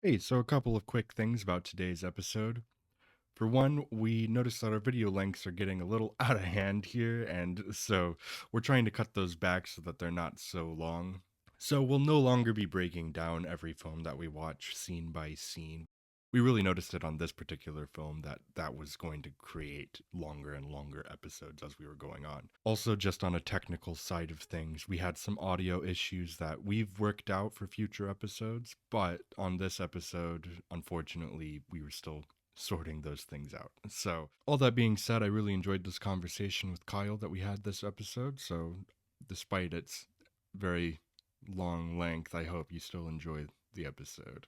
Hey, so a couple of quick things about today's episode. For one, we noticed that our video lengths are getting a little out of hand here, and so we're trying to cut those back so that they're not so long. So we'll no longer be breaking down every film that we watch scene by scene. We really noticed it on this particular film that was going to create longer and longer episodes as we were going on. Also, just on a technical side of things, we had some audio issues that we've worked out for future episodes, but on this episode, unfortunately, we were still sorting those things out. So, all that being said, I really enjoyed this conversation with Kyle that we had this episode. So, despite its very long length, I hope you still enjoy the episode.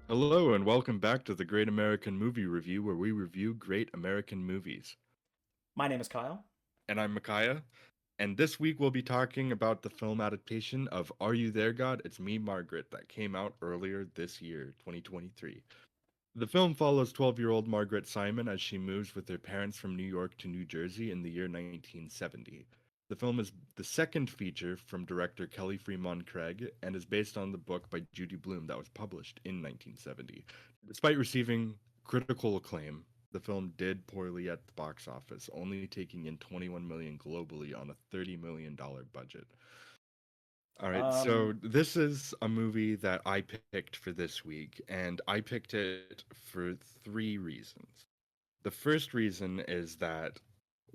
Hello, and welcome back to the Great American Movie Review, where we review great American movies. My name is Kyle. And I'm Mikiah, and this week we'll be talking about the film adaptation of Are You There, God? It's Me, Margaret, that came out earlier this year, 2023. The film follows 12-year-old Margaret Simon as she moves with her parents from New York to New Jersey in the year 1970. The film is the second feature from director Kelly Fremont Craig and is based on the book by Judy Blume that was published in 1970. Despite receiving critical acclaim, the film did poorly at the box office, only taking in 21 million globally on a $30 million budget. All right, so Um, this is a movie that I picked for this week, and I picked it for three reasons. The first reason is that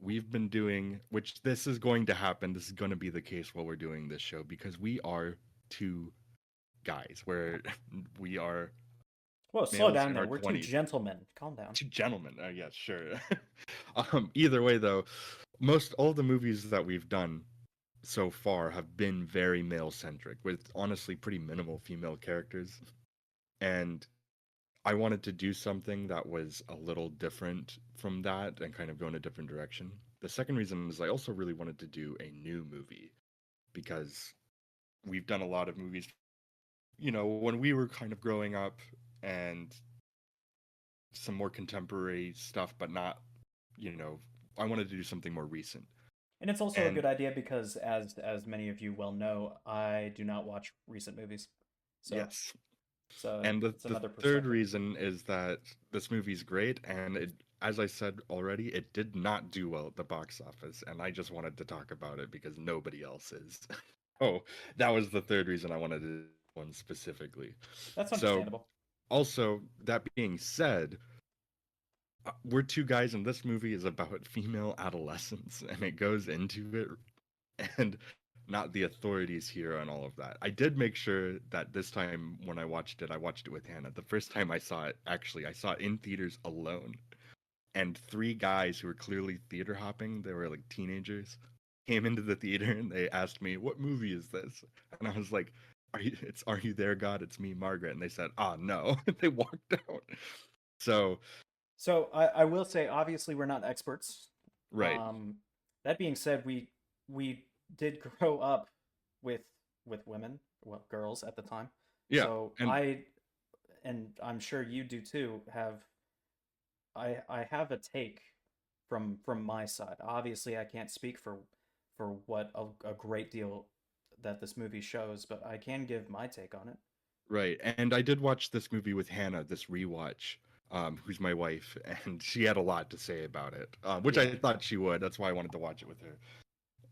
we've been doing, which this is going to happen, this is going to be the case while we're doing this show, because we are two guys, where we are Whoa, slow males down in there. our We're two 20s. gentlemen. Calm down. Two gentlemen, yes, sure. Either way, though, most all the movies that we've done so far have been very male centric with honestly pretty minimal female characters, and I wanted to do something that was a little different from that and kind of go in a different direction. The second reason is I also really wanted to do a new movie because we've done a lot of movies, when we were kind of growing up, and some more contemporary stuff, but not, you know, I wanted to do something more recent. And it's also a And good idea because, as many of you well know, I do not watch recent movies, so yes. so And the it's the another third perspective. reason is that this movie's great, and it, as I said already, it did not do well at the box office, and I just wanted to talk about it because nobody else is. Oh, that was the third reason I wanted to do one specifically. That's So, understandable. also, that being said, we're two guys, and this movie is about female adolescence, and it goes into it, and not the authorities here on all of that. I did make sure that this time when I watched it with Hannah. The first time I saw it, actually, I saw it in theaters alone. And three guys who were clearly theater hopping, they were like teenagers, came into the theater and they asked me, "What movie is this?" And I was like, Are You There, God? It's Me, Margaret." And they said, "Ah, no." They walked out. So, So I will say, obviously, we're not experts. right. Um, that being said, we did grow up with with women, well, girls at the time. Yeah. So And and I'm sure you do too, I have a take from my side. Obviously, I can't speak for what a great deal that this movie shows, but I can give my take on it. right. And I did watch this movie with Hannah, this rewatch, who's my wife, and she had a lot to say about it, which Yeah. I thought she would. That's why I wanted to watch it with her.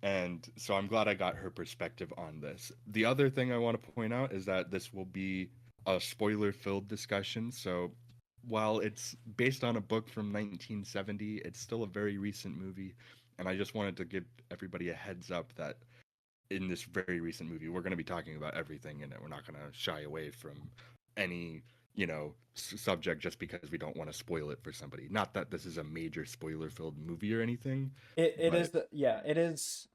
And so I'm glad I got her perspective on this. The other thing I want to point out is that this will be a spoiler filled discussion. So while it's based on a book from 1970, it's still a very recent movie. And I just wanted to give everybody a heads up that in this very recent movie, we're going to be talking about everything in it. We're not going to shy away from any, subject just because we don't want to spoil it for somebody. Not that this is a major spoiler filled movie or anything, It but is it is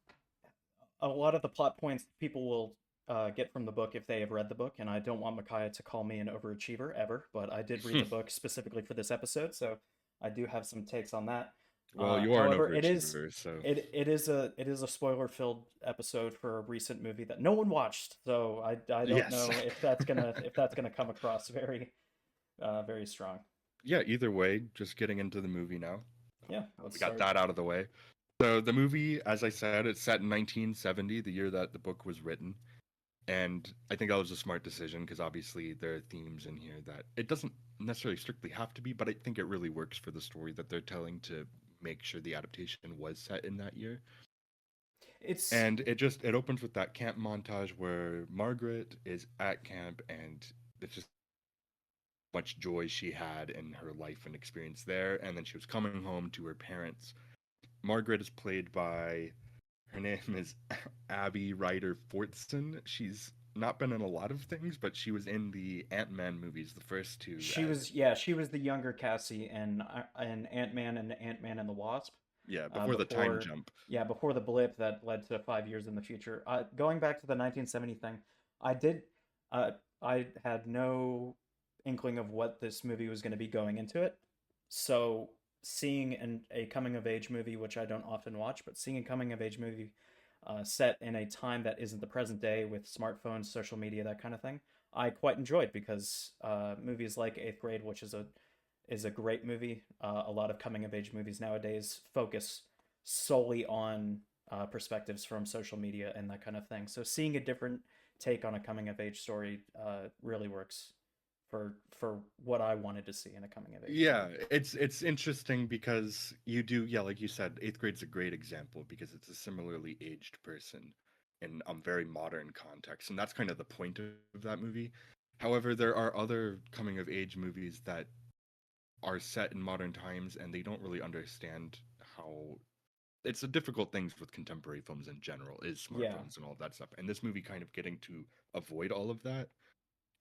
a lot of the plot points people will get from the book if they have read the book, and I don't want Micaiah to call me an overachiever ever, but I did read the book specifically for this episode, so I do have some takes on that. well, you are an However, overachiever, so it is a spoiler filled episode for a recent movie that no one watched, so I don't yes. know if that's gonna come across very very strong. yeah, either way, just getting into the movie now. Yeah, let's We got start. that out of the way. So the movie, as I said, it's set in 1970, the year that the book was written. And I think that was a smart decision because obviously there are themes in here that it doesn't necessarily strictly have to be, but I think it really works for the story that they're telling to make sure the adaptation was set in that year. It's And it opens with that camp montage where Margaret is at camp and it's just much joy she had in her life and experience there, and then she was coming home to her parents. Margaret is played by, her name is Abby Ryder Fortson. She's not been in a lot of things, but she was in the Ant-Man movies, the first two, she as was yeah she was the younger Cassie in Ant-Man and Ant-Man and the Wasp. yeah, before the time Before jump. yeah before the blip that led to 5 years in the future. Going back to the 1970 thing, I did uh, I had no inkling of what this movie was going to be going into it. So seeing a coming of age movie, which I don't often watch, but seeing a coming of age movie set in a time that isn't the present day with smartphones, social media, that kind of thing, I quite enjoyed because movies like Eighth Grade, which is a great movie. A lot of coming of age movies nowadays focus solely on perspectives from social media and that kind of thing. So seeing a different take on a coming of age story really works for what I wanted to see in a coming of age Yeah, movie. it's interesting because you do, yeah, like you said, eighth grade's a great example because it's a similarly aged person in very modern context, and that's kind of the point of that movie. However, there are other coming of age movies that are set in modern times and they don't really understand how it's a difficult things with contemporary films in general is Yeah, smartphones and all that stuff. And this movie kind of getting to avoid all of that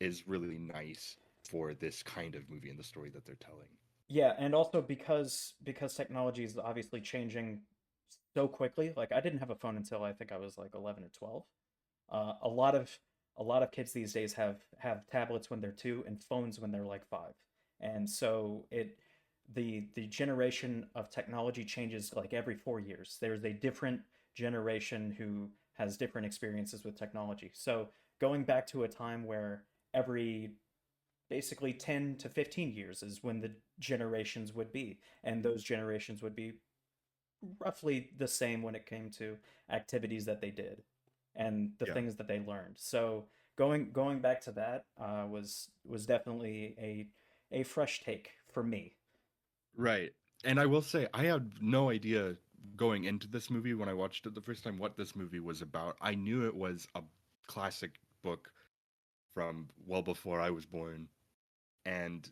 is really nice for this kind of movie and the story that they're telling. yeah, and also because technology is obviously changing so quickly. Like I didn't have a phone until I think I was like 11 or 12. A lot of kids these days have tablets when they're 2 and phones when they're like 5. And so the generation of technology changes like every 4 years. There's a different generation who has different experiences with technology. So going back to a time where every basically 10 to 15 years is when the generations would be, and those generations would be roughly the same when it came to activities that they did and the Yeah. things that they learned. So going back to that was definitely a fresh take for me. Right. And I will say I had no idea going into this movie when I watched it the first time what this movie was about. I knew it was a classic book from well before I was born, and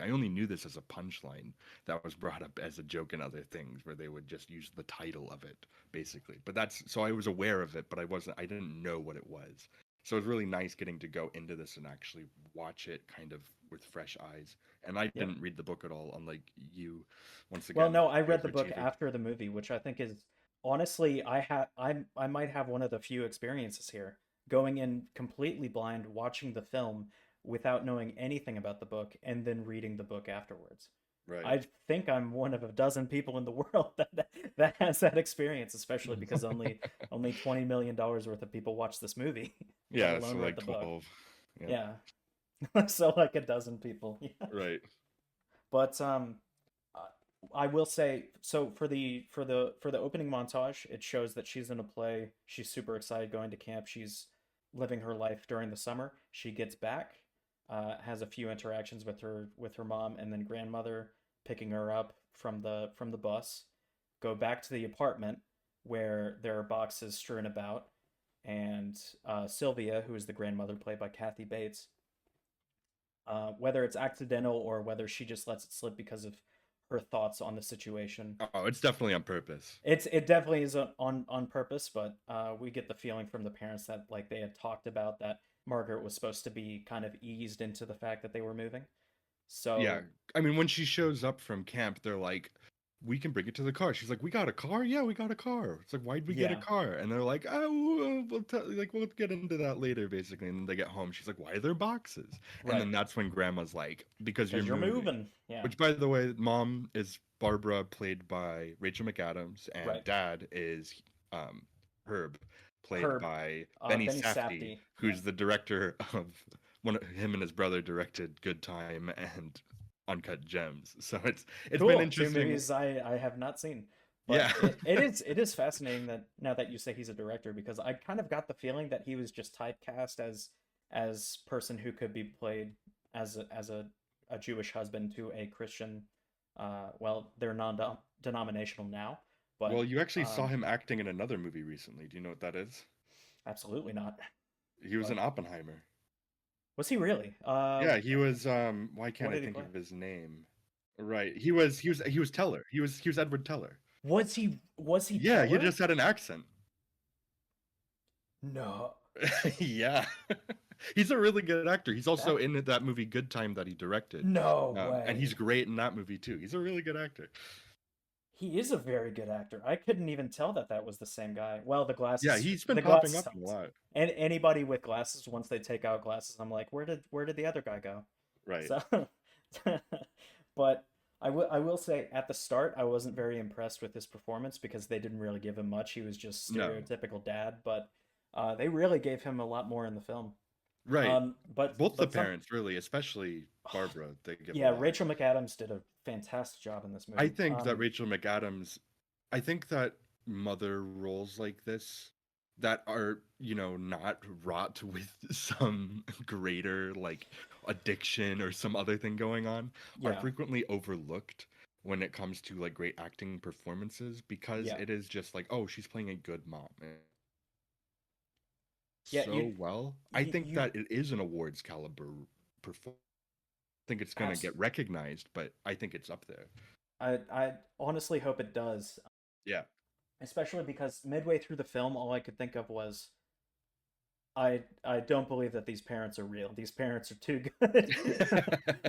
I only knew this as a punchline that was brought up as a joke in other things where they would just use the title of it basically. But that's so I was aware of it, but I didn't know what it was. So it was really nice getting to go into this and actually watch it kind of with fresh eyes. And I Yep. didn't read the book at all, unlike you, once Well, again, no, I the read the book overachiever. after the movie, which I think is honestly I might have one of the few experiences here going in completely blind, watching the film without knowing anything about the book, and then reading the book afterwards. Right. I think I'm one of a dozen people in the world that has that experience, especially because only $20 million worth of people watch this movie, let Yeah, alone so read like the book. 12. Yep. Yeah, so like a dozen people. Yeah. Right. But uh, I will say so for the opening montage, it shows that she's in a play. She's super excited going to camp. She's living her life during the summer. She gets back, has a few interactions with her mom and then grandmother picking her up from the bus. Go back to the apartment where there are boxes strewn about, and Sylvia, who is the grandmother played by Kathy Bates, whether it's accidental or whether she just lets it slip because of her thoughts on the situation. Oh, it's definitely on purpose. It definitely is on purpose, but we get the feeling from the parents that like they had talked about that Margaret was supposed to be kind of eased into the fact that they were moving. Yeah. So I mean, when she shows up from camp, they're like, we can bring it to the car. She's like, we got a car? Yeah, we got a car. It's like, why'd we get a yeah, car? And they're like, oh, we'll get into that later, basically. And then they get home. She's like, why are there boxes? And right, then that's when grandma's like, because you're because you're moving. moving. Yeah, Which, by the way, mom is Barbara, played by Rachel McAdams, and right. dad is um, Herb, played Herb, by Benny Benny Safdie, Safdie. Yeah, who's the director of him and his brother directed Good Time and Uncut Gems. So it's been Cool. Two interesting. movies I have not seen. But Yeah. it is fascinating that now that you say he's a director, because I kind of got the feeling that he was just typecast as person who could be played as a Jewish husband to a Christian. Well, they're non-denominational now, Well, but you actually saw um, him acting in another movie recently. Do you know what that is? absolutely not. He was in But Oppenheimer. was he really? Yeah, he was why What can't I did he think play? of his name? Right. He was Teller. He was Edward Teller. Was he Yeah, he Teller? just had an accent. No. Yeah. He's a really good actor. He's also That in that movie Good Time that he directed. no And he's way. great in that movie too. He's a really good actor. He is a very good actor. I couldn't even tell that that was the same guy. Well, the Yeah, glasses, he's been the popping glasses up a helped. lot. And anybody with glasses, once they take out glasses, I'm like, where did the other guy go? Right. So, but I will say at the start, I wasn't very impressed with his performance because they didn't really give him much. He was just No. stereotypical dad, but they really gave him a lot more in the film. Right. But Both the but some parents, really, especially Barbara, they give a yeah, lot. Rachel McAdams did a fantastic job in this I movie. think that Rachel McAdams, I think that mother roles like this that are, not wrought with some greater like addiction or some other thing going on are Yeah, frequently overlooked when it comes to like great acting performances because yeah, it is just like, oh, she's playing a good mom. And yeah. so well. I think You that it is an awards caliber performance. I think it's going to abs get recognized, but I think it's up there. I honestly hope it does, Yeah. especially because midway through the film, all I could think of was I don't believe that these parents are real. These parents are too good.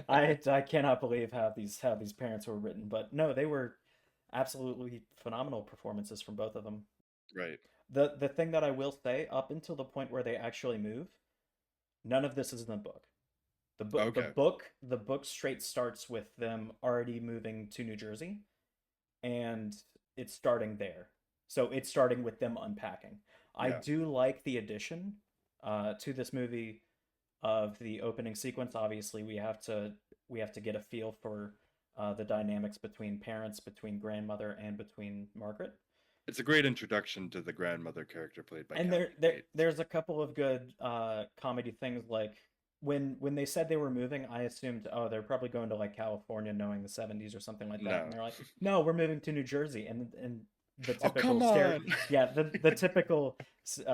I cannot believe how these parents were written, but no, they were absolutely phenomenal performances from both of them. Right. The thing that I will say, up until the point where they actually move, none of this is in the book. Okay. The book straight starts with them already moving to New Jersey, and it's starting there. So it's starting with them unpacking. I Yeah. do like the addition to this movie of the opening sequence. Obviously, we have to get a feel for the dynamics between parents, between grandmother, and between Margaret. It's a great introduction to the grandmother character played by And Kathy Bates. there's a couple of good comedy things, like when they said they were moving, I assumed, oh, they're probably going to like California, knowing the 70s or something like that, and No. they're like, no, we're moving to New Jersey, and the Oh, typical come on. yeah, the typical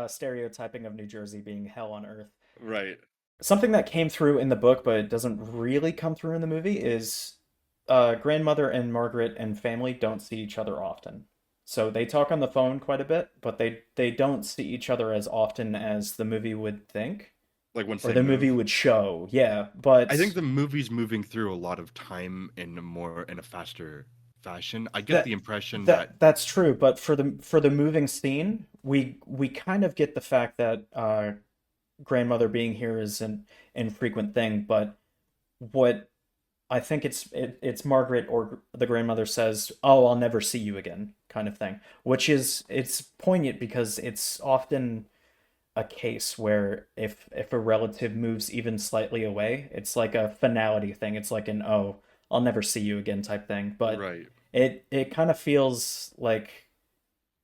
stereotyping of New Jersey being hell on earth. Right. Something that came through in the book but it doesn't really come through in the movie is grandmother and Margaret and family don't see each other often. So they talk on the phone quite a bit, but they don't see each other as often as the movie would think Like once or they the movie move. would show. Yeah, I think but the movie's moving through a lot of time in a faster fashion. I get the that impression that that's true. But for the moving scene, we kind of get the fact that grandmother being here is an infrequent thing. But what I think it's Margaret or the grandmother says, "Oh, I'll never see you again," kind of thing, which is it's poignant because it's often a case where if a relative moves even slightly away, it's like a finality thing. It's like an "oh, I'll never see you again" type thing. But right, it kind of feels like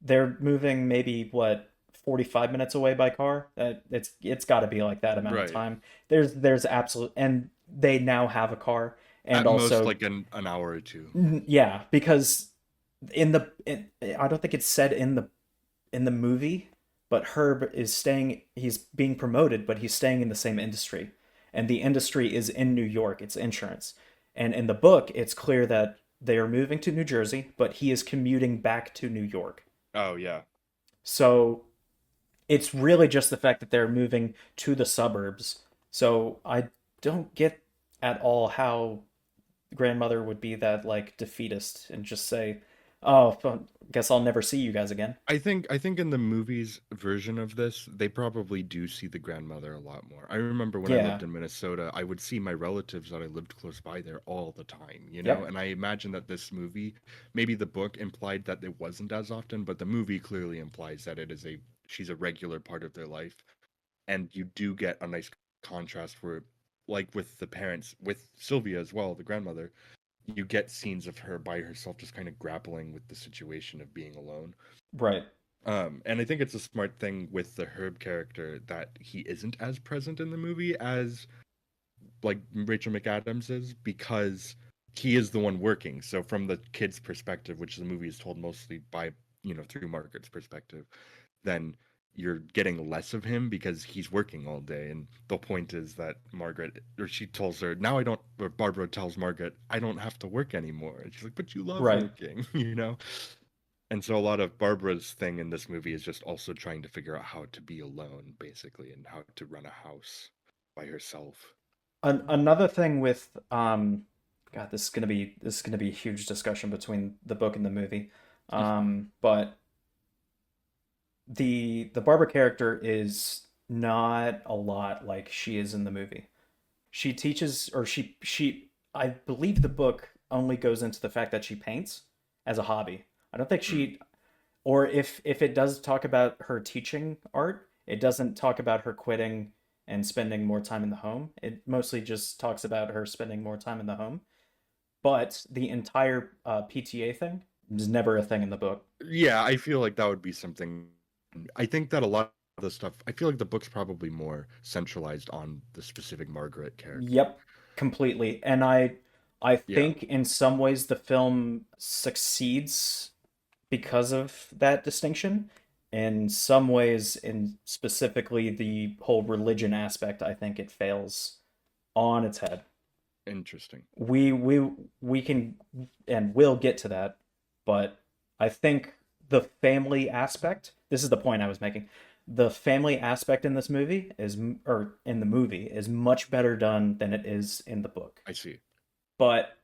they're moving maybe what 45 minutes away by car. It's got to be like that amount of right. time. There's absolute, and they now have a car, and At most also like an hour or two. yeah, because I don't think it's said in the movie, but Herb is staying. He's being promoted, but he's staying in the same industry, and the industry is in New York. It's insurance, and in the book, it's clear that they are moving to New Jersey, but he is commuting back to New York. Oh yeah. So it's really just the fact that they're moving to the suburbs. So I don't get at all how grandmother would be that like defeatist and just say, "Oh, well, guess I'll never see you guys again." I think in the movie's version of this, they probably do see the grandmother a lot more. I remember when I lived Yeah. in Minnesota, I would see my relatives that I lived close by there all the time. Yep. And I imagine that this movie, maybe the book implied that it wasn't as often, but the movie clearly implies that she's a regular part of their life. And you do get a nice contrast where like with the parents, with Sylvia as well, the grandmother, you get scenes of her by herself just kind of grappling with the situation of being alone. Right. And I think it's a smart thing with the Herb character that he isn't as present in the movie as like Rachel McAdams is, because he is the one working. So from the kid's perspective, which the movie is told mostly by, through Margaret's perspective, then you're getting less of him because he's working all day. And the point is that Margaret, or she tells her, now I don't, or Barbara tells Margaret, I don't have to work anymore. And she's like, but you love Right. working, you know? And so a lot of Barbara's thing in this movie is just also trying to figure out how to be alone, basically, and how to run a house by herself. Another thing with God, this is gonna be a huge discussion between the book and the movie. But the Barbara character is not a lot like she is in the movie. She teaches, or she I believe the book only goes into the fact that she paints as a hobby. I don't think Mm, she, or if it does talk about her teaching art, it doesn't talk about her quitting and spending more time in the home. It mostly just talks about her spending more time in the home. But the entire PTA thing is never a thing in the book. yeah, I feel like that would be something. I think that a lot of the stuff, I feel like the book's probably more centralized on the specific Margaret character. Yep, completely. And I Yeah, think in some ways the film succeeds because of that distinction. In some ways, in specifically the whole religion aspect, I think it fails on its head. interesting. We can and will get to that, but I think the family aspect, this is the point I was making. The family aspect in this movie or in the movie is much better done than it is in the book. I see. But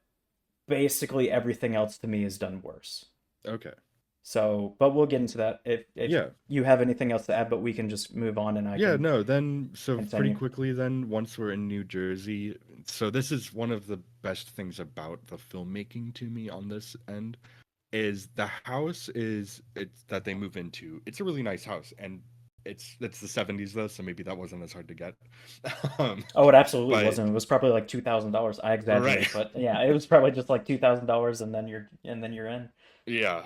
basically everything else to me is done worse. Okay. So, but we'll get into that if Yeah. you have anything else to add, but we can just move on and I Yeah, can no, then, so pretty continue. quickly, then, once we're in New Jersey, so this is one of the best things about the filmmaking to me on this end, is the house is it's that they move into. It's a really nice house, and it's the 70s though, so maybe that wasn't as hard to get. um, Oh, it absolutely but wasn't. It was probably like $2,000. I right, exaggerate, but yeah, it was probably just like $2,000 and then you're in. yeah,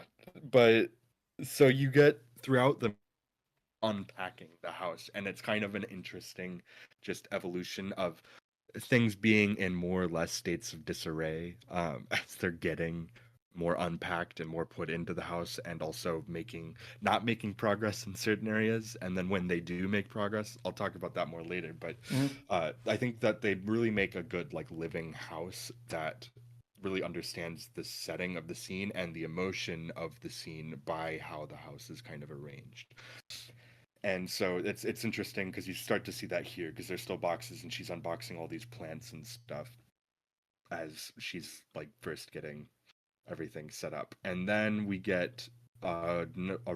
but so you get throughout the unpacking the house, and it's kind of an interesting just evolution of things being in more or less states of disarray as they're getting more unpacked and more put into the house, and also not making progress in certain areas. And then when they do make progress, I'll talk about that more later, but Mhm. I think that they really make a good like living house that really understands the setting of the scene and the emotion of the scene by how the house is kind of arranged. And so it's interesting because you start to see that here because there's still boxes and she's unboxing all these plants and stuff as she's like first getting everything set up. And then we get a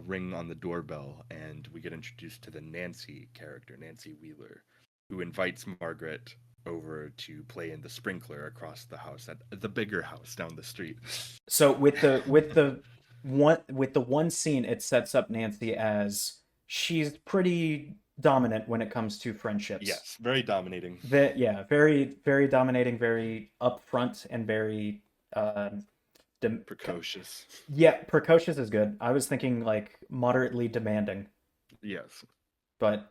ring on the doorbell and we get introduced to the Nancy character, Nancy Wheeler, who invites Margaret over to play in the sprinkler across the house at the bigger house down the street. So with the one scene, it sets up Nancy as she's pretty dominant when it comes to friendships. Yes, very dominating. Yeah, very dominating, very upfront, and very uh, dem- Precocious. yeah, precocious is good. I was thinking like moderately demanding, Yes. but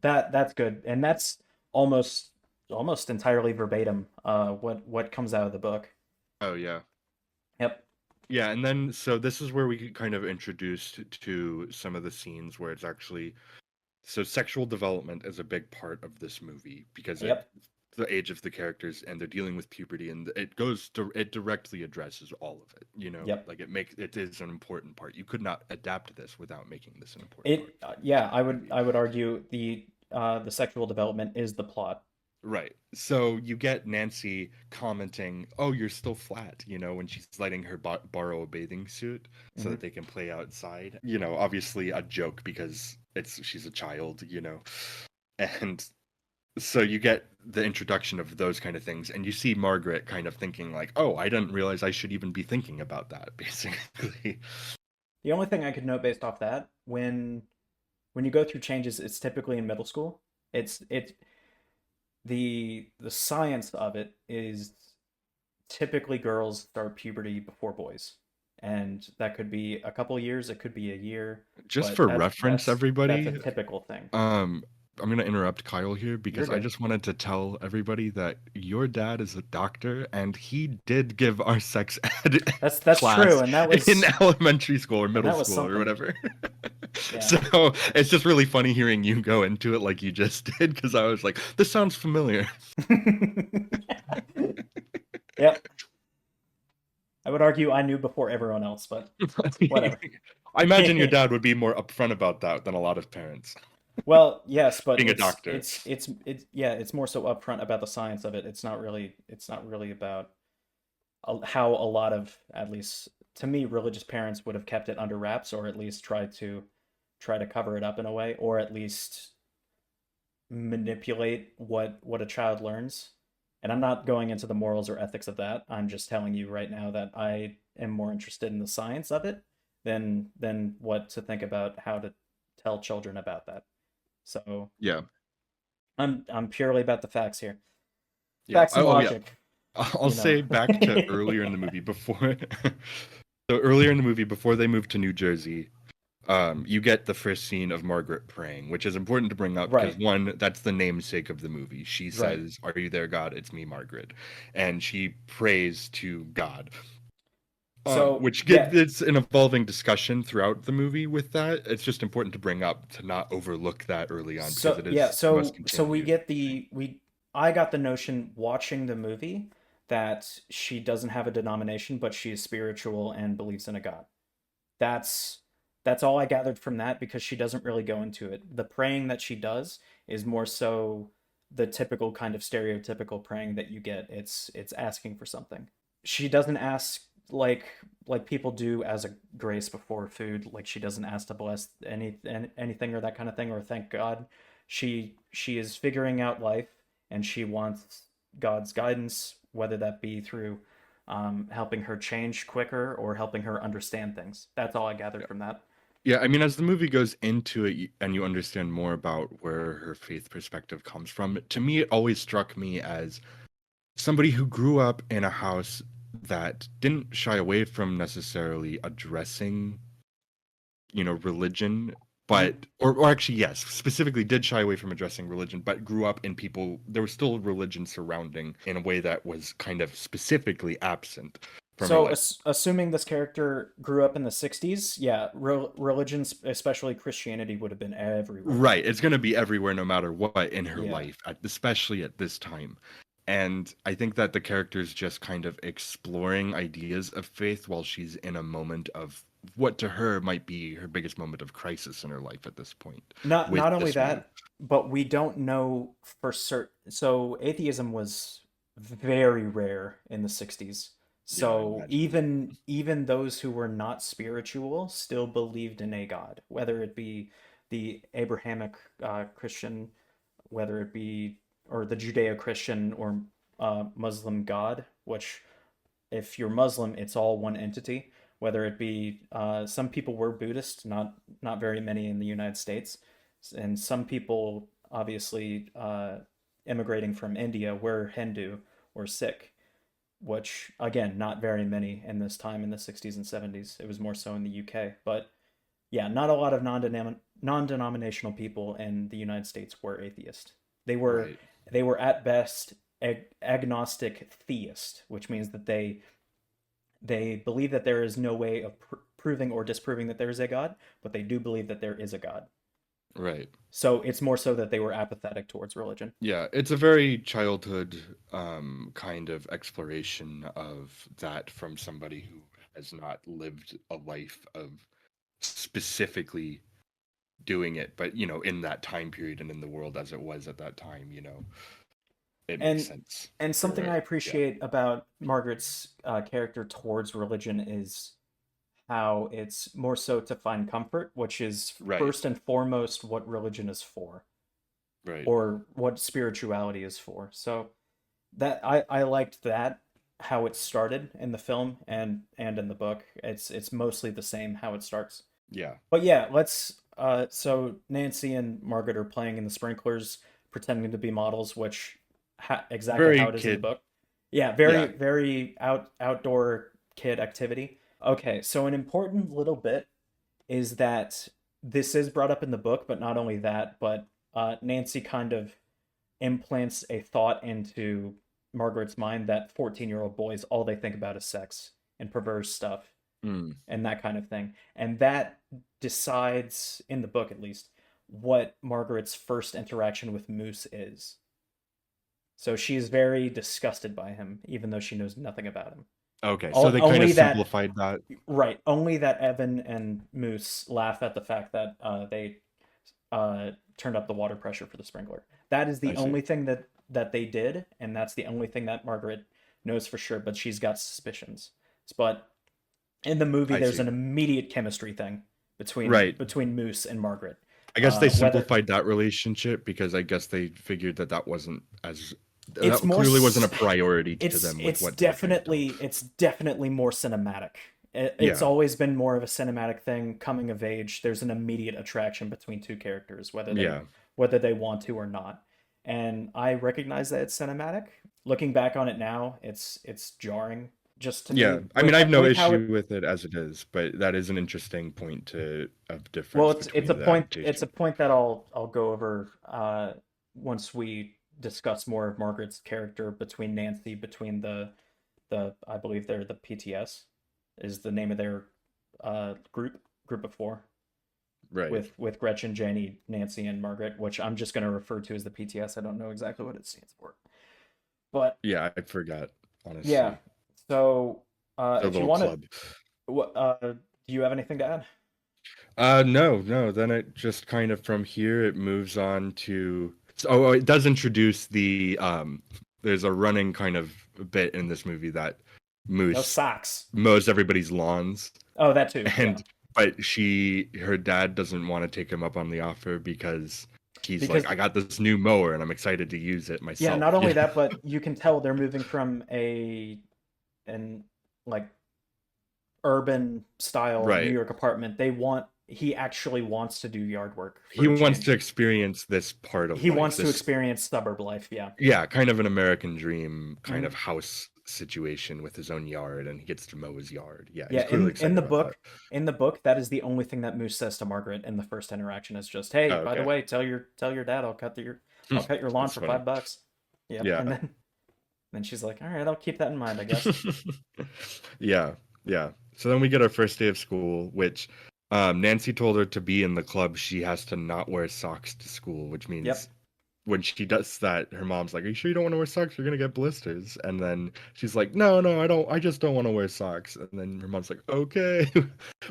that's good, and that's almost almost entirely verbatim what comes out of the book. Oh yeah. Yep. Yeah, and then so this is where we get kind of introduced to some of the scenes where it's actually so sexual development is a big part of this movie because it Yep. the age of the characters and they're dealing with puberty, and it directly addresses all of it, Yep. like it is an important part. You could not adapt this without making this an important part. Yeah, I would argue the sexual development is the plot. Right. So you get Nancy commenting, "Oh, you're still flat," when she's letting her borrow a bathing suit so that Hmm. they can play outside. Obviously a joke because she's a child. And so you get the introduction of those kind of things, and you see Margaret kind of thinking like, "Oh, I didn't realize I should even be thinking about that," basically. The only thing I could note based off that, when you go through changes, it's typically in middle school. It's the science of it is typically girls start puberty before boys, and that could be a couple years, it could be a year, Just but for that's reference, that's a everybody, typical thing. um, I'm gonna interrupt Kyle here You're because I good. just wanted to tell everybody that your dad is a doctor and he did give our sex ed That's true, class in elementary school or and middle that was school or something. whatever. Yeah. So it's just really funny hearing you go into it like you just did because I was like, this sounds familiar. Yep. I would argue I knew before everyone else, but whatever. I imagine your dad would be more upfront about that than a lot of parents, Well, yes, but being a doctor. it's yeah, it's more so upfront about the science of it. It's not really about how a lot of, at least to me, religious parents would have kept it under wraps, or at least try to cover it up in a way, or at least manipulate what a child learns. And I'm not going into the morals or ethics of that. I'm just telling you right now that I am more interested in the science of it than what to think about how to tell children about that. So Yeah, I'm purely about the facts here. yeah. Facts and Oh, yeah. logic, I'll you know. say back to earlier in the movie before. So earlier in the movie, before they moved to New Jersey, you get the first scene of Margaret praying, which is important to bring up because Right, one, that's the namesake of the movie. She right. says, "Are you there, God? It's me, Margaret," and she prays to God. So Which yeah, it's an evolving discussion throughout the movie with that. It's just important to bring up to not overlook that early on because so it yeah, is must so we continue. get we I got the notion watching the movie that she doesn't have a denomination, but she is spiritual and believes in a God. That's that's all I gathered from that because she doesn't really go into it. The praying that she does is more so the typical kind of stereotypical praying that you get. It's asking for something. She doesn't ask like people do as a grace before food. Like she doesn't ask to bless anything or that kind of thing or thank God. She is figuring out life and she wants God's guidance, whether that be through helping her change quicker or helping her understand things. That's all I gathered from that. Yeah, I mean, as the movie goes into it and you understand more about where her faith perspective comes from, to me, it always struck me as somebody who grew up in a house that didn't shy away from necessarily addressing, religion, Mm-hmm. but, or actually, yes, specifically did shy away from addressing religion, but grew up in people, there was still religion surrounding in a way that was kind of specifically absent from her So, life. assuming this character grew up in the 60s, yeah, religions, especially Christianity, would have been everywhere. Right, it's gonna be everywhere no matter what in her Yeah. life, especially at this time. And I think that the character's just kind of exploring ideas of faith while she's in a moment of what to her might be her biggest moment of crisis in her life at this point with Not only this move. that, but we don't know for certain. So atheism was very rare in the 60s. Yeah, I So imagine. even those who were not spiritual still believed in a God, whether it be the Abrahamic Christian, whether it be or the Judeo-Christian or Muslim God, which if you're Muslim, it's all one entity. Whether it be some people were Buddhist, not very many in the United States, and some people obviously immigrating from India were Hindu or Sikh, which again not very many in this time in the 60s and 70s. It was more so in the UK, but yeah, not a lot of non-denominational people in the United States were atheist. They were Right. they were at best agnostic theist, which means that they believe that there is no way of proving or disproving that there is a God, but they do believe that there is a God. Right. So it's more so that they were apathetic towards religion. Yeah, it's a very childhood kind of exploration of that from somebody who has not lived a life of specifically doing it, but in that time period and in the world as it was at that time, it makes And sense and for something I her. Yeah. appreciate about Margaret's character towards religion is how it's more so to find comfort, which is Right. first and foremost what religion is for, Right. or what spirituality is for. So that I liked that how it started in the film and in the book. It's mostly the same how it starts. Yeah. But yeah, let's so Nancy and Margaret are playing in the sprinklers, pretending to be models, which exactly how Very it is in the kid. book. Yeah, Yeah. very outdoor kid activity. Okay, so an important little bit is that this is brought up in the book, but not only that, but Nancy kind of implants a thought into Margaret's mind that 14-year-old boys, all they think about is sex and perverse stuff Mm. and that kind of thing. And that decides, in the book at least, what Margaret's first interaction with Moose is. So she's very disgusted by him, even though she knows nothing about him. Okay, so they kind of Only that, simplified that. right? Only that Evan and Moose laugh at the fact that they turned up the water pressure for the sprinkler. That is the I see. only thing that they did, and that's the only thing that Margaret knows for sure. But she's got suspicions. But in the movie, I there's see. an immediate chemistry thing Right. between Moose and Margaret. I guess they Whether simplified that relationship because I guess they figured that that wasn't as it's that more clearly wasn't a priority to them with it's what they were trying to tell. definitely more cinematic. It's Yeah. always been more of a cinematic thing, coming of age. There's an immediate attraction between two characters, Yeah. whether they want to or not. And I recognize that it's cinematic. Looking back on it now, it's jarring just to Yeah. me I mean, I have no with how it. issue with it as it is, but that is an interesting point to of Well, difference it's between a the point. It's a adaptation. point that I'll go over once we discuss more of Margaret's character between Nancy, between the I believe they're the PTS is the name of their group of four Right. with Gretchen, Janie, Nancy, and Margaret, which I'm just going to refer to as the PTS. I don't know exactly what it stands for, but Yeah, I forgot, yeah. honestly. So Their if you little want to, club. do you have anything to add? No, no. Then it just kind of from here it moves on to. Oh, it does introduce the. There's a running kind of bit in this movie that No Moose socks. mows everybody's lawns, Oh, that too. Yeah, and her dad doesn't want to take him up on the offer because he's like, because I got this new mower and I'm excited to use it yeah, not myself. only Yeah, that, but you can tell they're moving from a an like urban style New right. York apartment. He actually wants to do yard work He for a wants to change. experience this part of He life, wants to this experience suburb life. Yeah. yeah, kind of an American dream kind of Hmm. house situation with his own yard, and he gets to mow his yard. Yeah, he's Yeah. clearly In excited the about that. book, that is the only thing that Moose says to Margaret in the first interaction is just, "Hey, Oh, by the okay. way, tell your dad I'll cut your lawn That's for funny. $5." Yep. Yeah. And then she's like, "All right, I'll keep that in mind, I guess." Yeah, yeah. So then we get our first day of school, which Nancy told her to be in the club, she has to not wear socks to school, which means Yep. when she does that, her mom's like, "Are you sure you don't want to wear socks? You're gonna get blisters." And then she's like, "No, no, I don't. I just don't want to wear socks." And then her mom's like, "Okay,"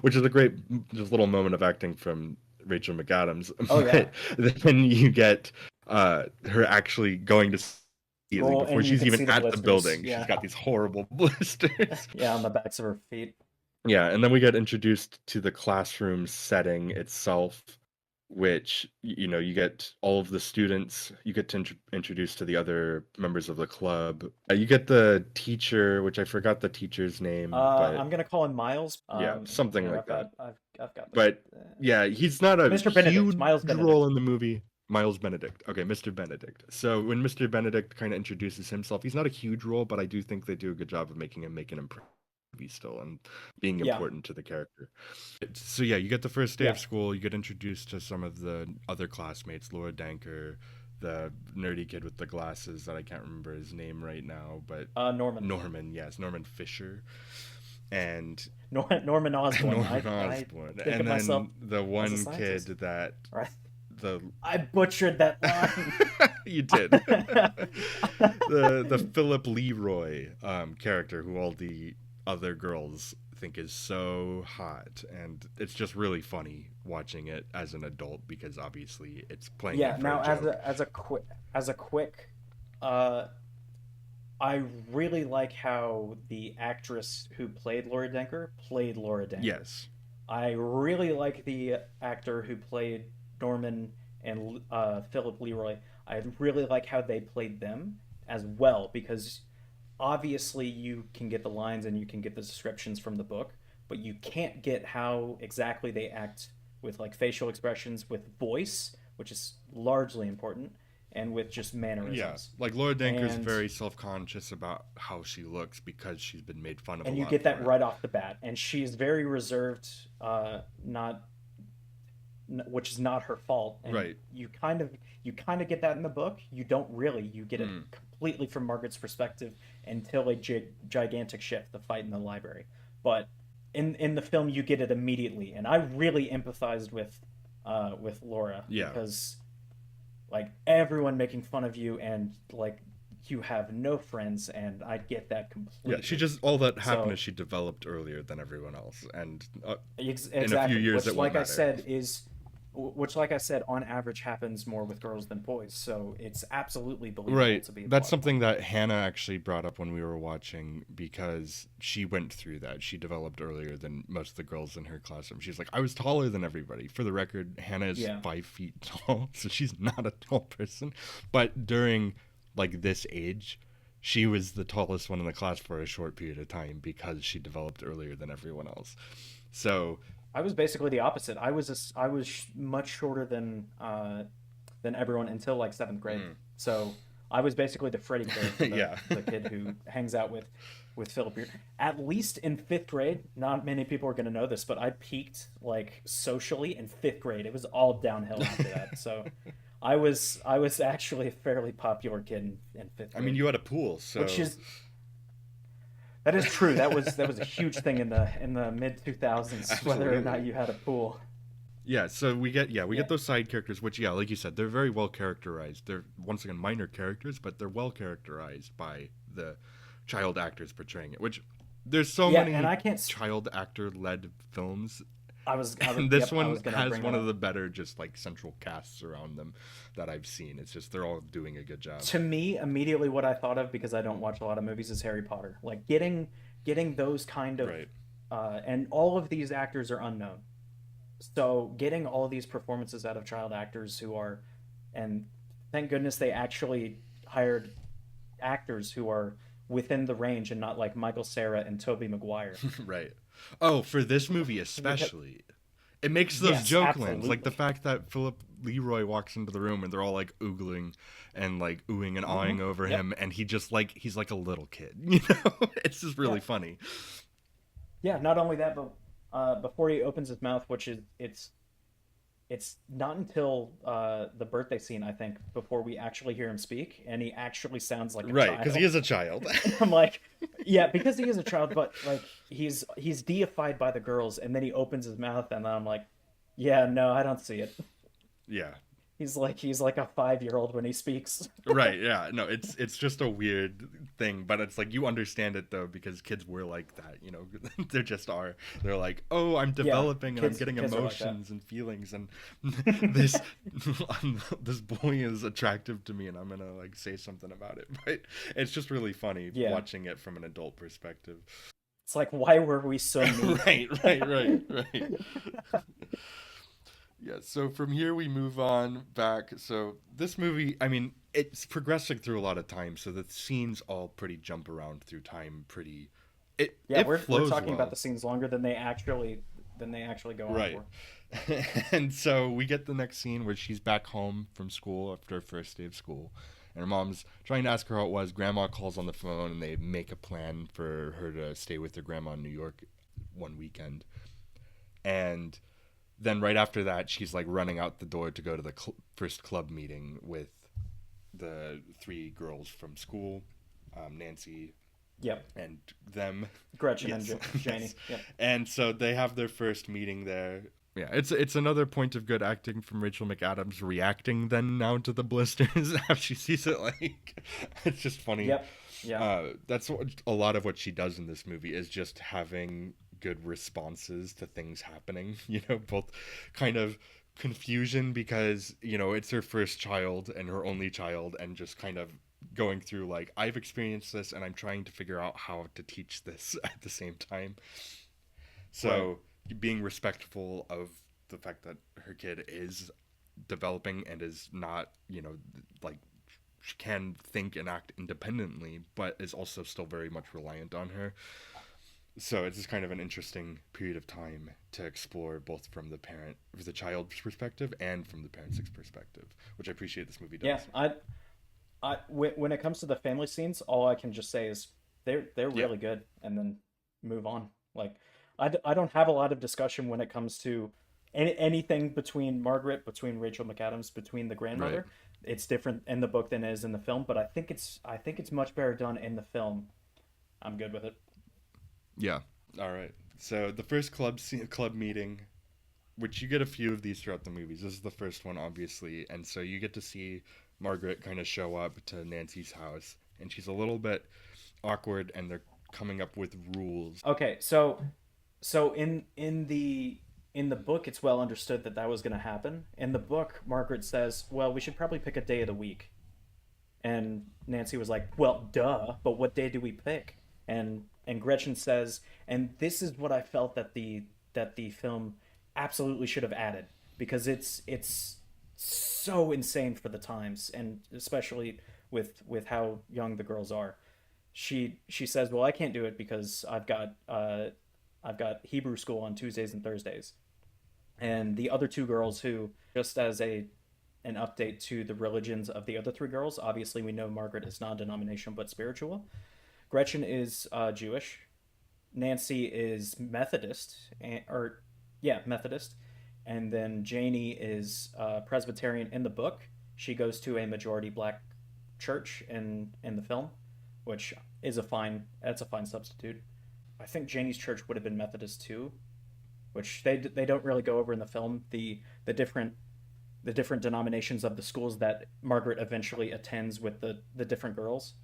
which is a great just little moment of acting from Rachel McAdams. Oh yeah. But then you get her actually going to immediately Well, before and you she's can even see the at the blisters. building. She's Yeah. got these horrible blisters. Yeah, on the backs of her feet. Yeah, and then we get introduced to the classroom setting itself, which you get all of the students, you get to introduce to the other members of the club. You get the teacher, which I forgot the teacher's name, but I'm gonna call him Miles. yeah, something Here like that. I've got the But yeah, he's not a Mr. Benedict, huge Miles role Benedict. in the movie. Miles Benedict. Okay, Mr. Benedict. So when Mr. Benedict kind of introduces himself, he's not a huge role, but I do think they do a good job of making him make an impression still and being Yeah, important to the character. So yeah, you get the first day yeah. of school, you get introduced to some of the other classmates, Laura Danker, the nerdy kid with the glasses that I can't remember his name right now, but Norman. Norman, yes, Norman Fisher. And Norman Osborn. Norman I Osborn. think And of myself then the as a one kid scientist. that Right. the I butchered that line. you did. The Philip Leroy character who all the other girls think is so hot, and it's just really funny watching it as an adult because obviously it's playing Yeah. it for a Now, joke. as a quick, uh, I really like how the actress who played Laura Denker played Laura Denker. Yes. I really like the actor who played Norman and Philip Leroy. I really like how they played them as well because obviously you can get the lines and you can get the descriptions from the book, but you can't get how exactly they act with like facial expressions with voice, which is largely important, and with just Yeah, mannerisms. like Laura Danker's And very self-conscious about how she looks because she's been made fun of a and you lot get for that it. right off the bat. And she's very reserved, not which is not her fault. And Right. you kind of get that in the book. You don't really. You get it Mm. completely from Margaret's perspective until a gigantic shift, the fight in the library. But in the film, you get it immediately, and I really empathized with Laura Yeah. because like everyone making fun of you and like you have no friends, and I get that Yeah, she completely. just all that happened So is she developed earlier than everyone else, and in a few exactly, years it won't matter. which like I said, on average happens more with girls than boys. So it's absolutely believable Right. to be a That's plot point. something that Hannah actually brought up when we were watching because she went through that. She developed earlier than most of the girls in her classroom. She's like, I was taller than everybody. For the record, Hannah is Yeah. 5 feet tall, so she's not a tall person. But during like this age, she was the tallest one in the class for a short period of time because she developed earlier than everyone else. So, I was basically the opposite. I was much shorter than everyone until like seventh grade. mm, So I was basically the Freddy character, yeah. the kid who hangs out with Philip. At least in fifth grade, not many people are going to know this, but I peaked like socially in fifth grade. It was all downhill after that. So I was actually a fairly popular kid in fifth I mean, grade, you had a pool, which so is that is true. That was a huge thing in the mid 2000s, whether or not absolutely. you had a pool. Yeah, so we Yeah. get those side characters, which yeah, like you said, they're very well characterized. They're once again minor characters, but they're well characterized by the child actors portraying it. Which there's so Yeah, and many I can't. child actor led films, I was. and this Yep, I one was gonna has bring one that of up. the better just like central casts around them that I've seen. It's just they're all doing a good job. To me, immediately what I thought of, because I don't watch a lot of movies, is Harry Potter. Like getting those kind of, Right. and all of these actors are unknown. So getting all of these performances out of child actors who are, and thank goodness they actually hired actors who are within the range and not like Michael Cera and Tobey Maguire. Right. Oh, for this movie Because especially, it makes those yes, joke lands. Like the absolutely. fact that Philip Leroy walks into the room and they're all like oogling and like oohing and Hmm. awing over Yep. him, and he just like he's like a little kid, you know? It's just Yeah. really funny. Yeah. Not only that, but before he opens his mouth, which is it's not until the birthday scene, I think, before we actually hear him speak, and he actually sounds like a Right, because he child. is a child. And I'm like, yeah, because he is a child, but like he's deified by the girls, and then he opens his mouth, and then I'm like, yeah, no, I don't see it. Yeah. He's like a 5 year old when he speaks. Right, yeah. No, it's just a weird thing, but it's like you understand it though because kids were like that, you know. They just are. They're like, "Oh, I'm Yeah, developing and I'm getting kids are like that. emotions and feelings and this this boy is attractive to me and I'm going to like say something about it." But it's just really funny Yeah, watching it from an adult perspective. it's like why were we so mean? Right. Yeah, so from here we move on back. So this movie, I mean, it's progressing through a lot of time, so the scenes all pretty jump around through time pretty Yeah, it we're flows talking about well. the scenes longer than they actually go on Right. for. And so we get the next scene where she's back home from school after her first day of school. And her mom's trying to ask her how it was. Grandma calls on the phone and they make a plan for her to stay with her grandma in New York one weekend. And then right after that, she's like running out the door to go to the first club meeting with the three girls from school, Nancy Yep, and them. Gretchen and Yes, yes. Janie. Yep. And so they have their first meeting there. Yeah, it's another point of good acting from Rachel McAdams reacting then now to the blisters after she sees it. Like, it's just funny. Yep. Yeah. That's what, a lot of what she does in this movie is just having good responses to things happening. You know, both kind of confusion because you know it's her first child and her only child, and just kind of going through like I've experienced this and I'm trying to figure out how to teach this at the same time. Right. So being respectful of the fact that her kid is developing and is not, you know, like she can think and act independently, but is also still very much reliant on her. So it's just kind of an interesting period of time to explore both from the child's perspective and from the parent's perspective, which I appreciate this movie Yeah, does. when it comes to the family scenes, all I can just say is they're Yeah, really good, and then move on. Like I don't have a lot of discussion when it comes to anything between Margaret, between Rachel McAdams, between the right. grandmother. It's different in the book than it is in the film, but I think it's much better done in the film. I'm good with it. Yeah. All right. So the first club meeting, which you get a few of these throughout the movies. This is the first one, obviously, and so you get to see Margaret kind of show up to Nancy's house, and she's a little bit awkward, and they're coming up with rules. Okay, so in the book, it's well understood that that was going to happen. In the book, Margaret says, "Well, we should probably pick a day of the week." And Nancy was like, "Well, duh, but what day do we pick?" And Gretchen says, and this is what I felt that the film absolutely should have added, because it's so insane for the times, and especially with how young the girls are. She says, "Well, I can't do it because I've got Hebrew school on Tuesdays and Thursdays." And the other two girls, who, just as a an update to the religions of the other three girls, obviously we know Margaret is non-denominational but spiritual. Gretchen is Jewish. Nancy is Methodist, or yeah, Methodist, and then Janie is Presbyterian in the book. She goes to a majority black church in the film, which is a fine substitute. I think Janie's church would have been Methodist too, which they don't really go over in the film, the different the different denominations of the schools that Margaret eventually attends with the different girls.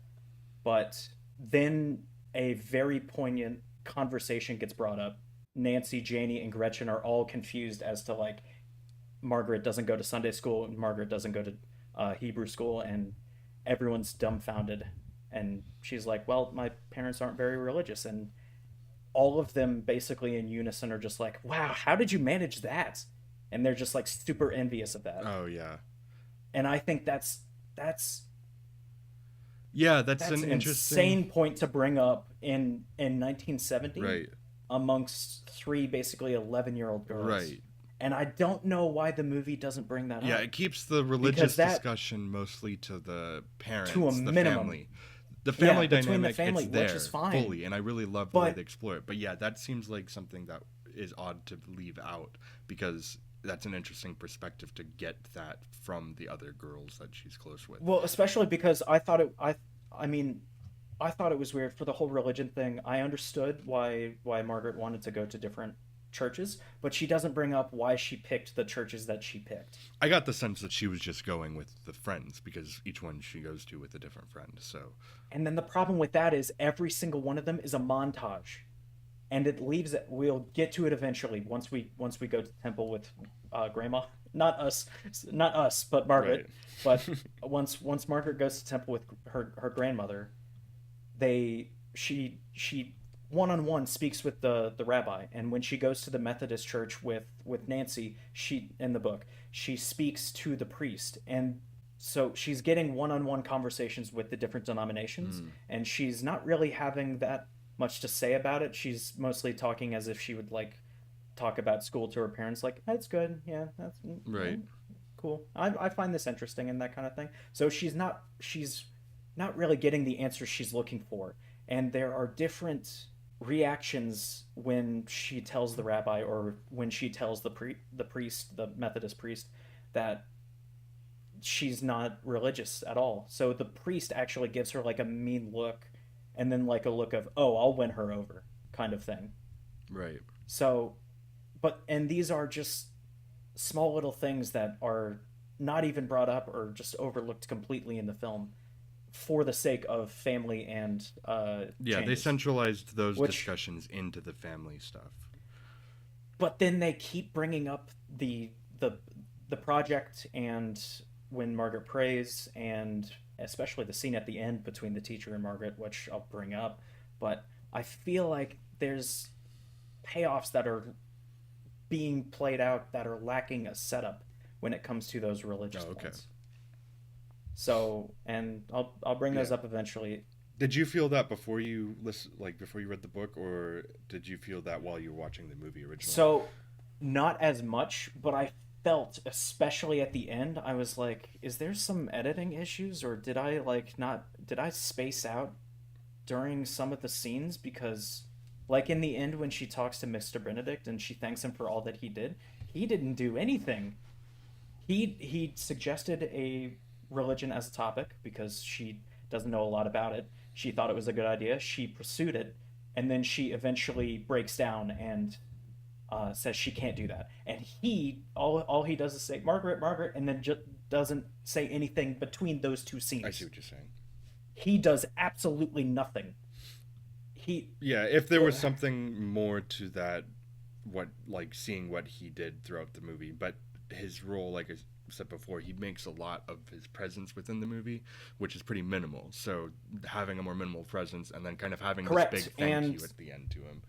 But then a very poignant conversation gets brought up. Nancy, Janie, and Gretchen are all confused as to, like, Margaret doesn't go to Sunday school and Margaret doesn't go to Hebrew school, and everyone's dumbfounded. And she's like, "Well, my parents aren't very religious," and all of them basically in unison are just like, "Wow, how did you manage that?" And they're just like super envious of that. Oh yeah, And I think that's yeah. That's that's an an interesting. insane point to bring up in 1970 Right, amongst three basically 11-year-old girls. right. And I don't know why the movie doesn't bring that Yeah, up, it keeps the because religious that, discussion mostly to the to a parents, the minimum, family. The yeah, family between the dynamic, it's family, which is there fine. fully, and I really love the way they But explore it. But yeah, that seems like something that is odd to leave out because that's an interesting perspective to get that from the other girls that she's close with. well, especially because I mean, I thought it was weird for the whole religion thing. I understood why Margaret wanted to go to different churches, but she doesn't bring up why she picked the churches that she picked. I got the sense that she was just going with the friends because each one she goes to with a different friend. So, And then the problem with that is every single one of them is a montage, and it leaves it. We'll get to it eventually once we go to the temple with Grandma. Not us, but right. Margaret. But once Margaret goes to temple with her grandmother, she one on one speaks with the rabbi, and when she goes to the Methodist church with Nancy, she in the book she speaks to the priest, and so she's getting one on one conversations with the different denominations, Mm, and she's not really having that much to say about it. She's mostly talking as if she would like talk about school to her parents, like, "That's good, yeah, that's right. cool. I find this interesting," and that kind of thing. So she's not really getting the answers she's looking for. And there are different reactions when she tells the rabbi, or when she tells the priest, the Methodist priest, that she's not religious at all. So the priest actually gives her like a mean look, and then like a look of, "Oh, I'll win her over," kind of thing. Right. So, but and these are just small little things that are not even brought up or just overlooked completely in the film for the sake of family and Yeah, they changes. centralized those Which, discussions into the family stuff. but then they keep bringing up the the project, and when Margaret prays, and especially the scene at the end between the teacher and Margaret, which I'll bring up. But I feel like there's payoffs that are being played out that are lacking a setup when it comes to those religious Oh, okay. points. So, and I'll bring those Yeah. up eventually. Did you feel that before you before you read the book, or did you feel that while you were watching the movie originally? So, not as much, but I felt, especially at the end, I was like, is there some editing issues, or did I like not, did I space out during some of the scenes? Because, like, in the end, when she talks to Mr. Benedict and she thanks him for all that he didn't do anything. He suggested a religion as a topic because she doesn't know a lot about it. She thought it was a good idea. She pursued it, and then she eventually breaks down and says she can't do that. And all he does is say Margaret, Margaret, and then just doesn't say anything between those two I see scenes. what you're saying. He does absolutely nothing. He Yeah, if there was something more to that, what like seeing what he did throughout the movie, but his role, like I said before, he makes a lot of his presence within the movie, which is pretty minimal. So having a more minimal presence and then kind of having this big correct. thank And you at the end to him.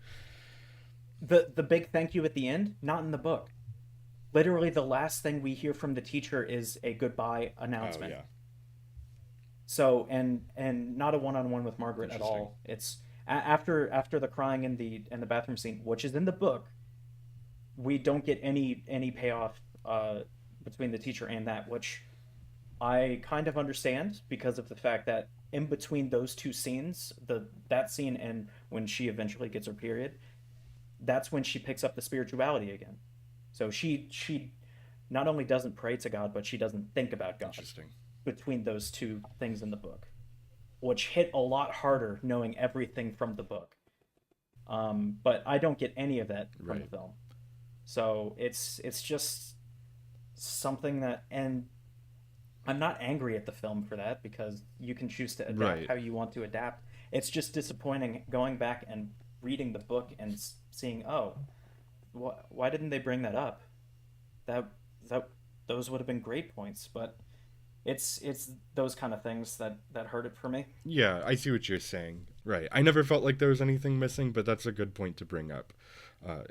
the big thank you at the end, not in the book. Literally, the last thing we hear from the teacher is a goodbye Oh announcement. yeah, So and not a one-on-one with Margaret at interesting. all. It's after the crying in the bathroom scene, which is in the book. We don't get any payoff between the teacher and that, which I kind of understand because of the fact that in between those two scenes, the that scene and when she eventually gets her period, that's when she picks up the spirituality again. So she not only doesn't pray to God, but she doesn't think about God Interesting. between those two things in the book, which hit a lot harder knowing everything from the book. But I don't get any of that from the Right. film. So it's just something that, and I'm not angry at the film for that because you can choose to adapt Right. how you want to adapt. It's just disappointing going back and reading the book and seeing, oh, why didn't they bring that up? That that those would have been great points, but it's those kind of things that hurt it for me. Yeah, I see what you're saying. Right. I never felt like there was anything missing, but that's a good point to bring up.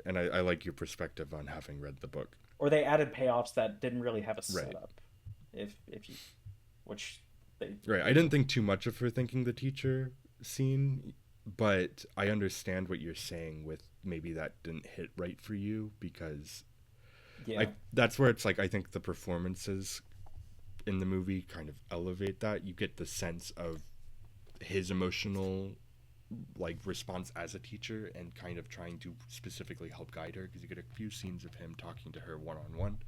And I like your perspective on having read the book. Or they added payoffs that didn't really have a Right. setup. If you which they Right. I didn't think too much of her thinking the teacher scene, but I understand what you're saying with maybe that didn't hit right for you because yeah. that's where it's like I think the performances in the movie kind of elevate that. You get the sense of his emotional like response as a teacher and kind of trying to specifically help guide her because you get a few scenes of him talking to her one on one.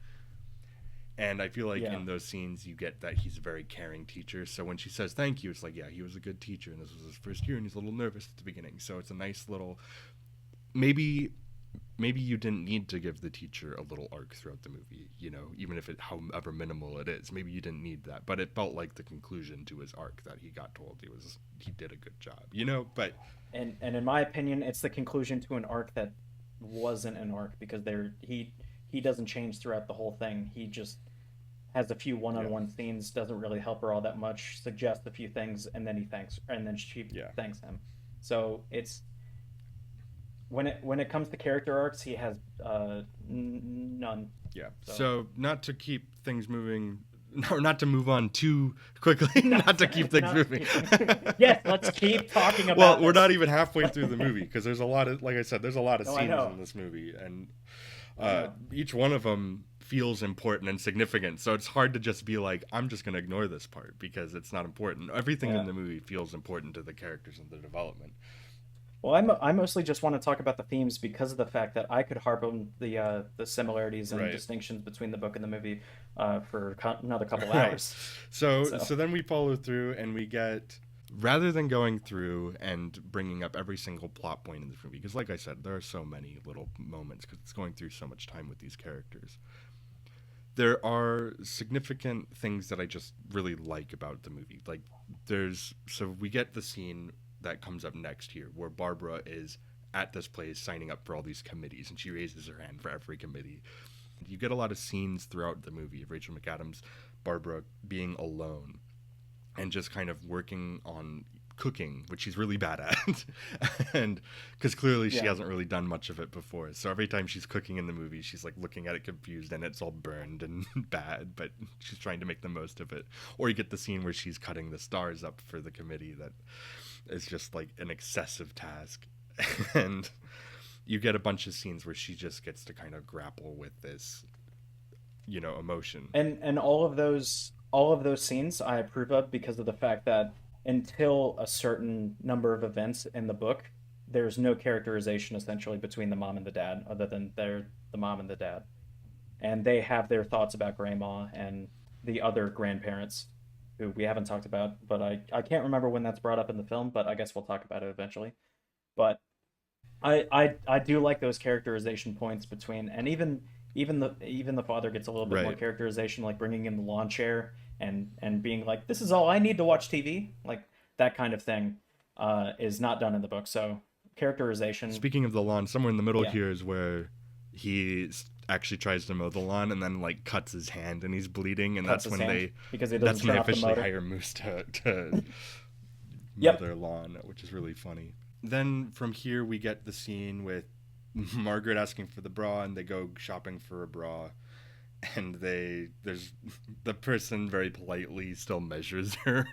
And I feel like Yeah. in those scenes, you get that he's a very caring teacher. So when she says thank you, it's like, yeah, he was a good teacher, and this was his first year, and he's a little nervous at the beginning. So it's a nice little. Maybe, maybe you didn't need to give the teacher a little arc throughout the movie. You know, even if it, however minimal it is, maybe you didn't need that. But it felt like the conclusion to his arc that he got told he did a good job. You know, but And in my opinion, it's the conclusion to an arc that wasn't an arc because he doesn't change throughout the whole thing. He just has a few yeah, one-on-one scenes, doesn't really help her all that much, suggests a few things, and then she yeah. thanks him. So it's when it comes to character arcs, he has none. Yeah. So So not to keep things moving, or not to move on too quickly, not not to keep things not moving. yes, let's keep talking Well, about we're this. not even halfway through the movie because there's a lot of, like I said, there's a lot of Oh, I scenes know, in this movie, and I know. each one of them feels important and significant. So it's hard to just be like, I'm just going to ignore this part because it's not important. Everything in Yeah. the movie feels important to the characters and the development. Well, I mostly just want to talk about the themes because of the fact that I could harp on the similarities and Right. distinctions between the book and the movie for another couple Right. hours. So So then we follow through and we get rather than going through and bringing up every single plot point in this movie because like I said there are so many little moments because it's going through so much time with these characters. There are significant things that I just really like about the movie. Like so we get the scene that comes up next here where Barbara is at this place signing up for all these committees and she raises her hand for every committee. You get a lot of scenes throughout the movie of Rachel McAdams, Barbara being alone and just kind of working on cooking, which she's really bad at. And because clearly she yeah, hasn't really done much of it before. So every time she's cooking in the movie, she's like looking at it confused and it's all burned and bad, but she's trying to make the most of it. Or you get the scene where she's cutting the stars up for the committee that is just like an excessive task. And you get a bunch of scenes where she just gets to kind of grapple with this, emotion. And all of those scenes I approve of because of the fact that until a certain number of events in the book, there's no characterization essentially between the mom and the dad, other than they're the mom and the dad, and they have their thoughts about grandma and the other grandparents who we haven't talked about, but I can't remember when that's brought up in the film, but I guess we'll talk about it eventually. But I do like those characterization points between, and even the father gets a little bit more Right. characterization, like bringing in the lawn chair and being like, this is all I need to watch TV, like that kind of thing, is not done in the book. So characterization, Speaking of the lawn, somewhere in the middle yeah, here is where actually tries to mow the lawn and then like cuts his hand and he's bleeding, and cuts his hand because he doesn't that's when turn they off the officially motor. hire Moose to mow Yep. their lawn, which is really funny. Then from here we get the scene with Margaret asking for the bra, and they go shopping for a bra, and there's the person very politely still measures her,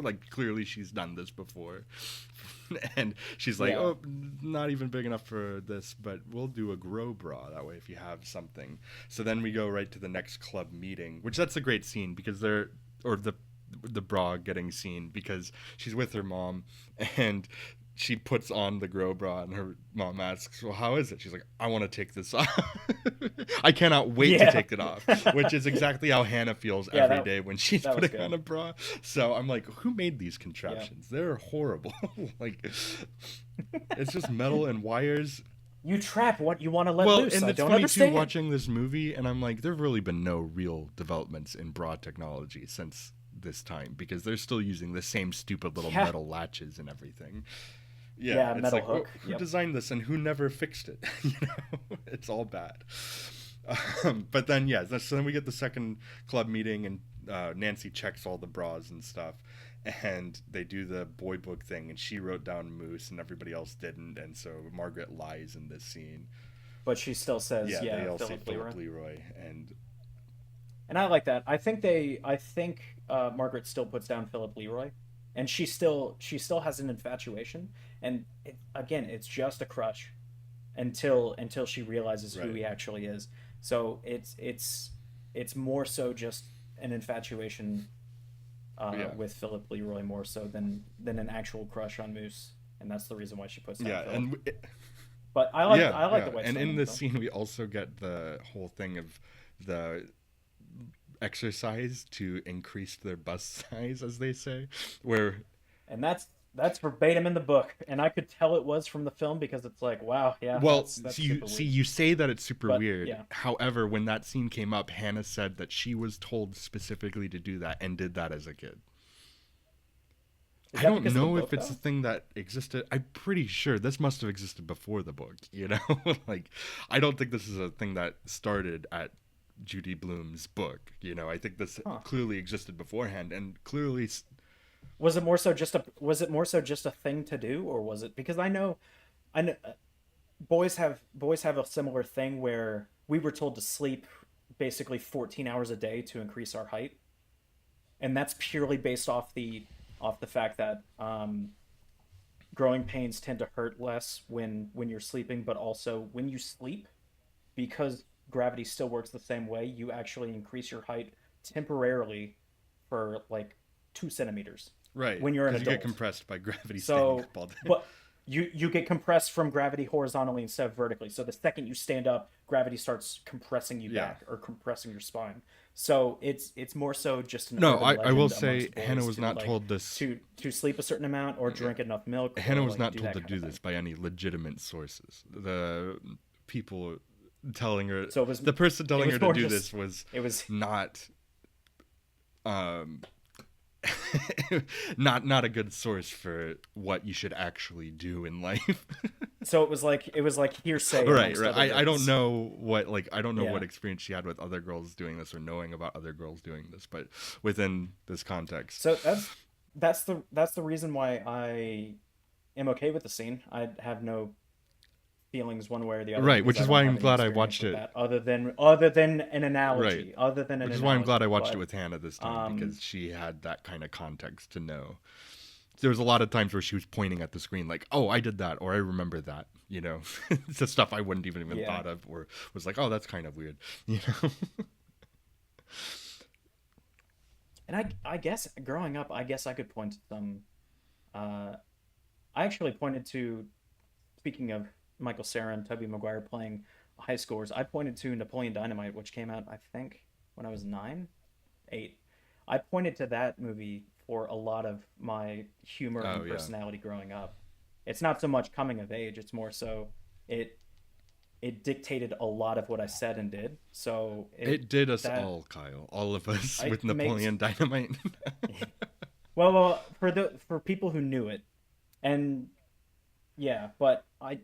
like clearly she's done this before. And she's like, Yeah. oh, not even big enough for this, but we'll do a grow bra that way if you have something. So then we go right to the next club meeting, which that's a great scene because or the bra getting scene, because she's with her mom, and she puts on the grow bra, and her mom asks, well, how is it? She's like, I want to take this off. I cannot wait to Yeah. take it off, which is exactly how Hannah feels Yeah, every day when she's that was putting on good. a bra. So I'm like, who made these Yeah. contraptions? They're horrible. Like, it's just metal and wires. You trap what you want to let Well, loose. and I it's don't funny too understand. watching this movie, and I'm like, there've really been no real developments in bra technology since this time, because they're still using the same stupid little Yeah. metal latches and everything. Yeah, Yeah, it's metal like, hook. who Yep. designed this and who never fixed it? It's all bad. But then, yeah, so then we get the second club meeting, and Nancy checks all the bras and stuff, and they do the boy book thing, and she wrote down Moose, and everybody else didn't, and so Margaret lies in this scene. But she still says, Yeah, they yeah, all say Philip Leroy. Philip Leroy, and And I like that. I think Margaret still puts down Philip Leroy, and she still has an infatuation, and again, it's just a crush until she realizes who right, he actually is. So it's more so just an infatuation, yeah, with Philip Leroy more so than an actual crush on Moose, and that's the reason why she puts down yeah, Philip. and But I like yeah, I like yeah, the way it's and done in in the this film, scene we also get the whole thing of the exercise to increase their bust size, as they say, where and that's verbatim in the book, and I could tell it was from the film because it's like, wow, yeah, well, that's see, you super see, weird. you say that it's super But weird. yeah, However, when that scene came up, Hannah said that she was told specifically to do that and did that as a kid. is I that don't because of the know if book it's a though? thing that existed. I'm pretty sure this must have existed before the book, Like, I don't think this is a thing that started at Judy Blume's book, I think this Huh? clearly existed beforehand, and clearly Was it more so just a thing to do, or was it because I know boys have a similar thing where we were told to sleep basically 14 hours a day to increase our height, and that's purely based off the fact that growing pains tend to hurt less when you're sleeping, but also when you sleep, because gravity still works the same way, you actually increase your height temporarily for like 2 centimeters right, when you're an because you get adult. compressed by gravity standing So, up all day. but you get compressed from gravity horizontally instead of vertically. So the second you stand up, gravity starts compressing you Yeah. back or compressing your spine. So it's more so just an No, urban I will legend say amongst Hannah boys was to not like told this. to sleep a certain amount or drink enough milk Hannah or was like not do told that to kind of do thing. this by any legitimate sources. People telling her, So it was the person it telling her was to more do just this was it was not, um, not a good source for what you should actually do in life. so it was like hearsay Right, amongst right. other I don't girls. know what, like, I don't know what Yeah. experience she had with other girls doing this or knowing about other girls doing this, but within this context. So that's the reason why I am okay with the scene. I have no feelings one way or the other Right, because which I is don't why I'm have any glad I experience watched with it. that other than an Right. analogy, other than an Which is why I'm glad I analogy. watched it But with Hannah this time, um because she had that kind of context to know. there was a lot of times where she was pointing at the screen like, "Oh, I did that," or "I remember that." It's the stuff I wouldn't even Yeah. thought of, or was like, "Oh, that's kind of weird." You know. And I guess growing up, I guess I could point to some. Uh, I actually pointed to, speaking of Michael Cera and Tobey Maguire playing high scores, I pointed to Napoleon Dynamite, which came out, I think, when I was 9, 8. I pointed to that movie for a lot of my humor Oh and yeah, personality growing up. It's not so much coming of age, it's more so it it dictated a lot of what I said and did. So it it did us that all, Kyle. All of us I with makes Napoleon Dynamite. for people who knew it, and yeah, but I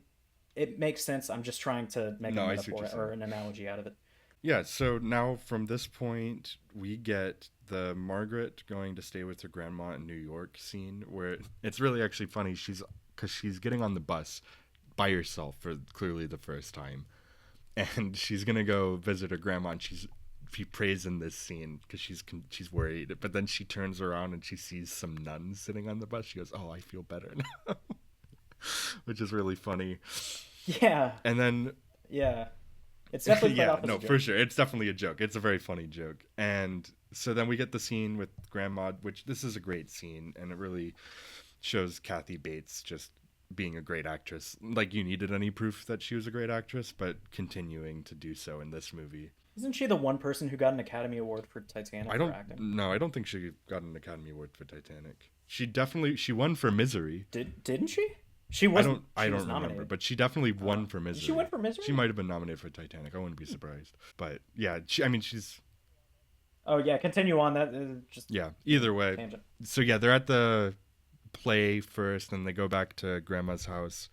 it makes sense. I'm just trying to make a No, I see what you're metaphor or saying. an analogy out of it. Yeah, so now from this point, we get the Margaret going to stay with her grandma in New York scene where it's really actually funny. Because she's getting on the bus by herself for clearly the first time, and she's gonna go visit her grandma, and she prays in this scene because she's worried, but then she turns around and she sees some nuns sitting on the bus. She goes, "Oh, I feel better now," which is really funny. Yeah, And then yeah. It's definitely played yeah, off as a no, for joke. sure. It's definitely a joke. It's a very funny joke. And so then we get the scene with Grandma, which this is a great scene, and it really shows Kathy Bates just being a great actress. Like you needed any proof that she was a great actress, but continuing to do so in this movie. Isn't she the one person who got an Academy Award for Titanic I for don't acting? no, I don't think she got an Academy Award for Titanic. She won for Misery. Didn't she? She wasn't. I She was don't remember, nominated. but she definitely won for Did she win Misery. for She Misery? might have been nominated for Titanic. I wouldn't be surprised. But yeah, I mean she's Oh yeah, continue on. That just yeah, either way. tangent. So yeah, they're at the play first, and they go back to Grandma's house,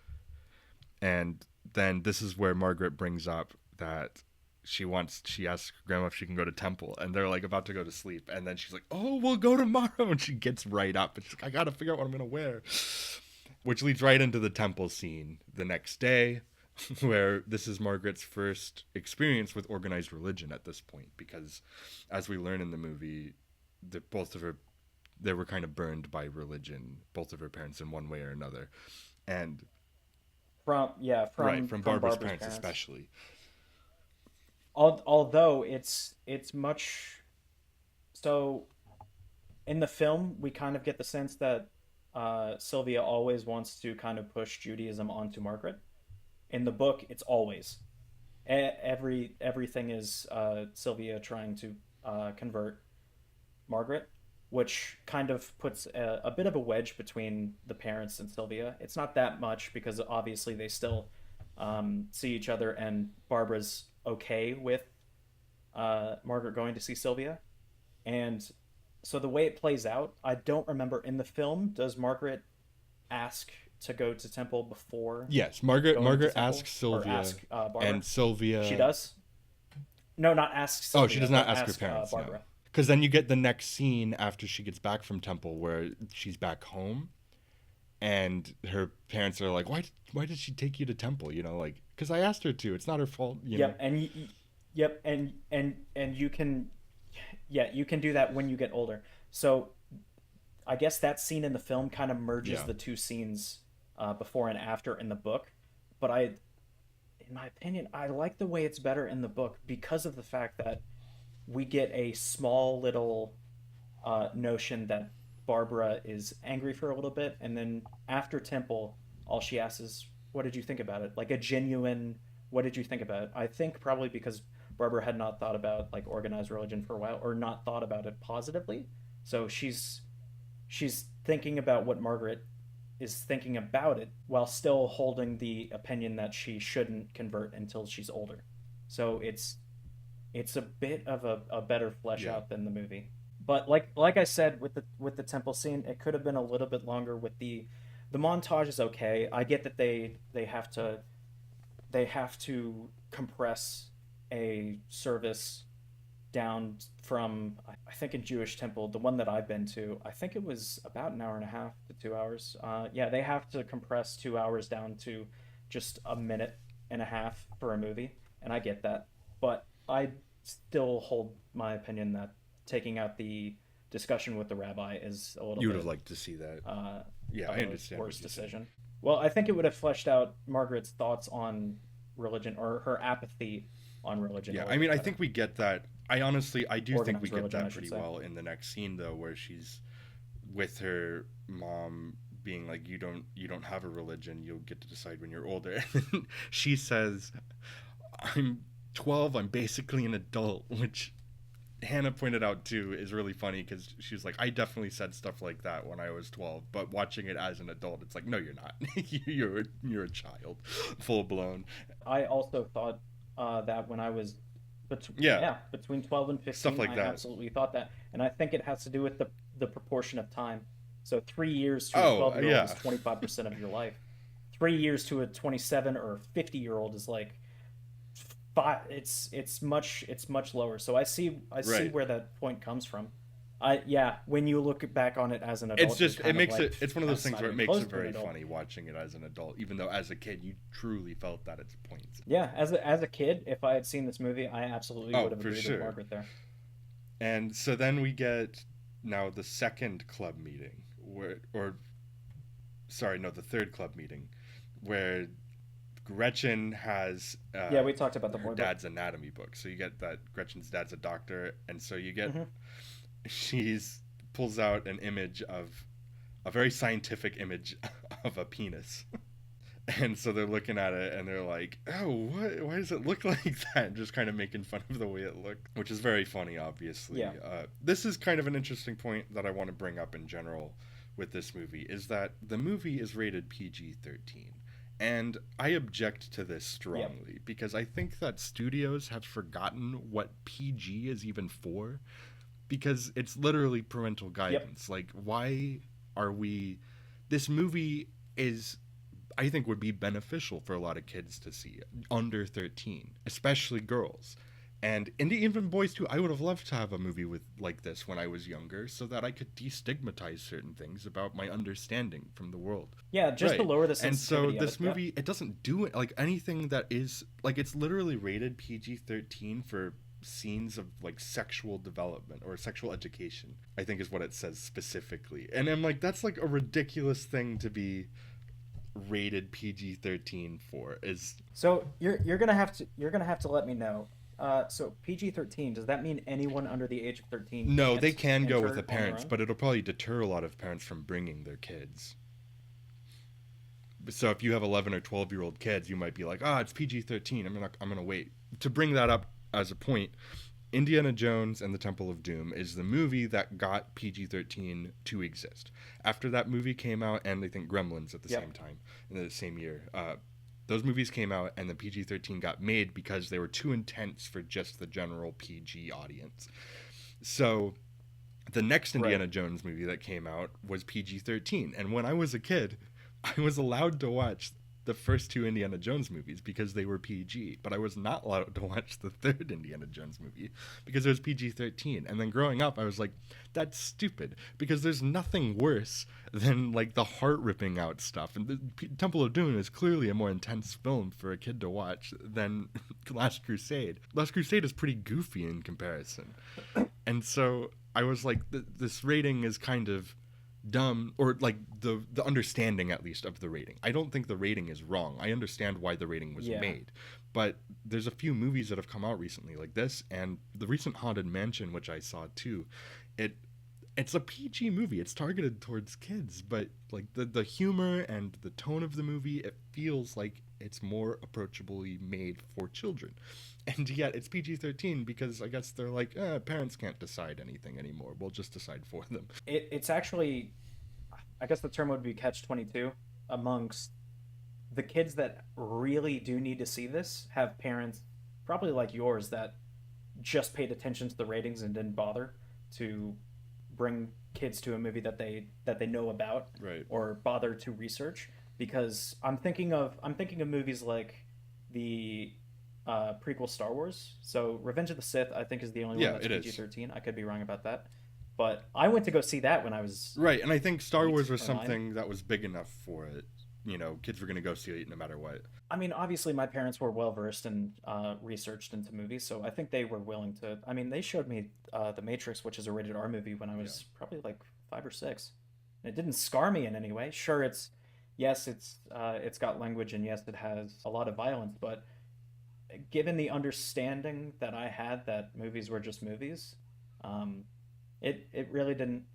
and then this is where Margaret brings up that she asks Grandma if she can go to temple, and they're like about to go to sleep, and then she's like, "Oh, we'll go tomorrow," and she gets right up, and she's like, "I gotta figure out what I'm gonna wear," which leads right into the temple scene the next day. Where this is Margaret's first experience with organized religion at this point, because as we learn in the movie, both of her they were kind of burned by religion, both of her parents in one way or another, and From yeah, right from from from Barbara's Barbara's parents parents. especially. Although it's much so in the film, we kind of get the sense that Sylvia always wants to kind of push Judaism onto Margaret. In the book, it's always everything is Sylvia trying to convert Margaret, which kind of puts a bit of a wedge between the parents and Sylvia. It's not that much because obviously they still see each other, and Barbara's okay with Margaret going to see Sylvia. And so the way it plays out, I don't remember in the film. Does Margaret ask to go to temple before Yes, Margaret going to asks temple, or Sylvia, ask Barbara? and She Sylvia. does. No, not ask Oh, she Sylvia, does not but ask her ask parents, no, Barbara. because then you get the next scene after she gets back from temple where she's back home, and her parents are like, why did she take you to temple? Like because I asked her to. It's not her fault. Yep, yep, and you can, yeah, you can do that when you get older. So I guess that scene in the film kind of merges Yeah. the two scenes before and after in the book. But in my opinion, I like the way it's better in the book because of the fact that we get a small little notion that Barbara is angry for a little bit, and then after Temple, all she asks is, "What did you think about it?" Like a genuine, "What did you think about it?" I think probably because Barbara had not thought about like organized religion for a while, or not thought about it positively, so she's thinking about what Margaret is thinking about it while still holding the opinion that she shouldn't convert until she's older. So it's a bit of a better flesh Yeah. out than the movie. But like I said with the temple scene, it could have been a little bit longer with the montage is okay. I get that they have to compress a service down from I think in Jewish temple, the one that I've been to, I think it was about an hour and a half to 2 hours. Yeah, they have to compress 2 hours down to just a minute and a half for a movie, and I get that, but I still hold my opinion that taking out discussion with the rabbi is a little You would have bit liked to see that. uh, Yeah, of I a understand what worse you're saying. decision. Well, I think it would have fleshed out Margaret's thoughts on religion or her apathy on religion a Yeah, little I mean, bit I better. think we get that. I do think we Organized get religion, I that should pretty say. well in the next scene though, where she's with her mom being like, you don't have a religion, you'll get to decide when you're older. And she says, I'm 12, I'm basically an adult, which Hannah pointed out too is really funny because she's like, I definitely said stuff like that when I was 12, but watching it as an adult, it's like, no, you're not. You're a child, full blown. I also thought that when I was, Yeah, yeah, between 12 and stuff 15, like I that. absolutely thought that, and I think it has to do with the proportion of time. So 3 years to a Oh 12-year-old is yeah, 25% of your life. 3 years to a 27 or 50-year-old is like five. It's much lower. So I see right. where that point comes from. Yeah, when you look back on it as an It's adult, you're just it kind of makes like, it. It's one of those that's things not where it even makes close it to an very adult. funny watching it as an adult, even though as a kid you truly felt that at points. Yeah, as a kid, if I had seen this movie, I absolutely would Oh, have for agreed with sure. Margaret there. And so then we get now the second club meeting, where, or sorry, no, the third club meeting, where Gretchen has Yeah, we talked about the her boy book. dad's anatomy book. So you get that Gretchen's dad's a doctor, and so you get Hmm. she's pulls out an image of a very scientific image of a penis. And so they're looking at it and they're like, "Oh, what? Why does it look like that?" Just kind of making fun of the way it looked, which is very funny. Obviously, Yeah. this is kind of an interesting point that I want to bring up in general with this movie is that the movie is rated PG-13, and I object to this Yep. strongly because I think that studios have forgotten what PG is even for, because it's literally parental Yep. guidance. Like, why are we? This movie is, I think, would be beneficial for a lot of kids to see under 13, especially girls. And even boys too. I would have loved to have a movie with like this when I was younger, so that I could destigmatize certain things about my understanding from the world. Yeah, just to Right. lower the And so sensitivity of it. this Yep. movie, it doesn't do it like anything that is like, it's literally rated PG-13 for scenes of like sexual development or sexual education, I think is what it says specifically. And I'm like, that's like a ridiculous thing to be rated PG-13 for. Is So you're gonna have to let me know. So PG-13, does that mean anyone under the age of 13 no, they can't can go with the enter on their parents, own? but it'll probably deter a lot of parents from bringing their kids. So if you have 11 or 12-year-old kids, you might be like, ah, it's PG-13. I'm gonna wait. To bring that up as a point, Indiana Jones and the Temple of Doom is the movie that got PG-13 to exist. After that movie came out, and I think Gremlins at the Yep. same time in the same year, those movies came out, and the PG-13 got made because they were too intense for just the general PG audience. So the next Right. Indiana Jones movie that came out was PG-13, and when I was a kid, I was allowed to watch the first two Indiana Jones movies because they were PG, but I was not allowed to watch the third Indiana Jones movie because it was PG-13. And then growing up, I was like, that's stupid, because there's nothing worse than like the heart ripping out stuff. And the Temple of Doom is clearly a more intense film for a kid to watch than Last Crusade. Last Crusade is pretty goofy in comparison. And so I was like, this rating is kind of dumb, or like the understanding at least of the rating. I don't think the rating is wrong. I understand why the rating was Yeah. made. But there's a few movies that have come out recently like this, and the recent Haunted Mansion, which I saw too. It it's a PG movie. It's targeted towards kids, but like the humor and the tone of the movie, it feels like it's more approachably made for children. And yet it's PG-13 because I guess they're like, parents can't decide anything anymore. We'll just decide for them. It's actually, I guess the term would be catch-22 amongst the kids that really do need to see this have parents probably like yours that just paid attention to the ratings and didn't bother to bring kids to a movie that they know about Right. or bother to research, because I'm thinking of movies like the prequel Star Wars. So Revenge of the Sith, I think, is the only one Yeah, that's it is. PG-13. I could be wrong about that, but I went to go see that when I was Right, and I think Star 8 Wars was or 9. something that was big enough for it. kids were going to go see it no matter what. I mean, obviously, my parents were well versed and researched into movies, so I think they were willing to. I mean, they showed me The Matrix, which is a rated R movie, when I Yeah. was probably like 5 or 6. And it didn't scar me in any way. Sure, yes, it's got language, and yes, it has a lot of violence, but given the understanding that I had that movies were just movies, um, it really didn't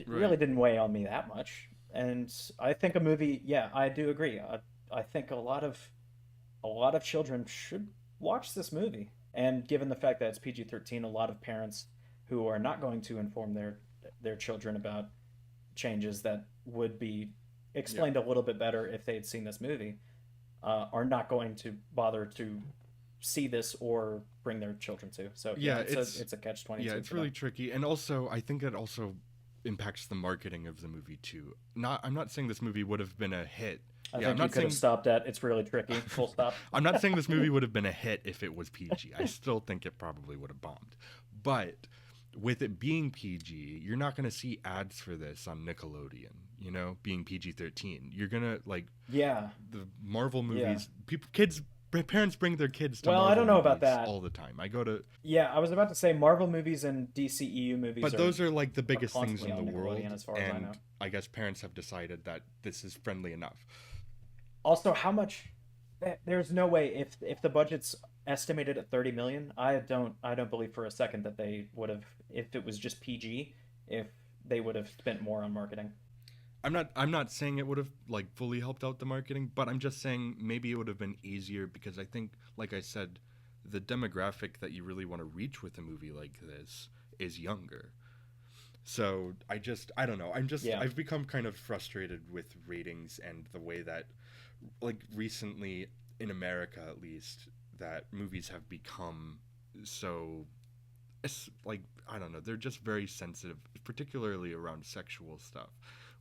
Right. weigh on me that much. And I think a movie, yeah, I do agree. I think a lot of children should watch this movie. And given the fact that it's PG-13, a lot of parents who are not going to inform their children about changes that would be Yeah. explained a little bit better if they had seen this movie, are not going to bother to see this or bring their children to. So yeah, Yeah, it's a catch yeah, 22 it's for them. really tricky. And also, I think it also impacts the marketing of the movie too. I'm not saying this movie would have been a hit. I Yeah, I'm think you not could have saying stopped at it's really tricky. Full stop. I'm not saying this movie would have been a hit if it was PG. I still think it probably would have bombed. But with it being PG, you're not going to see ads for this on Nickelodeon, being PG-13. You're going to like Yeah, the Marvel yeah. movies, parents bring their kids to Well, I Marvel don't know about movies that. all the time. I go to Yeah, I was about to say Marvel movies and DCEU movies But are those are like the are biggest things constantly in the on Nickelodeon, world, as far as I and know. I guess parents have decided that this is friendly enough. Also, how much? There's no way, if the budget's estimated at 30 million, I don't believe for a second that they would have, if it was just PG, if they would have spent more on marketing. I'm not saying it would have like fully helped out the marketing, but I'm just saying maybe it would have been easier because I think, like I said, the demographic that you really want to reach with a movie like this is younger. So I don't know. Yeah. I've become kind of frustrated with ratings and the way that, like, recently in America at least, that movies have become so, it's like, I don't know, they're just very sensitive, particularly around sexual stuff.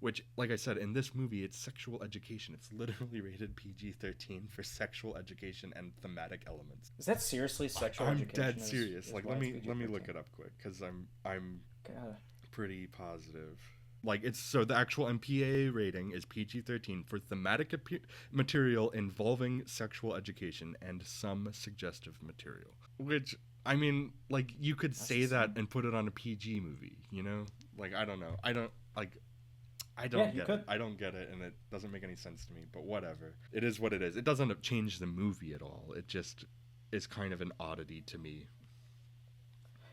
Which, like I said, in this movie, it's sexual education. It's literally rated PG-13 for sexual education and thematic elements. Is that seriously sexual I'm dead education? Serious. Is Like, why let it's me look PG-13? it up quick because I'm God. pretty positive. Like, it's so the actual MPAA rating is PG-13 for thematic material involving sexual education and some suggestive material. Which, I mean, like, you could That's say that insane. and put it on a PG movie, you know? Like, I don't know. I Yeah, don't you get it. could. I don't get it, and it doesn't make any sense to me. But whatever. It is what it is. It doesn't change the movie at all. It just is kind of an oddity to me.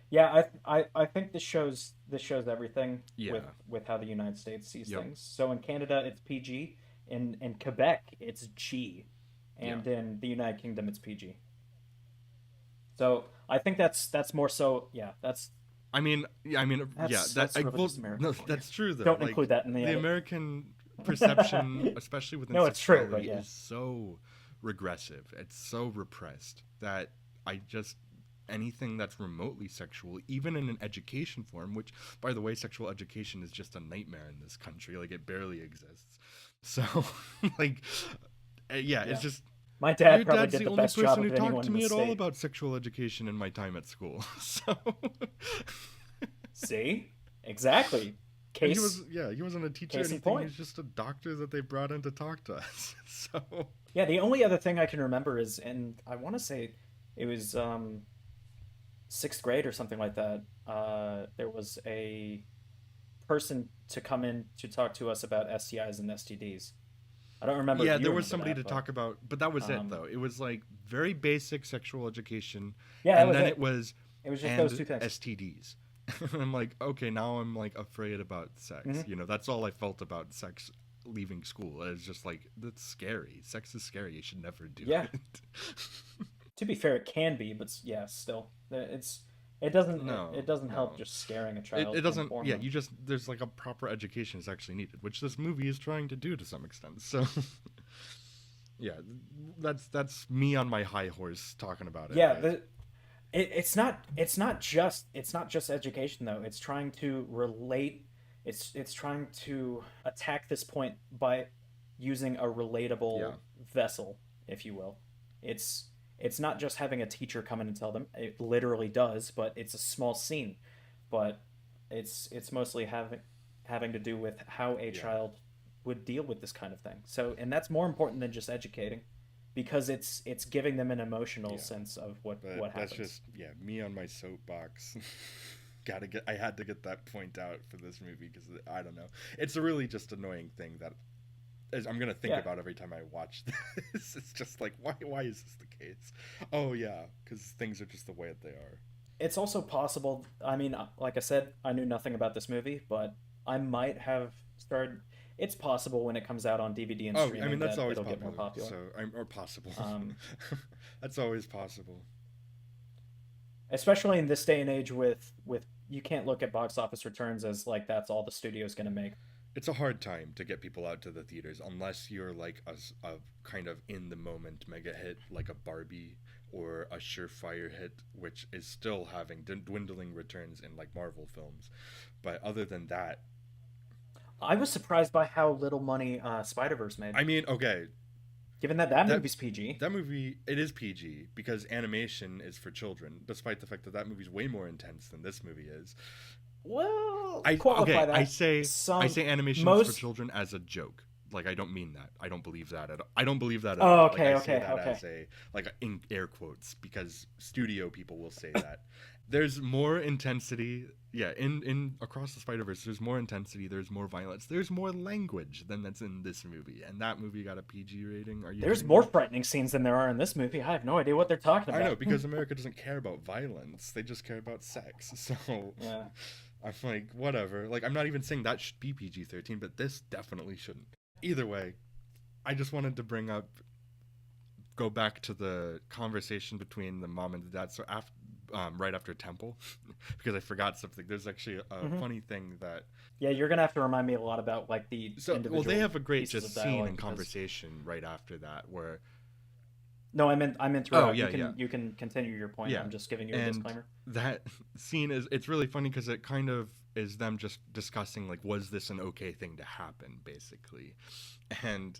Yeah, I think this shows everything with Yeah. how the United States sees Yep. things. So in Canada it's PG, in Quebec it's G, Yeah. and in the United Kingdom it's PG. So I think that's more so, yeah, Yeah. that's That that's I really well, just America no, for you. that's true though. Don't include Like that in the the edit. American perception, especially within No, it's true, but sexuality, yeah. is so regressive. It's so repressed that I just anything that's remotely sexual, even in an education form, which, by the way, sexual education is just a nightmare in this country. Like, it barely exists. So, like, yeah, it's Yeah. just My your dad probably dad's did the the only best job person who of talked anyone to in the me at all state. about sexual education in my time at school. So, See? Exactly. and Case he wasn't a teacher or case in anything. He point. was just a doctor that they brought in to talk to us. So, Yeah, the only other thing I can remember is, and I want to say it was 6th grade or something like that. There was a person to come in to talk to us about STIs and STDs. I don't remember if yeah, you there was remember somebody that, to but talk about, but that was it um, though. It was like very basic sexual education, yeah, that and was then it it. was It was just those and two things. STDs. I'm like, okay, now I'm like afraid about sex. Hmm. That's all I felt about sex leaving school. It's just like that's scary. Sex is scary. You should never do Yeah. it. To be fair, it can be, but yeah, still, it doesn't help No. just scaring a It child to doesn't. inform Yeah, them. you just there's like a proper education is actually needed, which this movie is trying to do to some extent. So, yeah, that's me on my high horse talking about it. Yeah, But it's not just education though. It's trying to relate. It's trying to attack this point by using a yeah, relatable vessel, if you will. It's not just having a teacher come in and tell them. It literally does, but it's a small scene. But it's mostly having to do with how a yeah, child would deal with this kind of thing. So, and that's more important than just educating, because it's giving them an emotional Yeah, sense of but what that's happens. just, yeah, me on my soapbox. I had to get that point out for this movie because I don't know. It's a really just annoying thing that I'm gonna think Yeah, about every time I watch this. It's just like, why is this the case? Oh yeah, because things are just the way that they are. it's also possible. I mean, like I said, I knew nothing about this movie, but I might have started. It's possible when it comes out on DVD and Oh, I mean streaming that's that always it'll get more popular. popular. So I'm or possible. Um, That's always possible. Especially in this day and age with you can't look at box office returns as like that's all the studio's going to make. It's a hard time to get people out to the theaters unless you're like a kind of in the moment mega hit like a Barbie or a surefire hit, which is still having dwindling returns in like Marvel films. But other than that, I was surprised by how little money Spider-Verse made, I mean, okay, given that that that movie's PG. that movie it is PG because animation is for children, despite the fact that that movie's way more intense than this movie is. Well, I qualify okay. I that. say I Some say animations for most. children as a joke. Like I don't mean that. I don't believe that at. I don't believe that at Oh, all. Like okay, I say okay, that okay. as a like in air quotes because studio people will say that. There's more intensity. Yeah, in Across the Spider-Verse, there's more intensity. There's more violence. There's more language than that's in this movie, and that movie got a PG rating. Are you There's kidding more me? frightening scenes than there are in this movie. I have no idea what they're talking I know about. because America doesn't care about violence. They just care about sex. So Yeah. I'm like, whatever. Like, I'm not even saying that should be PG-13, but this definitely shouldn't. Either way, I just wanted to go back to the conversation between the mom and the dad. So after, right after Temple, because I forgot something. There's actually a Hmm. funny thing that. Yeah, you're gonna have to remind me a lot about like the So, well, they individual have a great pieces of just scene dialogue and because conversation right after that where. no, I meant Oh throughout. yeah, yeah, You can continue your point. yeah, I'm just giving you a and disclaimer. that scene is it's really funny because it kind of is them just discussing like was this an okay thing to happen basically, and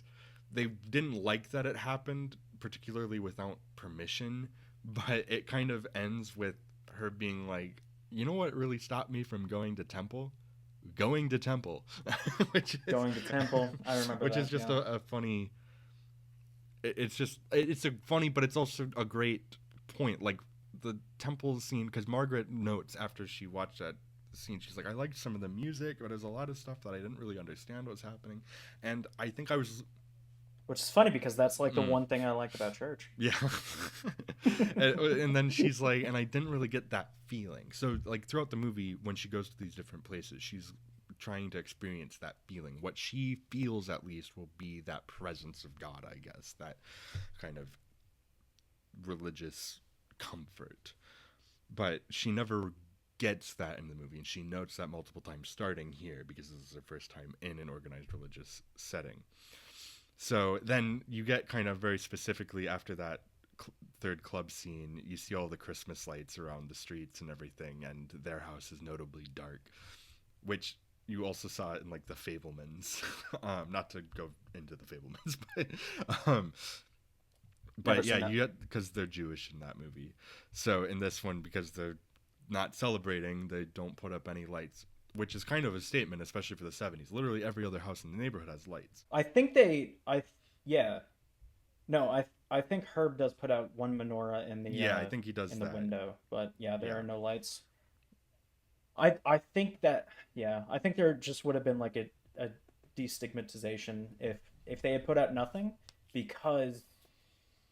they didn't like that it happened particularly without permission, but it kind of ends with her being like, you know what really stopped me from going to temple, which is Going to temple. I remember which is that. just Yeah. a funny, it's just it's a funny but it's also a great point like the temple scene because Margaret notes after she watched that scene she's like I liked some of the music but there's a lot of stuff that I didn't really understand what was happening and I think I was Which is funny because that's like the mm, one thing I like about church. yeah. And then she's like and I didn't really get that feeling so like throughout the movie when she goes to these different places she's trying to experience that feeling what she feels at least will be that presence of God I guess that kind of religious comfort. But she never gets that in the movie, and she notes that multiple times starting here because this is her first time in an organized religious setting. So then you get kind of very specifically after that third club scene, you see all the Christmas lights around the streets and everything, and their house is notably dark, which you also saw it in like the Fablemans. Not to go into the Fablemans, Never but yeah, seen that. you get because they're Jewish in that movie. So in this one, because they're not celebrating, they don't put up any lights, which is kind of a statement, especially for the '70s. Literally every other house in the neighborhood has lights. I think they. Yeah. No, I think Herb does put out one menorah Yeah, I think he does in the that. window, but yeah, there Yeah, are no lights. I think that yeah, I think there just would have been like a destigmatization if they had put out nothing, because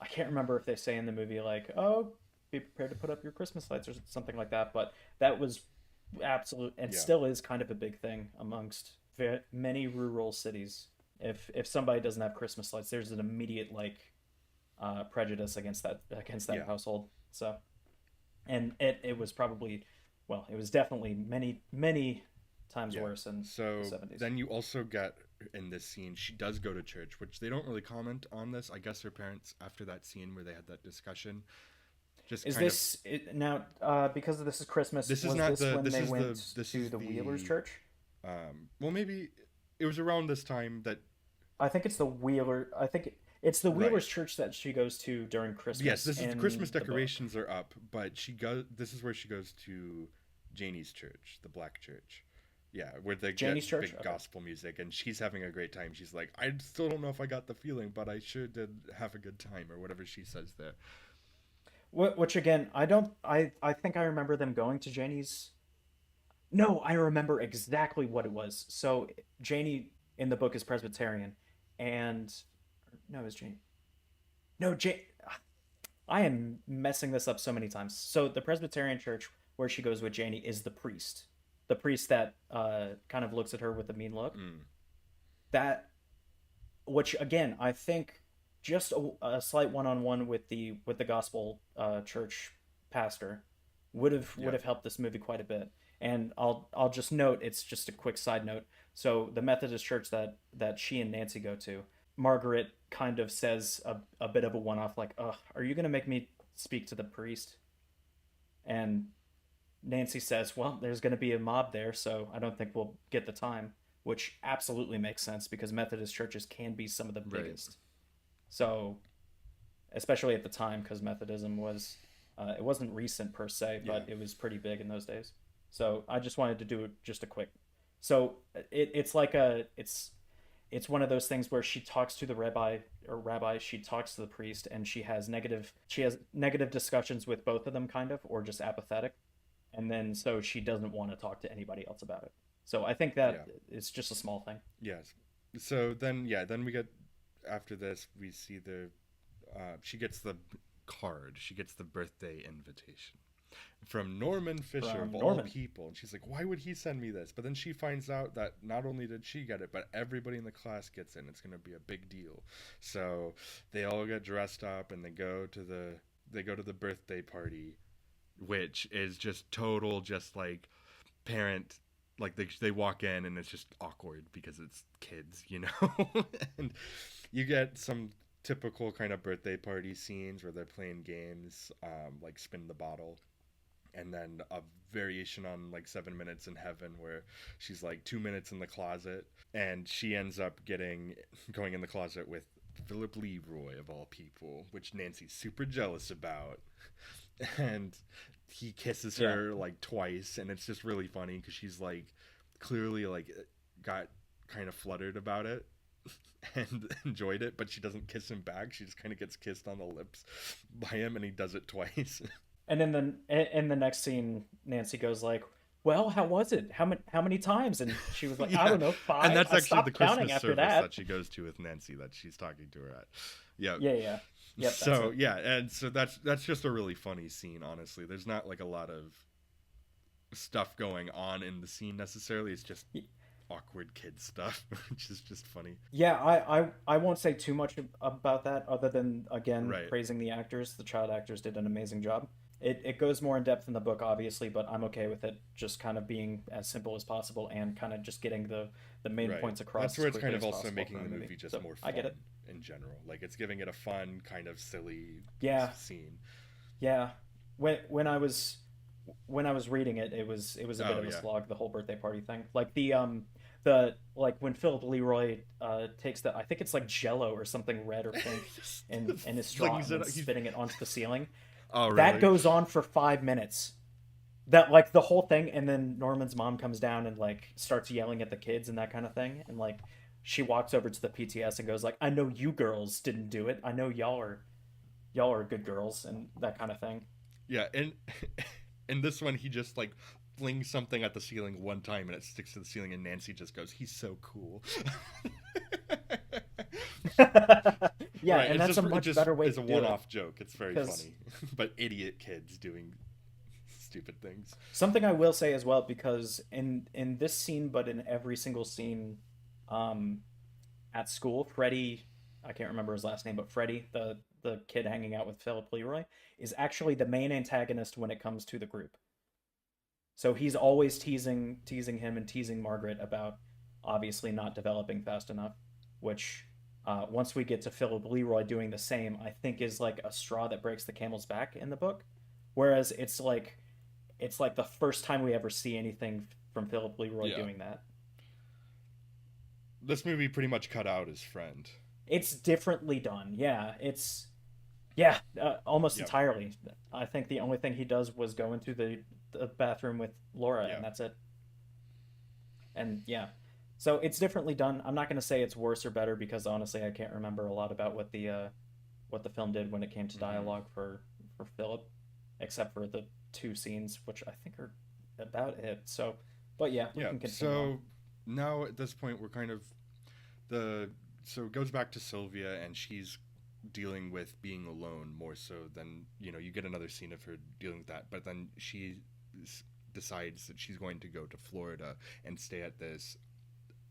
I can't remember if they say in the movie like, "Oh, be prepared to put up your Christmas lights" or something like that, but that was absolute and yeah, still is kind of a big thing amongst many rural cities. If somebody doesn't have Christmas lights, there's an immediate like prejudice against that yeah. household. So, and it was probably, well, it was definitely many times Yeah. worse in the So 70s. then you also get in this scene, she does go to church, which they don't really comment on this. I guess her parents, after that scene where they had that discussion, just Is kind of. this it, now because this is Christmas? This is Was not this the. when they went This to is the Wheelers the. Church? Well, maybe it was around this time that. I think it's the Wheeler. I think it's the Right. Wheelers Church that she goes to during Yes, Christmas this is the Christmas in the book. decorations are up, but she goes. This is where she goes to Janie's church, the black church. Yeah, where they Janie's get church. big Okay. gospel music, and she's having a great time. She's like, I still don't know if I got the feeling, but I sure did have a good time, or whatever she says there. Which again, I don't. I think I remember them going to Janie's. No, I remember exactly what it was. So Janie in the book is Presbyterian, and no, is Janie? No, Jane. I am messing this up so many times. So the Presbyterian church where she goes with Janie is the priest that kind of looks at her with a mean look. Mm, That, which again, I think just a slight one-on-one with the gospel church pastor would yeah, have helped this movie quite a bit. And I'll just note, it's just a quick side note. So the Methodist church that she and Nancy go to, Margaret kind of says a bit of a one-off, like, "Ugh, are you gonna make me speak to the priest?" And Nancy says, "Well, there's gonna be a mob there, so I don't think we'll get the time," which absolutely makes sense because Methodist churches can be some of the right. biggest. So, especially at the time, because Methodism was, it wasn't recent per se, Yeah, but it was pretty big in those days. So I just wanted to do just a quick. So it's like it's one of those things where she talks to the rabbi, she talks to the priest, and she has negative discussions with both of them, kind of, or just apathetic, and then so she doesn't want to talk to anybody else about it. So I think yeah, that it's just a small thing. yes. So then, yeah, then we get after this, we see the she gets the card. She gets the birthday invitation from Norman Fisher of From all Norman. people. And she's like, why would he send me this? But then she finds out that not only did she get it, but everybody in the class gets it. And it's going to be a big deal. So they all get dressed up and they go to the birthday party, which is just total, just like parent, like they walk in and it's just awkward because it's kids, you know. And you get some typical kind of birthday party scenes where they're playing games, like spin the bottle, and then a variation on like 7 minutes in heaven where she's like 2 minutes in the closet, and she ends up getting going in the closet with Philip Leroy of all people, which Nancy's super jealous about. And he kisses Yeah. her like twice, and it's just really funny because she's like clearly like got kind of fluttered about it and enjoyed it, but she doesn't kiss him back. She just kind of gets kissed on the lips by him, and he does it twice. And then in the next scene, Nancy goes like, "Well, how was it? How many times?" And she was like, "I Yeah, don't know, and five." that's I actually the stopped counting Christmas after service that. that she goes to with Nancy that she's talking to her at. Yeah. Yeah, yeah, yep, that's So it. yeah, and so that's just a really funny scene. Honestly, there's not like a lot of stuff going on in the scene necessarily. It's just awkward kid stuff, which is just funny. Yeah, I won't say too much about that other than again Right. praising the actors. The child actors did an amazing job. It goes more in depth in the book, obviously, but I'm okay with it just kind of being as simple as possible and kind of just getting the main Right. points across That's as where it's kind quickly of as also possible for making a the movie. movie just So more I get fun it. in general. Like it's giving it a fun kind of silly Yeah, scene. yeah. When I was reading it, it was a bit Oh of a yeah. slog, the whole birthday party thing. Like the like when Philip Leroy takes the, I think it's like Jello or something red or pink in his straw Flings and then it. spitting it onto the ceiling. Oh That really? goes on for 5 minutes. That like the whole thing, and then Norman's mom comes down and like starts yelling at the kids and that kind of thing, and like she walks over to the PTS and goes like, "I know you girls didn't do it. I know y'all are good girls," and that kind of thing. Yeah. And in this one, he just like flings something at the ceiling one time and it sticks to the ceiling, and Nancy just goes, "He's so cool." Yeah, Right. and that's a It much just better way is to a do it one-off joke. It's very because funny, but idiot kids doing stupid things. something I will say as well, because in this scene, but in every single scene, um, at school, Freddie, I can't remember his last name, but Freddie, the kid hanging out with Philip Leroy, is actually the main antagonist when it comes to the group. So he's always teasing him and teasing Margaret about obviously not developing fast enough, which once we get to Philip Leroy doing the same, I think is like a straw that breaks the camel's back in the book. Whereas it's like the first time we ever see anything from Philip Leroy Yeah. doing that. This movie pretty much cut out his friend. It's differently done. Yeah, it's yeah, almost Yep. entirely. I think the only thing he does was go into the bathroom with Laura, Yeah. and that's it. And yeah, so it's differently done. I'm not going to say it's worse or better because honestly, I can't remember a lot about what the film did when it came to Hmm. dialogue for Philip, except for the two scenes, which I think are about it. So, but yeah, we Yeah. can continue on. So now at this point, we're kind of the so it goes back to Sylvia, and she's dealing with being alone more so than you get another scene of her dealing with that, but then she decides that she's going to go to Florida and stay at this,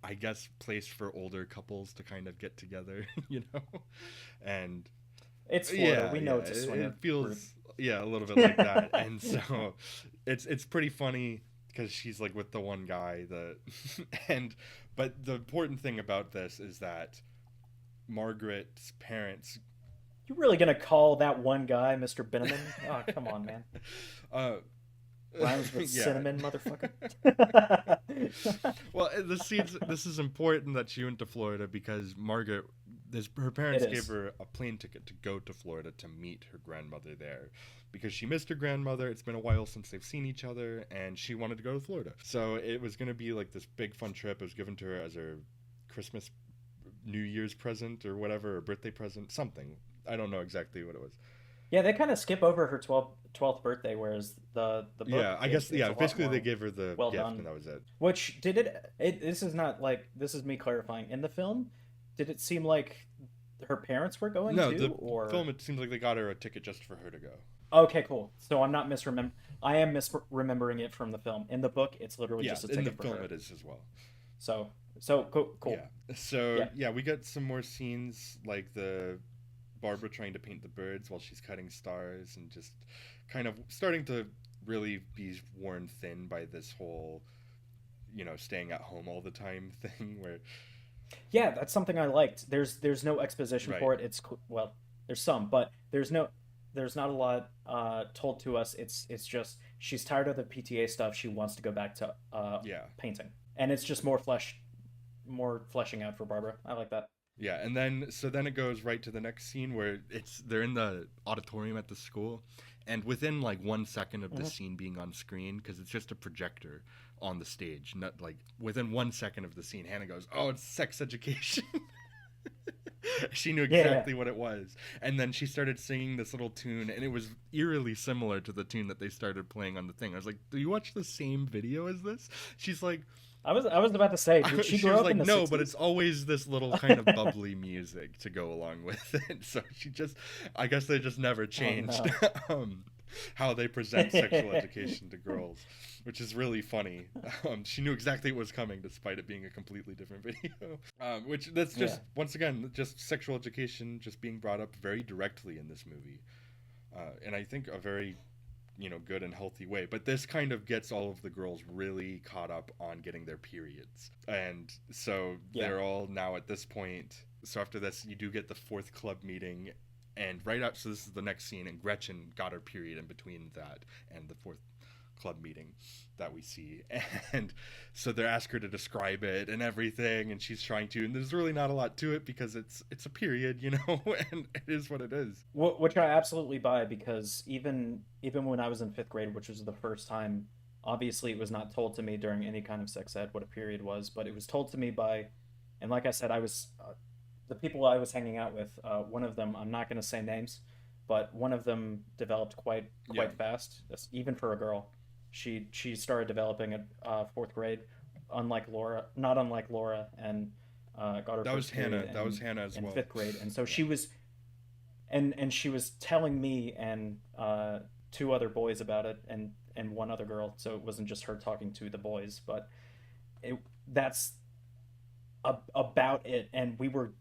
I guess, place for older couples to kind of get together, and It's Florida. yeah, We know yeah, it's a it swinger group. feels, yeah, a little bit like that. And so it's pretty funny because she's like with the one guy that and but the important thing about this is that Margaret's parents You really gonna call that one guy Mr. Binneman? Oh, come on, man. uh Rhymes with yeah. cinnamon, motherfucker. Well, this is important that she went to Florida because Margaret, her It parents gave is. her a plane ticket to go to Florida to meet her grandmother there because she missed her grandmother. It's been a while since they've seen each other, and she wanted to go to Florida. So it was going to be like this big fun trip. It was given to her as her Christmas, New Year's present or whatever, or birthday present, something. I don't know exactly what it was. Yeah, they kind of skip over her 12th birthday, whereas the book Yeah, I guess, it's yeah. a lot Basically, they more gave her the well gift, done. and that was it. Which this is not like this is me clarifying. In the film, did it seem like her parents were going No, too, the or film. It seems like they got her a ticket just for her to go. okay, cool. So I'm not misremember. I am misremembering it from the film. In the book, it's literally Yeah, just a in the ticket for film her. it is as well. So so cool, Yeah. cool. So Yeah. yeah, we get some more scenes like the Barbara trying to paint the birds while she's cutting stars and just kind of starting to really be worn thin by this whole, staying at home all the time thing where Yeah, that's something I liked. There's no exposition right. for it. Well, there's some, but there's not a lot told to us. It's just she's tired of the PTA stuff. She wants to go back to Yeah. painting, and it's just more fleshing out for Barbara. I like that. Yeah, and then it goes right to the next scene where they're in the auditorium at the school, and within like 1 second of the Hmm. scene being on screen, because it's just a projector on the stage, not like within 1 second of the scene, Hannah goes, "Oh, it's sex education." She knew Yeah, yeah. exactly what it was, and then she started singing this little tune, and it was eerily similar to the tune that they started playing on the thing. I was like, "Do you watch the same video as this?" She's like, I was about to say, did she she grow was up in like, the no, but it's 60s? always this little kind of bubbly music to go along with it. So I guess they just never Oh changed no. um, how they present sexual education to girls, which is really funny. She knew exactly what was coming despite it being a completely different video. Which that's Yeah. just, once again, just sexual education just being brought up very directly in this movie. And I think a very good and healthy way, but this kind of gets all of the girls really caught up on getting their periods, and so Yeah. they're all now at this point. So after this you do get the fourth club meeting, and right up, so this is the next scene, and Gretchen got her period in between that and the fourth club meeting that we see. And so they ask her to describe it and everything, and she's trying to, and there's really not a lot to it because it's a period, and it is what it is. Which I absolutely buy because even when I was in fifth grade, which was the first time, obviously it was not told to me during any kind of sex ed what a period was, but it was told to me by, and like I said, I was the people I was hanging out with. One of them, I'm not going to say names, but one of them developed Yeah, quite fast, even for a girl. She started developing at fourth grade, not unlike Laura, and got her that was first period Hannah, that was Hannah as in well. fifth grade, and so Yeah. she was telling me and two other boys about it and one other girl, so it wasn't just her talking to the boys, but that's about it. And we were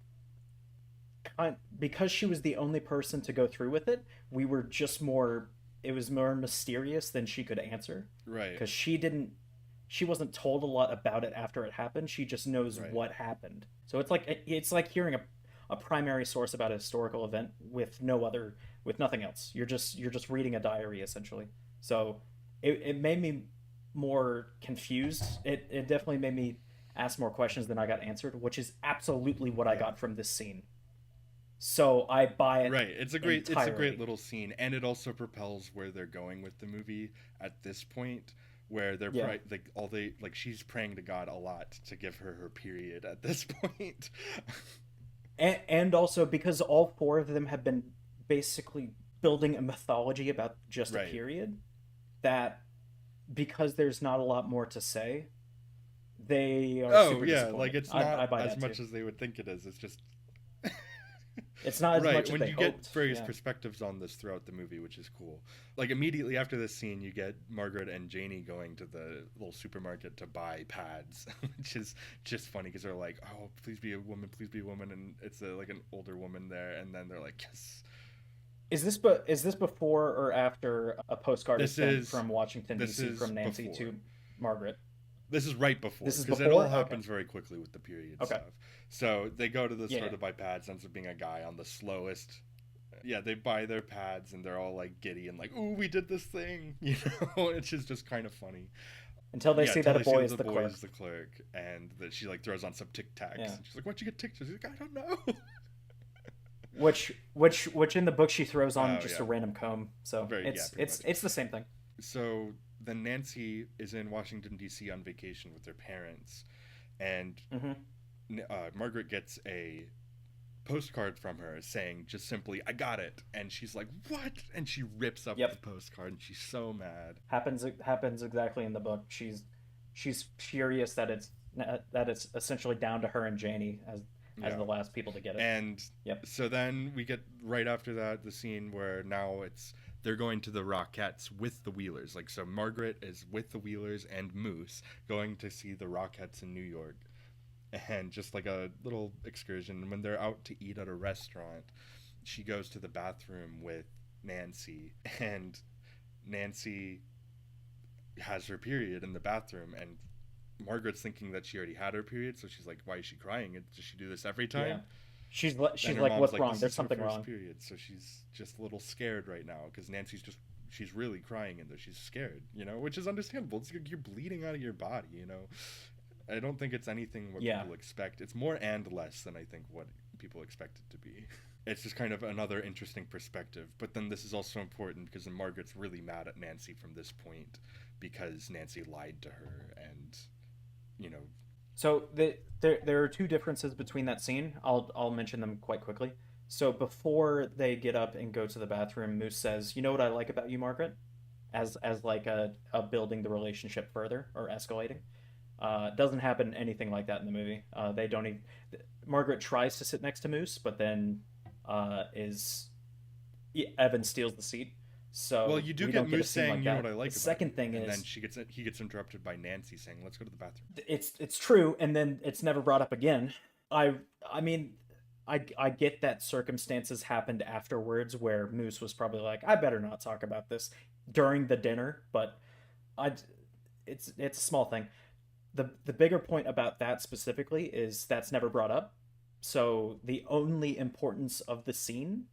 because she was the only person to go through with it, we were just more it was more mysterious than she could answer Right. because she wasn't told a lot about it after it happened. She just knows Right. what happened. So it's like hearing a primary source about a historical event with nothing else. You're just reading a diary essentially. So it made me more confused. It definitely made me ask more questions than I got answered, which is absolutely what I Yeah. got from this scene. So I buy it Right. It's a great entirely. little scene, and it also propels where they're going with the movie at this point, where they're Yeah. like all they like she's praying to God a lot to give her her period at this point. And also because all four of them have been basically building a mythology about just a Right. period, that because there's not a lot more to say, they are Oh super yeah, like disappointed. it's I not buy as that too. much as they would think it is. It's just It's not as right, much as when they you get hoped. various Yeah. perspectives on this throughout the movie, which is cool. Like immediately after this scene, you get Margaret and Janie going to the little supermarket to buy pads, which is just funny because they're like, "Oh, please be a woman," and it's like an older woman there, and then they're like, "Yes." Is this before or after a postcard is This sent is from Washington this D.C. is from Nancy before. to Margaret? This is right before This is because it all before? Okay. happens very quickly with the period Okay. stuff. So they go to the Yeah, store yeah. to buy pads. Ends up being a guy on the slowest. Yeah, they buy their pads and they're all like giddy and like, "Ooh, we did this thing," which is just kind of funny. Until they Yeah, see until that a they see boy that is the the boy clerk. is the clerk and that she like throws on some Tic Tacs Yeah. and she's like, "Why'd you get Tic Tacs?" She's like, "I don't know." Which in the book she throws on Oh just yeah, a random comb. So very yeah, pretty much. it's the same thing. So then Nancy is in Washington D.C. on vacation with her parents, and Hmm. Margaret gets a postcard from her saying just simply, "I got it," and she's like, "What?" And she rips up the Yep. postcard and she's so mad. Happens exactly in the book. She's furious that it's essentially down to her and Janie as Yeah. the last people to get it. And Yep. so then we get right after that the scene where now it's they're going to the Rockettes with the Wheelers. Like so Margaret is with the Wheelers and Moose going to see the Rockettes in New York. And just like a little excursion when they're out to eat at a restaurant, she goes to the bathroom with Nancy and Nancy has her period in the bathroom and Margaret's thinking that she already had her period, so she's like, "Why is she crying? Does she do this every Yeah. time?" She's And her like, mom's what's like, wrong? "This There's is her something first wrong. period," so she's just a little scared right now because she's really crying in there. She's scared, which is understandable. It's like you're bleeding out of your body. I don't think it's anything what Yeah. people expect. It's more and less than I think what people expect it to be. It's just kind of another interesting perspective. But then this is also important because then Margaret's really mad at Nancy from this point because Nancy lied to her and you know So there are two differences between that scene. I'll mention them quite quickly. So before they get up and go to the bathroom, Moose says, "You know what I like about you, Margaret?" As like a building the relationship further or escalating. Doesn't happen anything like that in the movie. They don't even. Margaret tries to sit next to Moose, but then is Evan steals the seat, well, so you do we get don't get a Moose scene saying, like "You know what that. I The like about second you," thing and then is he gets interrupted by Nancy saying, "Let's go to the bathroom." it's true, and then it's never brought up again. I I mean, I get that circumstances happened afterwards where Moose was probably like, I better not talk about this during the dinner, but I it's a small thing. The bigger point about that specifically is that's never brought up. So the only importance of the scene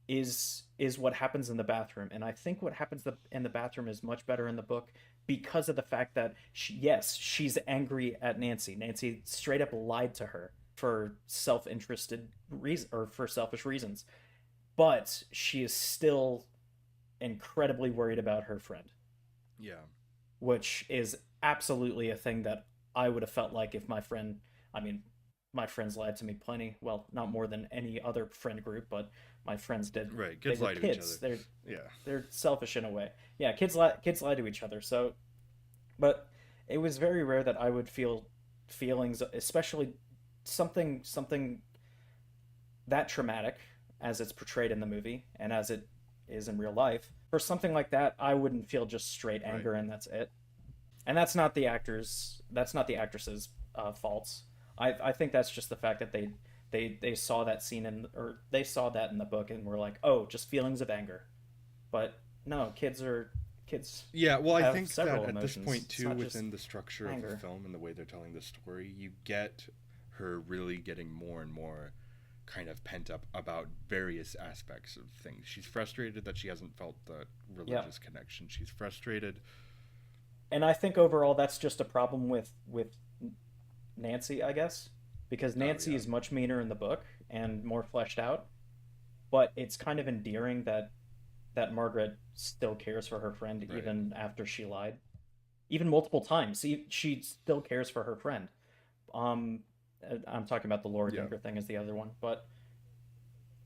is what happens in the bathroom, and I think what happens in the bathroom is much better in the book because of the fact that yes, she's angry at Nancy. Nancy straight up lied to her for self-interested reason or for selfish reasons, but she is still incredibly worried about her friend, Yeah, which is absolutely a thing that I would have felt like if my friend, I mean, my friends lied to me plenty. Well, not more than any other friend group, but my friends did. right. They Kids were lie to each other. kids. They're Yeah, they're selfish in a way. Yeah, kids lie to each other. So, but it was very rare that I would feel feelings, especially something that traumatic as it's portrayed in the movie and as it is in real life. For something like that, I wouldn't feel just straight right. anger and that's it. And that's not the actors. That's not the actresses' faults. I think that's just the fact that they saw that scene or they saw that in the book and were like, oh, just feelings of anger. But no, kids Yeah, well, I have think that several at this emotions. point It's too, not just within the structure of the anger. film and the way they're telling the story, you get her really getting more and more kind of pent up about various aspects of things. She's frustrated that she hasn't felt the Yeah. religious connection. She's frustrated. And I think overall that's just a problem with Nancy, I guess, because Oh Nancy yeah, is much meaner in the book and more fleshed out. But it's kind of endearing that Margaret still cares for her friend right. even after she lied. even multiple times. She still cares for her friend. Um, I'm talking about the Laura Yeah. Dinker thing as the other one, but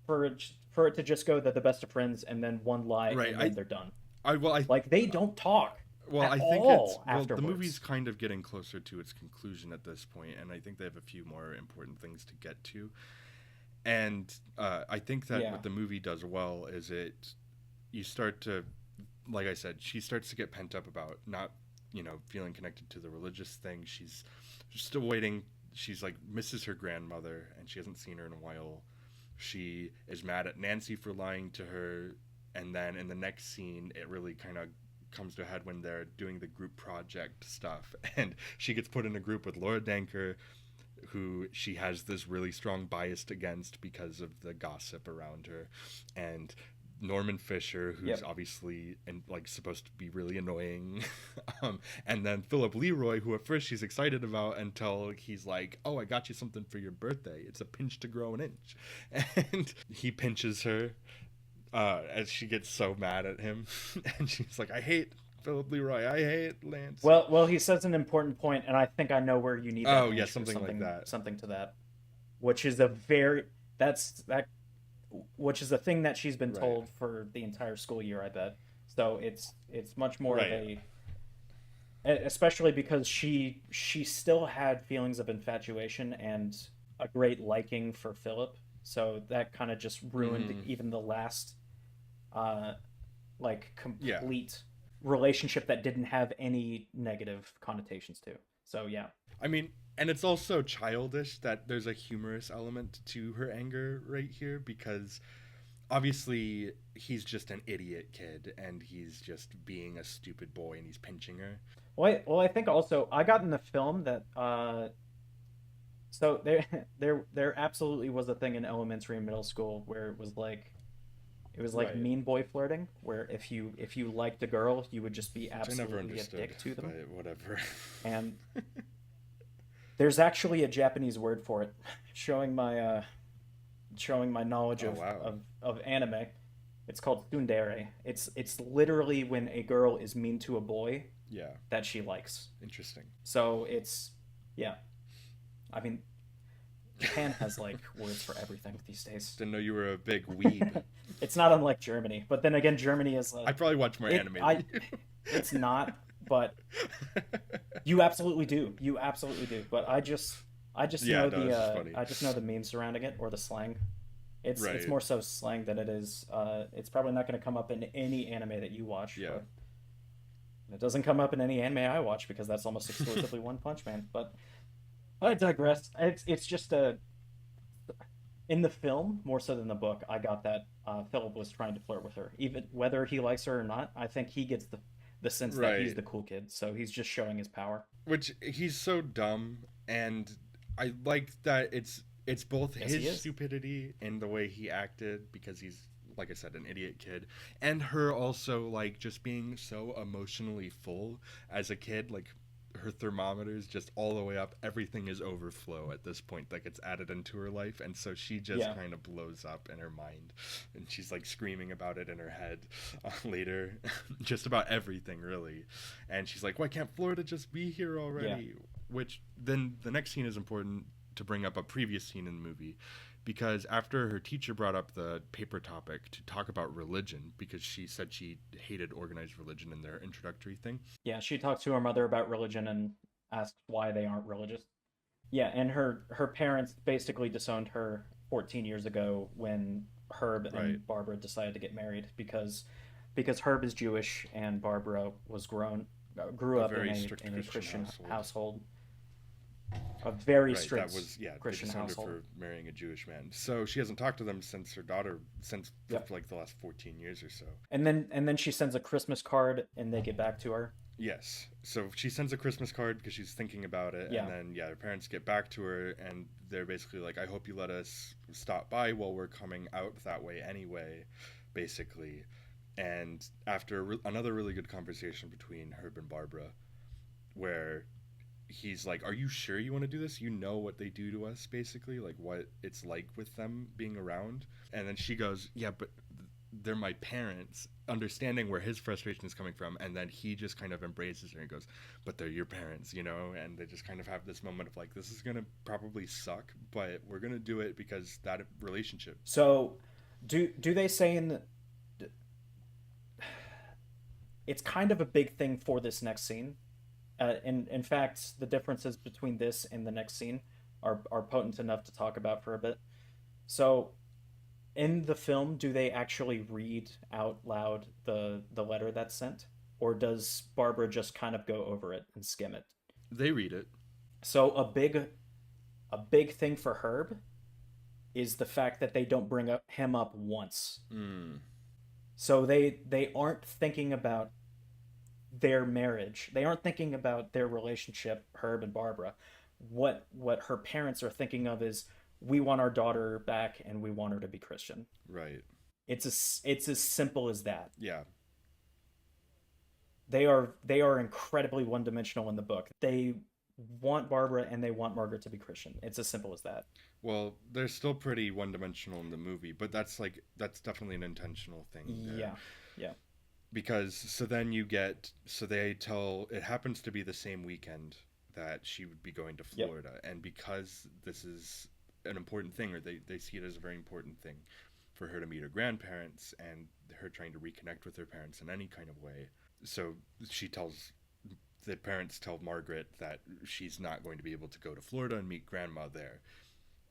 for it to just go that the best of friends and then one lie Right. and then they're done. I well I Like they don't talk well at I think it's all well the movie's afterwards. kind of getting closer to its conclusion at this point, and I think they have a few more important things to get to. And I think that Yeah. what the movie does well is it you start to, like I said, she starts to get pent up about not, feeling connected to the religious thing. She's still waiting. She's like misses her grandmother and she hasn't seen her in a while. She is mad at Nancy for lying to her, and then in the next scene it really kind of comes to a head when they're doing the group project stuff and she gets put in a group with Laura Danker, who she has this really strong bias against because of the gossip around her, and Norman Fisher, who's Yep. obviously and like supposed to be really annoying, and then Philip Leroy, who at first she's excited about until he's like, "Oh, I got you something for your birthday. It's a pinch to grow an inch," and he pinches her, as she gets so mad at him, and she's like, "I hate Philip Leroy. I hate Lance." Well, he says an important point, and I think I know where you need that Oh yeah, pinch for something like that. something to that, which is a very that's that which is a thing that she's been Right. told for the entire school year, I bet. So it's much more of Right. especially because she still had feelings of infatuation and a great liking for Philip. So that kind of just ruined Mm-hmm. even the last uh like Yeah. complete relationship that didn't have any negative connotations to. So yeah. I mean, and it's also childish that there's a humorous element to her anger right here because obviously he's just an idiot kid and he's just being a stupid boy and he's pinching her. Well, I think also I got in the film that so there there absolutely was a thing in elementary and middle school where it was like Right. mean boy flirting, where if you liked a girl, you would just be Which I never absolutely a understood, dick to them. but whatever. And there's actually a Japanese word for it, showing showing my knowledge Oh wow. of anime. It's called tsundere. It's literally when a girl is mean to a boy Yeah. that she likes. Interesting. So it's yeah. I mean, Japan has like words for everything these days. Didn't know you were a big weeb. It's not unlike Germany, but then again, Germany is I probably watch more it. anime I than it's not, but you. you absolutely do. You absolutely do. But I just Yeah, know no, it's just funny. I just know the memes surrounding it or the slang. It's Right. more so slang than it is. It's probably not going to come up in any anime that you watch, Yeah. but it doesn't come up in any anime I watch because that's almost exclusively One Punch Man. But I digress. It's just a in the film more so than the book. I got that Philip was trying to flirt with her, even whether he likes her or not. I think he gets the sense that he's Right. the cool kid, so he's just showing his power. Which he's so dumb, and I like that it's both Yes, he his is. stupidity and the way he acted because he's, like I said, an idiot kid, and her also like just being so emotionally full as a kid, like her thermometer's just all the way up, everything is overflow at this point that gets added into her life, and so she just Yeah. kind of blows up in her mind, and she's like screaming about it in her head, later, just about everything really, and she's like, why can't Florida just be here Yeah. already? Which then the next scene is important to bring up a previous scene in the movie, because after her teacher brought up the paper topic to talk about religion, because she said she hated organized religion in their introductory thing. Yeah, she talks to her mother about religion and asks why they aren't religious. Yeah, and her parents basically disowned her 14 years ago when Herb Right. and Barbara decided to get married because Herb is Jewish and Barbara was grew A up very strict in a Christian Christian household. household, a very Right, that strict was, yeah, they Christian disowned her household. for marrying a Jewish man. So she hasn't talked to them since her daughter, since Yep. like the last 14 years or so. And then she sends a Christmas card and they get back to her. Yes. So she sends a Christmas card because she's thinking about it, and Yeah. then yeah, her parents get back to her, and they're basically like, "I hope you let us stop by while we're coming out that way anyway," basically. And after another really good conversation between Herb and Barbara, where he's like, "Are you sure you want to do this? You know what they do to us, basically, like what it's like with them being around." And then she goes, "Yeah, but they're my parents, understanding where his frustration is coming from, and then he just kind of embraces her and goes, but they're your parents, you know. And they just kind of have this moment of like, this is gonna probably suck, but we're gonna do it because that relationship. So, do they say in the, it's kind of a big thing for this next scene. In fact, the differences between this and the next scene are potent enough to talk about for a bit. So, in the film, do they actually read out loud the letter that's sent, or does Barbara just kind of go over it and skim it? They read it. So a big thing for Herb is the fact that they don't bring him up once. Mm, So they aren't thinking about their marriage. They aren't thinking about their relationship, Herb and Barbara. What her parents are thinking of is, we want our daughter back and we want her to be Christian. right. It's as simple as that. Yeah. They are incredibly one-dimensional in the book. They want Barbara and they want Margaret to be Christian. It's as simple as that. Well, they're still pretty one-dimensional in the movie, but that's definitely an intentional thing there. Yeah. Yeah. Because so they tell, it happens to be the same weekend that she would be going to Yep. Florida, and because this is an important thing, or they see it as a very important thing for her to meet her grandparents and her trying to reconnect with her parents in any kind of way. So she tells the parents tell Margaret that she's not going to be able to go to Florida and meet grandma there,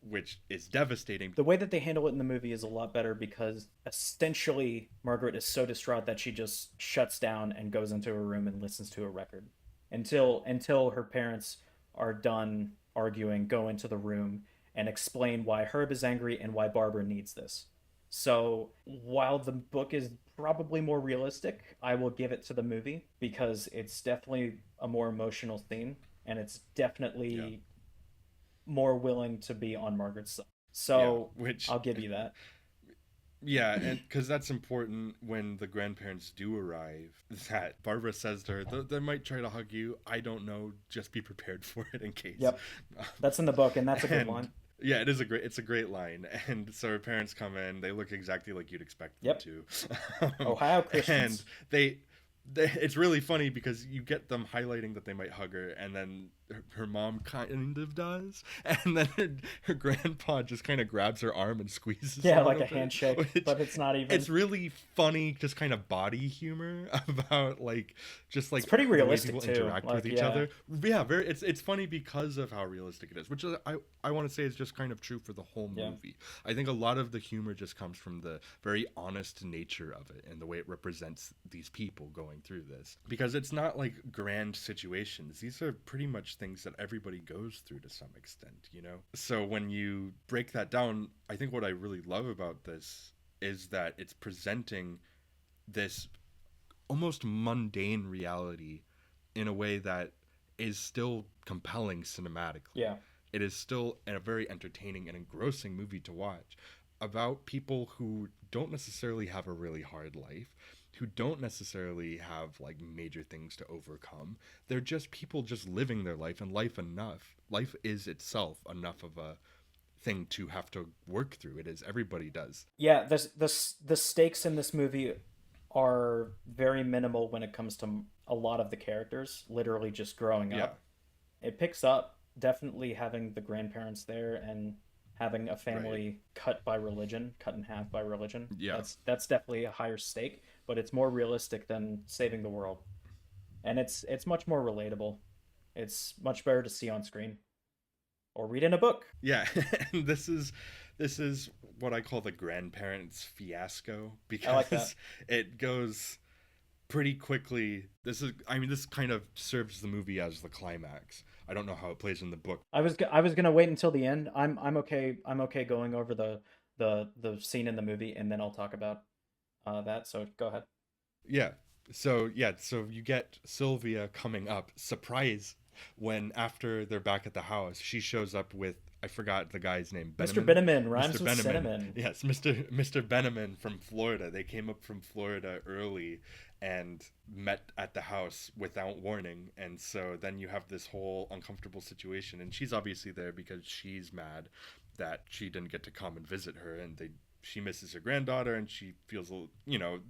which is devastating. The way that they handle it in the movie is a lot better because essentially Margaret is so distraught that she just shuts down and goes into her room and listens to a record until her parents are done arguing, go into the room and explain why Herb is angry and why Barbara needs this. So while the book is probably more realistic, I will give it to the movie because it's definitely a more emotional theme and it's Yeah. definitely more willing to be on Margaret's side. Yeah, So which I'll give you that. yeah, and because that's important when the grandparents do arrive. That Barbara says to her, they might try to hug you. I don't know. Just be prepared for it in case. Yep, that's in the book, and that's a good And line. yeah, it's a great line. And so her parents come in. They look exactly like you'd expect them Yep, to. Ohio And Christians. they, it's really funny because you get them highlighting that they might hug her, and then her mom kind of does, and then her grandpa just kind of grabs her arm and squeezes a Yeah, like little a bit, handshake, which but it's not it's even. really funny, just kind of body humor about like just It's like pretty the way realistic people too. interact with Like, each yeah, other. Yeah, very. It's funny because of how realistic it is, which I want to say is just kind of true for the whole yeah, movie. I think a lot of the humor just comes from the very honest nature of it and the way it represents these people going through this. Because it's not like grand situations. These are pretty much things that everybody goes through to some extent, you know? So when you break that down, I think what I really love about this is that it's presenting this almost mundane reality in a way that is still compelling cinematically. yeah, It is still a very entertaining and engrossing movie to watch about people who don't necessarily have a really hard life, who don't necessarily have like major things to overcome. They're just people just living their life, and life is itself enough of a thing to have to work through. It is, everybody does. yeah. The stakes in this movie are very minimal when it comes to a lot of the characters. Literally just growing Yeah, up. It picks up definitely having the grandparents there and having a right. family cut by religion, cut in half by religion. Yeah. That's definitely a higher stake, but it's more realistic than saving the world. And it's much more relatable. It's much better to see on screen or read in a book. Yeah, and this is what I call the grandparents fiasco, I like that. because it goes pretty quickly. I mean, this kind of serves the movie as the climax. I don't know how it plays in the book. I was gonna wait until the end. I'm okay. I'm okay going over the scene in the movie, and then I'll talk about that. So go ahead. Yeah. So you get Sylvia coming up, surprise, when after they're back at the house, she shows up with, I forgot the guy's name, Mr. Beneman. Beneman Mr. rhymes with Beneman. cinnamon. Yes, Mr. Beneman from Florida. They came up from Florida early and met at the house without warning. And so then you have this whole uncomfortable situation, and she's obviously there because she's mad that she didn't get to come and visit her, and she misses her granddaughter, and she feels a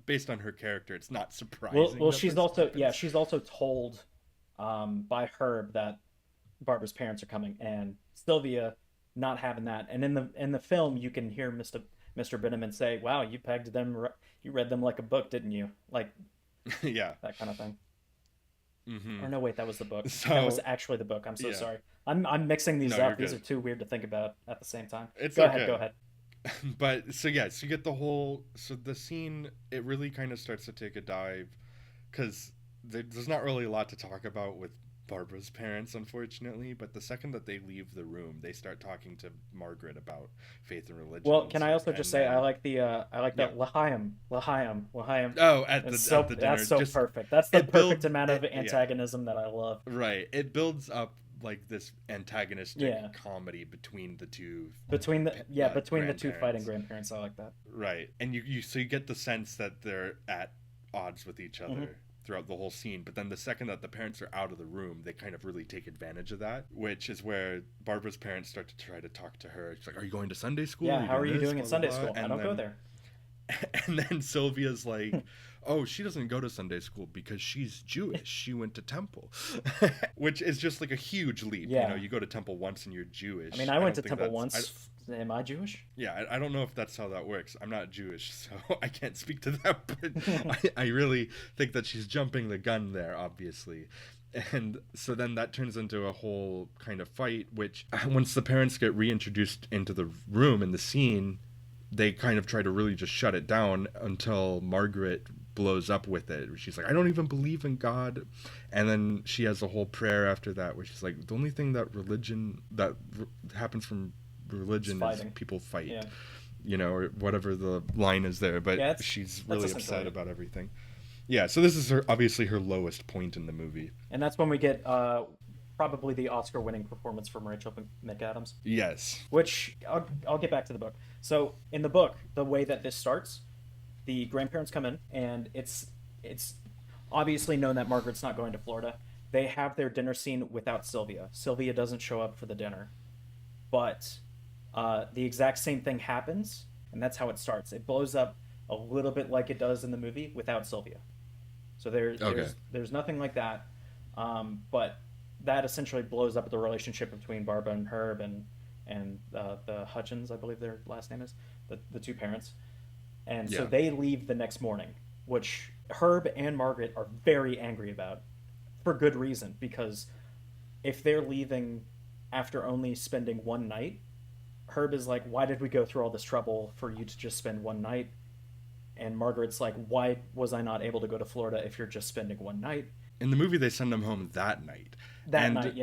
based on her character, it's not Well, surprising well, that she's this also yeah, happens. she's also told by Herb that Barbara's parents are coming, and Sylvia not having that. And in the film, you can hear Mr. Binneman say, "Wow, you pegged them, you read them like a book, didn't you?" Like Yeah. that kind of thing. Hmm. Or no, wait, that was the book. That was So actually the book. I'm so yeah, sorry. I'm mixing these no, you're up. These are good. too weird to think about at the same time. It's Go ahead, go okay. ahead. But so yeah, so you get the whole, so the scene, it really kind of starts to take a dive, because there's not really a lot to talk about with Barbara's parents, unfortunately. But the second that they leave the room, they start talking to Margaret about faith and religion Well, and can I stuff. also just And say then I like yeah, that L'chaim. oh, at So the that's dinner, so just perfect. That's the it perfect builds amount of it. Yeah, antagonism that I love. right. It builds up like this antagonistic Yeah. comedy between the two Between the two fighting grandparents. grandparents, I like that. Right. And you so you get the sense that they're at odds with each Hmm. other throughout the whole scene. But then the second that the parents are out of the room, they kind of really take advantage of that, which is where Barbara's parents start to try to talk to her. She's like, "Are you going to Sunday school? Are Yeah, you how are doing you this? doing in Blah blah Sunday blah." school? I don't go there. And then Sylvia's like, "Oh, she doesn't go to Sunday school because she's Jewish. She went to temple," which is just like a huge leap. You know, Yeah. you go to temple once and you're I mean, Jewish. I I went don't to think temple that's once. Am I Jewish? yeah, I don't know if that's how that works. I'm not Jewish, so I can't speak to that. But I really think that she's jumping the gun there, obviously. And so then that turns into a whole kind of fight, which once the parents get reintroduced into the room and the scene, they kind of try to really just shut it down until Margaret blows up with it. She's like, "I don't even believe in God." And then she has a whole prayer after that, where she's like, "The only thing that happens from It's religion is fighting. people fight," Yeah. or whatever the line is there. But Yeah, she's that's really essentially upset it. about everything. Yeah, so this is obviously her lowest point in the movie. And that's when we get probably the Oscar-winning performance from Rachel McAdams. Yes. Which I'll get back to the book. So in the book, the way that this starts, the grandparents come in, and it's obviously known that Margaret's not going to Florida. They have their dinner scene without Sylvia. Sylvia doesn't show up for the dinner, but the exact same thing happens, and that's how it starts. It blows up a little bit like it does in the movie without Sylvia. So Okay. there's nothing like that, but that essentially blows up the relationship between Barbara and Herb and the Hutchins, I believe their last name is, the two parents. And so Yeah. they leave the next morning, which Herb and Margaret are very angry about for good reason, because if they're leaving after only spending one night, Herb is like, "Why did we go through all this trouble for you to just spend one night?" And Margaret's like, "Why was I not able to go to Florida if you're just spending one night?" In the movie, they send him home that night. That night,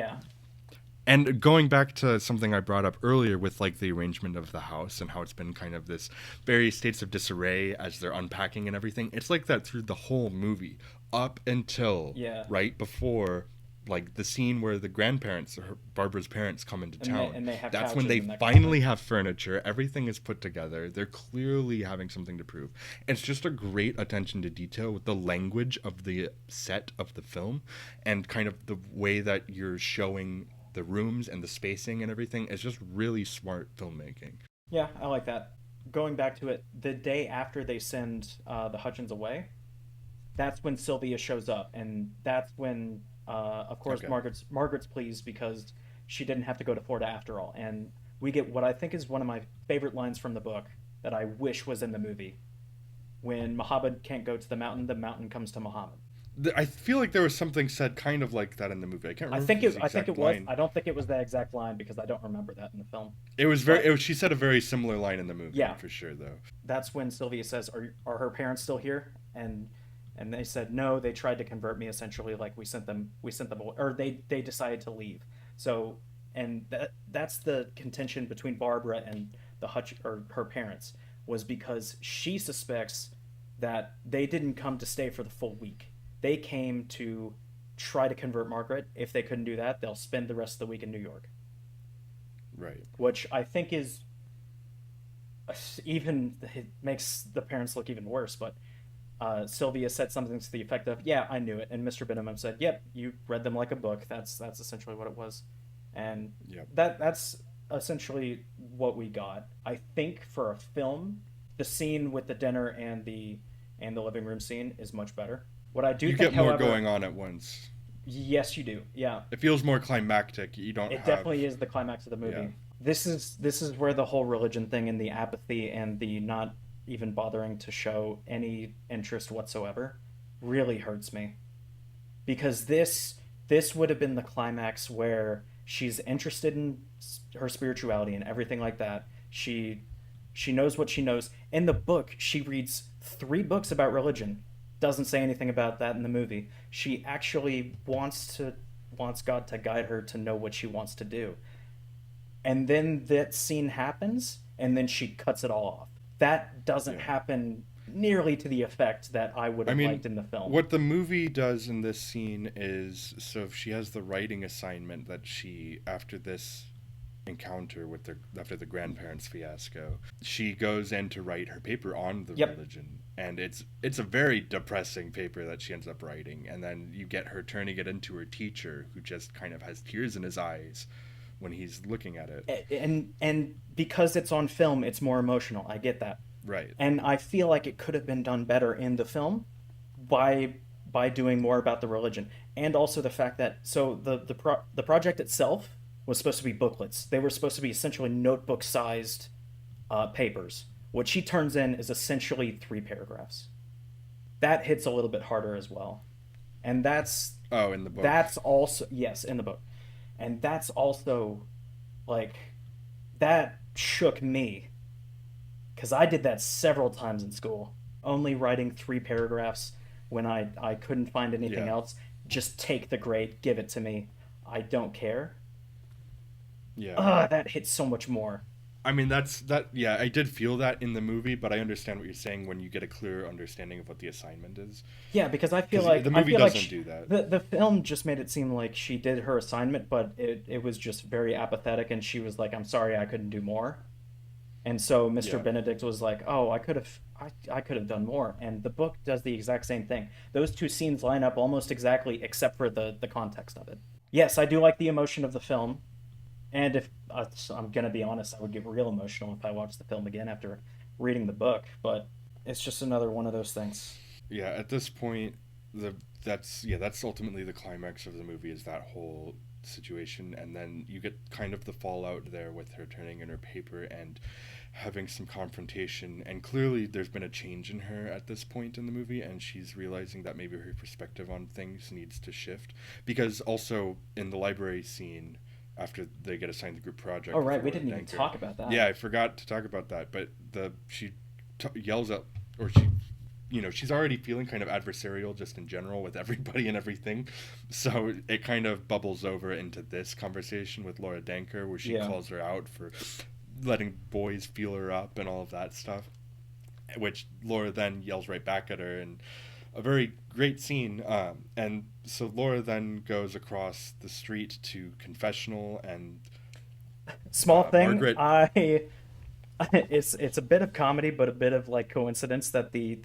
And yeah. going back to something I brought up earlier with like the arrangement of the house and how it's been kind of this various states of disarray as they're unpacking and everything, it's like that through the whole movie up until Yeah. right before like the scene where the grandparents or Barbara's parents come into town. And they have That's when couches they and that kind of thing. finally have furniture, everything is put together, they're clearly having something to prove. It's just a great attention to detail with the language of the set of the film, and kind of the way that you're showing the rooms and the spacing and everything is just really smart filmmaking. Yeah, I like that. Going back to it, the day after they send the Hutchins away, that's when Sylvia shows up, and that's when, of course, Okay. Margaret's pleased because she didn't have to go to Florida after all, and we get what I think is one of my favorite lines from the book that I wish was in the movie. When Muhammad can't go to the mountain comes to Muhammad. I feel like there was something said kind of like that in the movie. I can't remember if it was the I think it exact was. line. I don't think it was that exact line because I don't remember that in the film. It was very. But She said a very similar line in the movie yeah, for sure, though. that's when Sylvia says, "Are her parents still here?" And they said no. They tried to convert me. Essentially, like we sent them, or they decided to leave. So and that's the contention between Barbara and the Hutch or her parents was because she suspects that they didn't come to stay for the full week. They came to try to convert Margaret. If they couldn't do that, they'll spend the rest of the week in New York, Right. which I think is even it makes the parents look even worse. But Sylvia said something to the effect of, "Yeah, I knew it," and Mr. Binham said, "Yep, you read them like a book." That's essentially what it was, and Yep. that's essentially what we got. I think for a film, The scene with the dinner and the living room scene is much better. What I do You think, get more however, going on at once. yes, you do. Yeah, It feels more climactic. You don't it have, definitely is the climax of the yeah, movie. This is where the whole religion thing and the apathy and the not even bothering to show any interest whatsoever really hurts me, because this would have been the climax where she's interested in her spirituality and everything like that. She knows what she knows. In the book, she reads 3 books about religion. Doesn't say anything about that in the movie. She actually wants God to guide her to know what she wants to do. And then that scene happens, and then she cuts it all off. That doesn't yeah. happen nearly to the effect that I would I have mean, liked in the film. what the movie does in this scene is, so if she has the writing assignment that she, after this encounter with the after the grandparents fiasco, she goes in to write her paper on the Yep. religion, and it's a very depressing paper that she ends up writing, and then you get her turning it into her teacher, who just kind of has tears in his eyes when he's looking at it. And because it's on film, it's more emotional. I get that. Right. And I feel like it could have been done better in the film by doing more about the religion, and also the fact that so the project itself was supposed to be booklets. They were supposed to be essentially notebook sized papers. What she turns in is essentially 3 paragraphs. That hits a little bit harder as well, and Oh, in the book. that's also, yes, in the book, and that's also like, that shook me because I did that several times in school, only writing 3 paragraphs when I couldn't find anything Yeah. else. Just take the grade, give it to me. I don't care. Yeah. Ugh, that hits so much more. I mean, that's that. Yeah, I did feel that in the movie, but I understand what you're saying when you get a clear understanding of what the assignment is. Yeah, because Because the I movie feel like doesn't do that. the film just made it seem like she did her assignment, but it was just very apathetic, and she was like, "I'm sorry, I couldn't do more." And so Mr. Yeah. Benedict was like, "Oh, I could have done more." And the book does the exact same thing. Those two scenes line up almost exactly, except for the context of it. Yes, I do like the emotion of the film, and if I'm gonna be honest, I would get real emotional if I watched the film again after reading the book. But it's just another one of those things. Yeah. At this point, the that's ultimately the climax of the movie, is that whole situation, and then you get kind of the fallout there with her turning in her paper and having some confrontation, and clearly there's been a change in her at this point in the movie, and she's realizing that maybe her perspective on things needs to shift, because also in the library scene, after they get assigned the group project Oh with right, we Laura didn't even Denker. talk about that. Yeah, I forgot to talk about that, but she yells at, or she, she's already feeling kind of adversarial just in general with everybody and everything. So it kind of bubbles over into this conversation with Laura Danker, where she Yeah. calls her out for letting boys feel her up and all of that stuff, which Laura then yells right back at her, and a very great scene. And so Laura then goes across the street to confessional, and Small thing, Margaret. I it's a bit of comedy, but a bit of like coincidence that the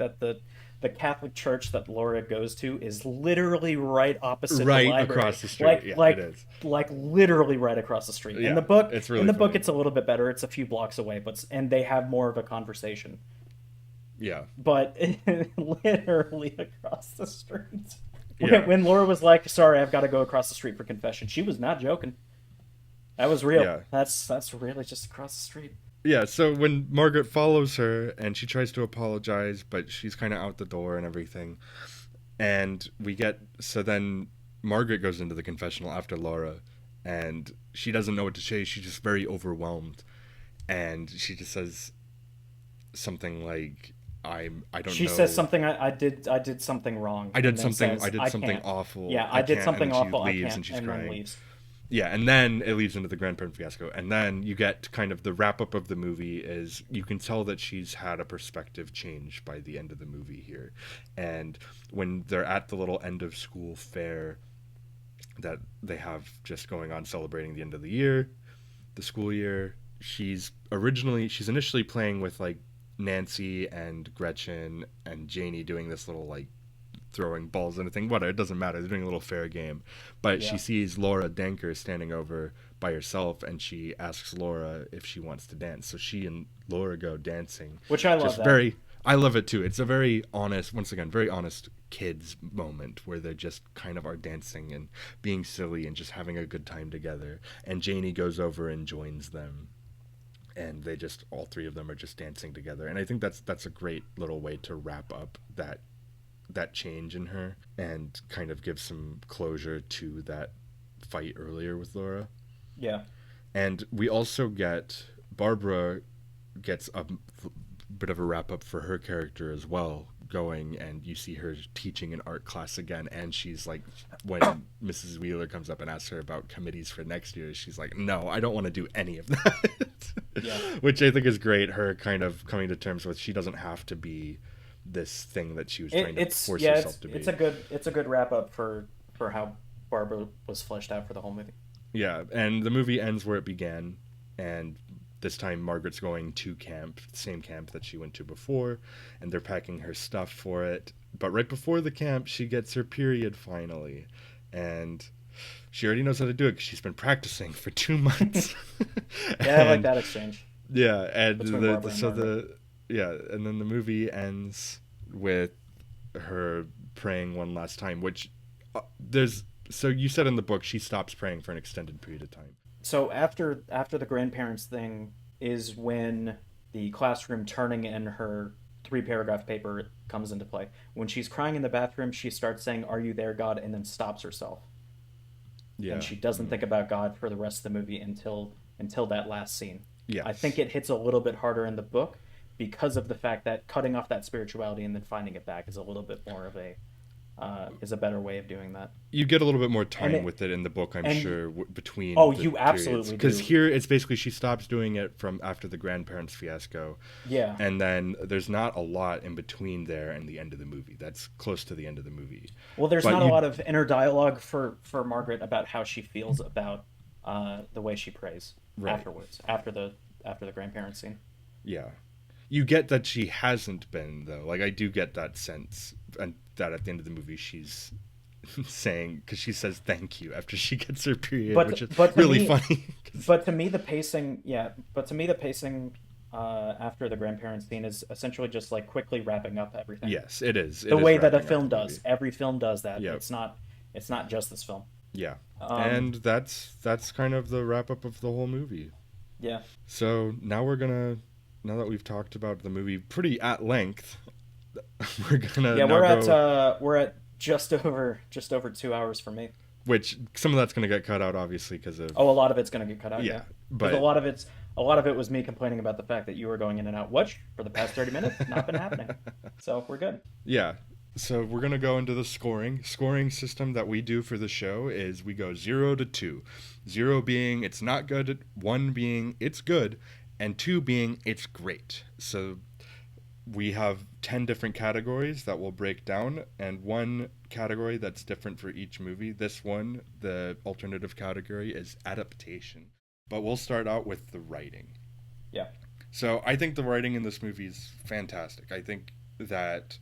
Catholic church that Laura goes to is literally right opposite the Right library. across the street. Yeah, it is. Like literally right across the street. Yeah, it's In really the book funny. it's a little bit better. It's a few blocks away, but and they have more of a conversation. Yeah, But literally across the street. yeah, When Laura was like, "Sorry, I've got to go across the street for confession," she was not joking. That was real. yeah. That's really just across the street. Yeah, so when Margaret follows her and she tries to apologize, but she's kind of out the door and everything. And so then Margaret goes into the confessional after Laura, and she doesn't know what to say. She's just very overwhelmed. And she just says something like, I don't She know. says something. I did something wrong, and then I says, did "I something can't." awful. Yeah, I I did can't. And something then she awful. I leaves can't, and she's and then crying. leaves. Yeah, and then it leads into the grandparent fiasco, and then you get kind of the wrap up of the movie. Is you can tell that she's had a perspective change by the end of the movie here, and when they're at the little end of school fair that they have just going on, celebrating the end of the school year, she's initially playing with like Nancy and Gretchen and Janie, doing this little like throwing balls and anything. Whatever, it doesn't matter. They're doing a little fair game. But she Yeah. sees Laura Danker standing over by herself, and she asks Laura if she wants to dance. So she and Laura go dancing. Which I love Just that. very, I love it too. It's a very honest, once again, very honest kids moment where they just kind of are dancing and being silly and just having a good time together. And Janie goes over and joins them, and they just, all three of them are just dancing together. And I think that's a great little way to wrap up that change in her and kind of give some closure to that fight earlier with Laura. Yeah. And we also get Barbara gets a bit of a wrap up for her character as well, going, and you see her teaching an art class again, and she's like, when Mrs. Wheeler comes up and asks her about committees for next year, she's like, no, I don't want to do any of that. Yeah. Which I think is great, her kind of coming to terms with she doesn't have to be this thing that she was trying to It's force yeah, herself to be. it's a good wrap up for how Barbara was fleshed out for the whole movie. Yeah, and the movie ends where it began, and this time Margaret's going to camp, same camp that she went to before, and they're packing her stuff for it. But right before the camp, she gets her period finally, and she already knows how to do it because she's been practicing for 2 months. Yeah, I like And that exchange yeah, and between Barbara and so Margaret. and then the movie ends with her praying one last time, which there's so you said in the book she stops praying for an extended period of time. So after the grandparents thing is when the classroom turning in her 3 paragraph paper comes into play. When she's crying in the bathroom, she starts saying, "Are you there, God?" and then stops herself. And Yeah. she doesn't think about God for the rest of the movie until that last scene. I think Yes. it hits a little bit harder in the book because of the fact that cutting off that spirituality and then finding it back is a little bit more of a is a better way of doing that. You get a little bit more And time it with it in the book, I'm and sure, between oh, the you periods. absolutely Because do. here it's basically she stops doing it from after the grandparents fiasco, Yeah. and then there's not a lot in between there and the end of the movie. That's close to the end of the movie. Well, there's But not a you, lot of inner dialogue for Margaret about how she feels about the way she prays right, afterwards, after the grandparents scene. yeah, you get that she hasn't been though. Like I do get that sense, and that at the end of the movie she's saying because she says thank you after she gets her period, which is But to really me, funny. 'Cause- but to me the pacing, yeah, but to me the pacing after the grandparents scene is essentially just like quickly wrapping up everything. yes, it is. It The is way that a wrapping up film the does. movie. Every film does that. Yep. It's not just this film. Yeah. Um, And that's kind of the wrap up of the whole movie. yeah. So now that we've talked about the movie pretty at length, we're gonna Yeah, now go we're at just over 2 hours for me. which some of that's gonna get cut out obviously because of Oh, a lot of it's gonna get cut out, yeah. yeah. Because But a lot of it was me complaining about the fact that you were going in and out. Which for the past 30 minutes, not been happening. So we're good. yeah. So we're gonna go into the scoring system that we do for the show is we go 0 to 2. 0 being it's not good, 1 being it's good, and 2 being it's great. So we have 10 different categories that we'll break down, and one category that's different for each movie. This one, the alternative category, is adaptation. But we'll start out with the writing. Yeah. So I think the writing in this movie is fantastic. I think that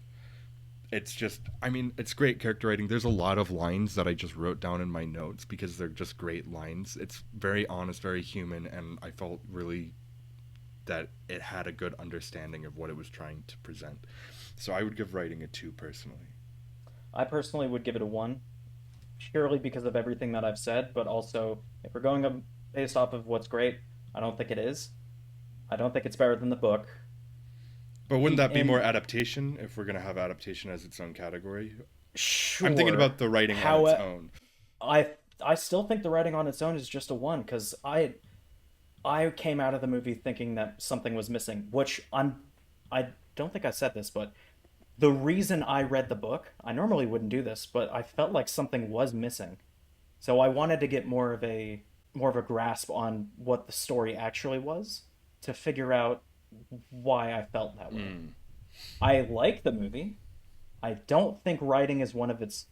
it's just, I mean, it's great character writing. There's a lot of lines that I just wrote down in my notes because they're just great lines. It's very honest, very human, and I felt really that it had a good understanding of what it was trying to present. So I would give writing a 2 personally. I personally would give it a 1, purely because of everything that I've said, but also if we're going based off of what's great, I don't think it is. I don't think it's better than the book. But wouldn't that be And more adaptation if we're going to have adaptation as its own category? I'm thinking sure, about the writing on how its own. I I still think the writing on its own is just a 1 because I came out of the movie thinking that something was missing, which I don't think I said this, but the reason I read the book, I normally wouldn't do this, but I felt like something was missing. So I wanted to get more of a grasp on what the story actually was to figure out why I felt that way. Mm. I like the movie. I don't think writing is one of its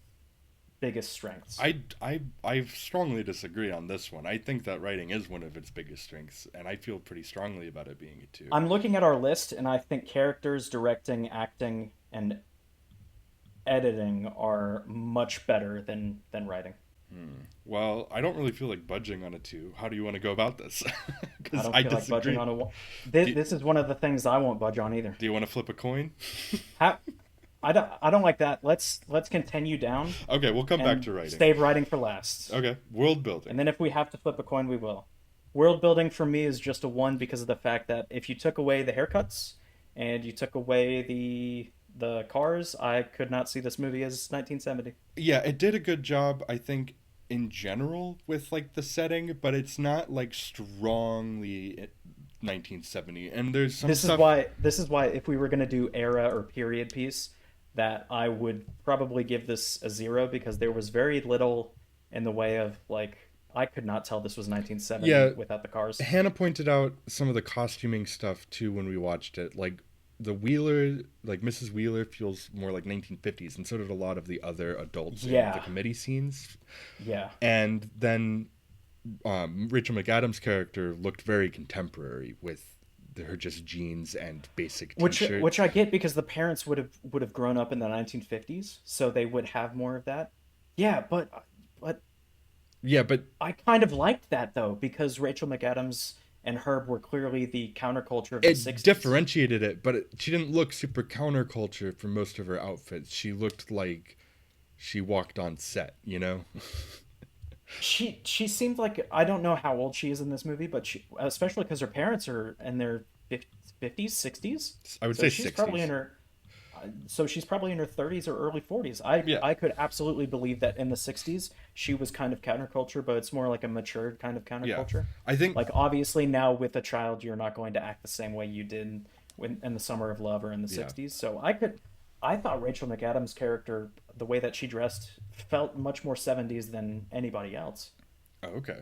biggest strengths. I strongly disagree on this one. I think that writing is one of its biggest strengths, and I feel pretty strongly about it being a 2. I'm looking at our list and I think characters, directing, acting, and editing are much better than writing. Well, I don't really feel like budging on a two. How do you want to go about this? I Because don't I feel like budging disagree. on a one. Do, This is one of the things I won't budge on either. do you want to flip a coin? How, I don't like that. Let's continue down Okay, we'll come back and to writing. save writing for last. Okay, world And building. then if we have to flip a coin, we will. World building for me is just a one because of the fact that if you took away the haircuts and you took away the cars, I could not see this movie as 1970. Yeah, it did a good job, I think, in general with like the setting, but it's not like strongly 1970. And there's some stuff. This is why if we were going to do era or period piece, that I would probably give this a zero because there was very little in the way of like I could not tell this was 1970 Yeah, without the cars. Hannah pointed out some of the costuming stuff too when we watched it. Like the Wheeler, like Mrs. Wheeler feels more like 1950s, and so did a lot of the other adults in the Yeah. committee scenes. Yeah. And then Rachel McAdams' character looked very contemporary with her just jeans and basic t-shirt. Which I get because the parents would have grown up in the 1950s, so they would have more of that. Yeah, but Yeah, but I kind of liked that though because Rachel McAdams and Herb were clearly the counterculture of the it 60s. differentiated it. But she didn't look super counterculture for most of her outfits. She looked like she walked on set, you know? She seemed like I don't know how old she is in this movie, but she especially because her parents are in their 50s, 60s. I would So say she's probably 60s. in her so she's probably in her 30s or early 40s. I Yeah. I could absolutely believe that in the 60s she was kind of counterculture, but it's more like a matured kind of Yeah. counterculture. I think Like obviously now with a child you're not going to act the same way you did when in the Summer of Love or in the yeah. 60s. So I thought Rachel McAdams' character, the way that she dressed, felt much more 70s than anybody else. Oh, okay.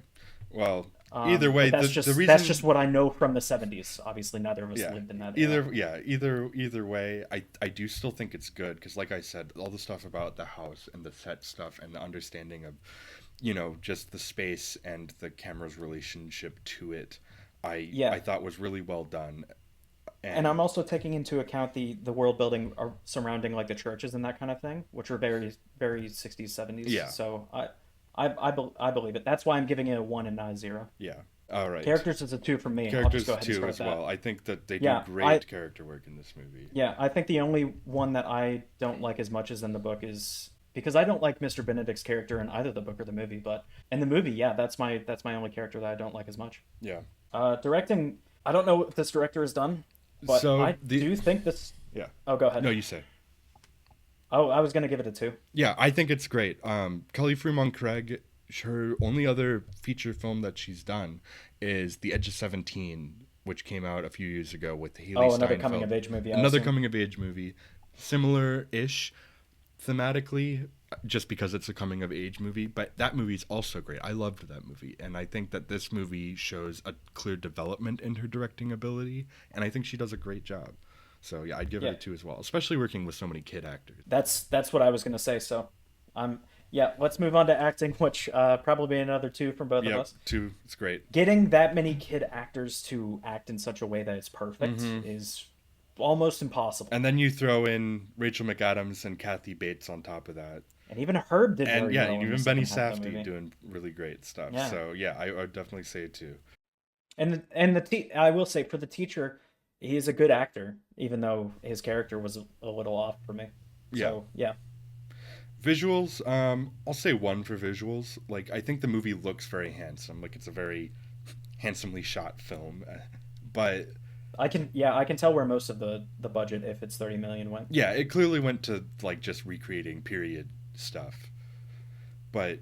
Well, either way, But the that's reason just what I know from the 70s. Obviously, neither of us yeah lived in that era. either way I do still think it's good because like I said all the stuff about the house and the set stuff and the understanding of just the space and the camera's relationship to it I Yeah, thought was really well done and I'm and also taking into account the world building surrounding like the churches and that kind of thing, which are very 60s 70s. yeah So I believe it. That's why I'm giving it a one and not a zero. yeah all right Characters is a two from me. I'll just go characters ahead and too start as that. well I think that they do Yeah, great character work in this movie I think the only one that I don't like as much as in the book is because I don't like Mr. Benedict's character in either the book or the movie, but in the movie, yeah, that's my only character that I don't like as much. yeah Directing, I don't know what this director has done, but so I do think this. yeah Oh, go ahead. no you say Oh, I was gonna give it a two. Yeah, I think it's great. Kelly Fremont Craig, her only other feature film that she's done is The Edge of 17, which came out a few years ago with Haley Oh, another coming Steinfeld. of age movie, I Another assume. coming of age movie, similar ish thematically, just because it's a coming of age movie. But that movie's also great. I loved that movie. And I think that this movie shows a clear development in her directing ability. And I think she does a great job. So yeah, I'd give it Yeah, a two as well, especially working with so many kid actors. that's what I was gonna say. So, yeah. Let's move on to acting, which probably another two from both of Yep, us. two. It's great. Getting that many kid actors to act in such a way that it's perfect is almost impossible. And then you throw in Rachel McAdams and Kathy Bates on top of that. And even Herb did And very yeah, well in the even Benny second half of the Safdie movie. doing really great stuff. Yeah, So yeah, I would definitely say it too. I will say for the teacher, he is a good actor, even though his character was a little off for me. Yeah. So yeah, Visuals, I'll say one for visuals. Like I think the movie looks very handsome. Like it's a very handsomely shot film. But I can tell where most of the budget, if it's 30 million, went. yeah, it clearly went to like just recreating period stuff. But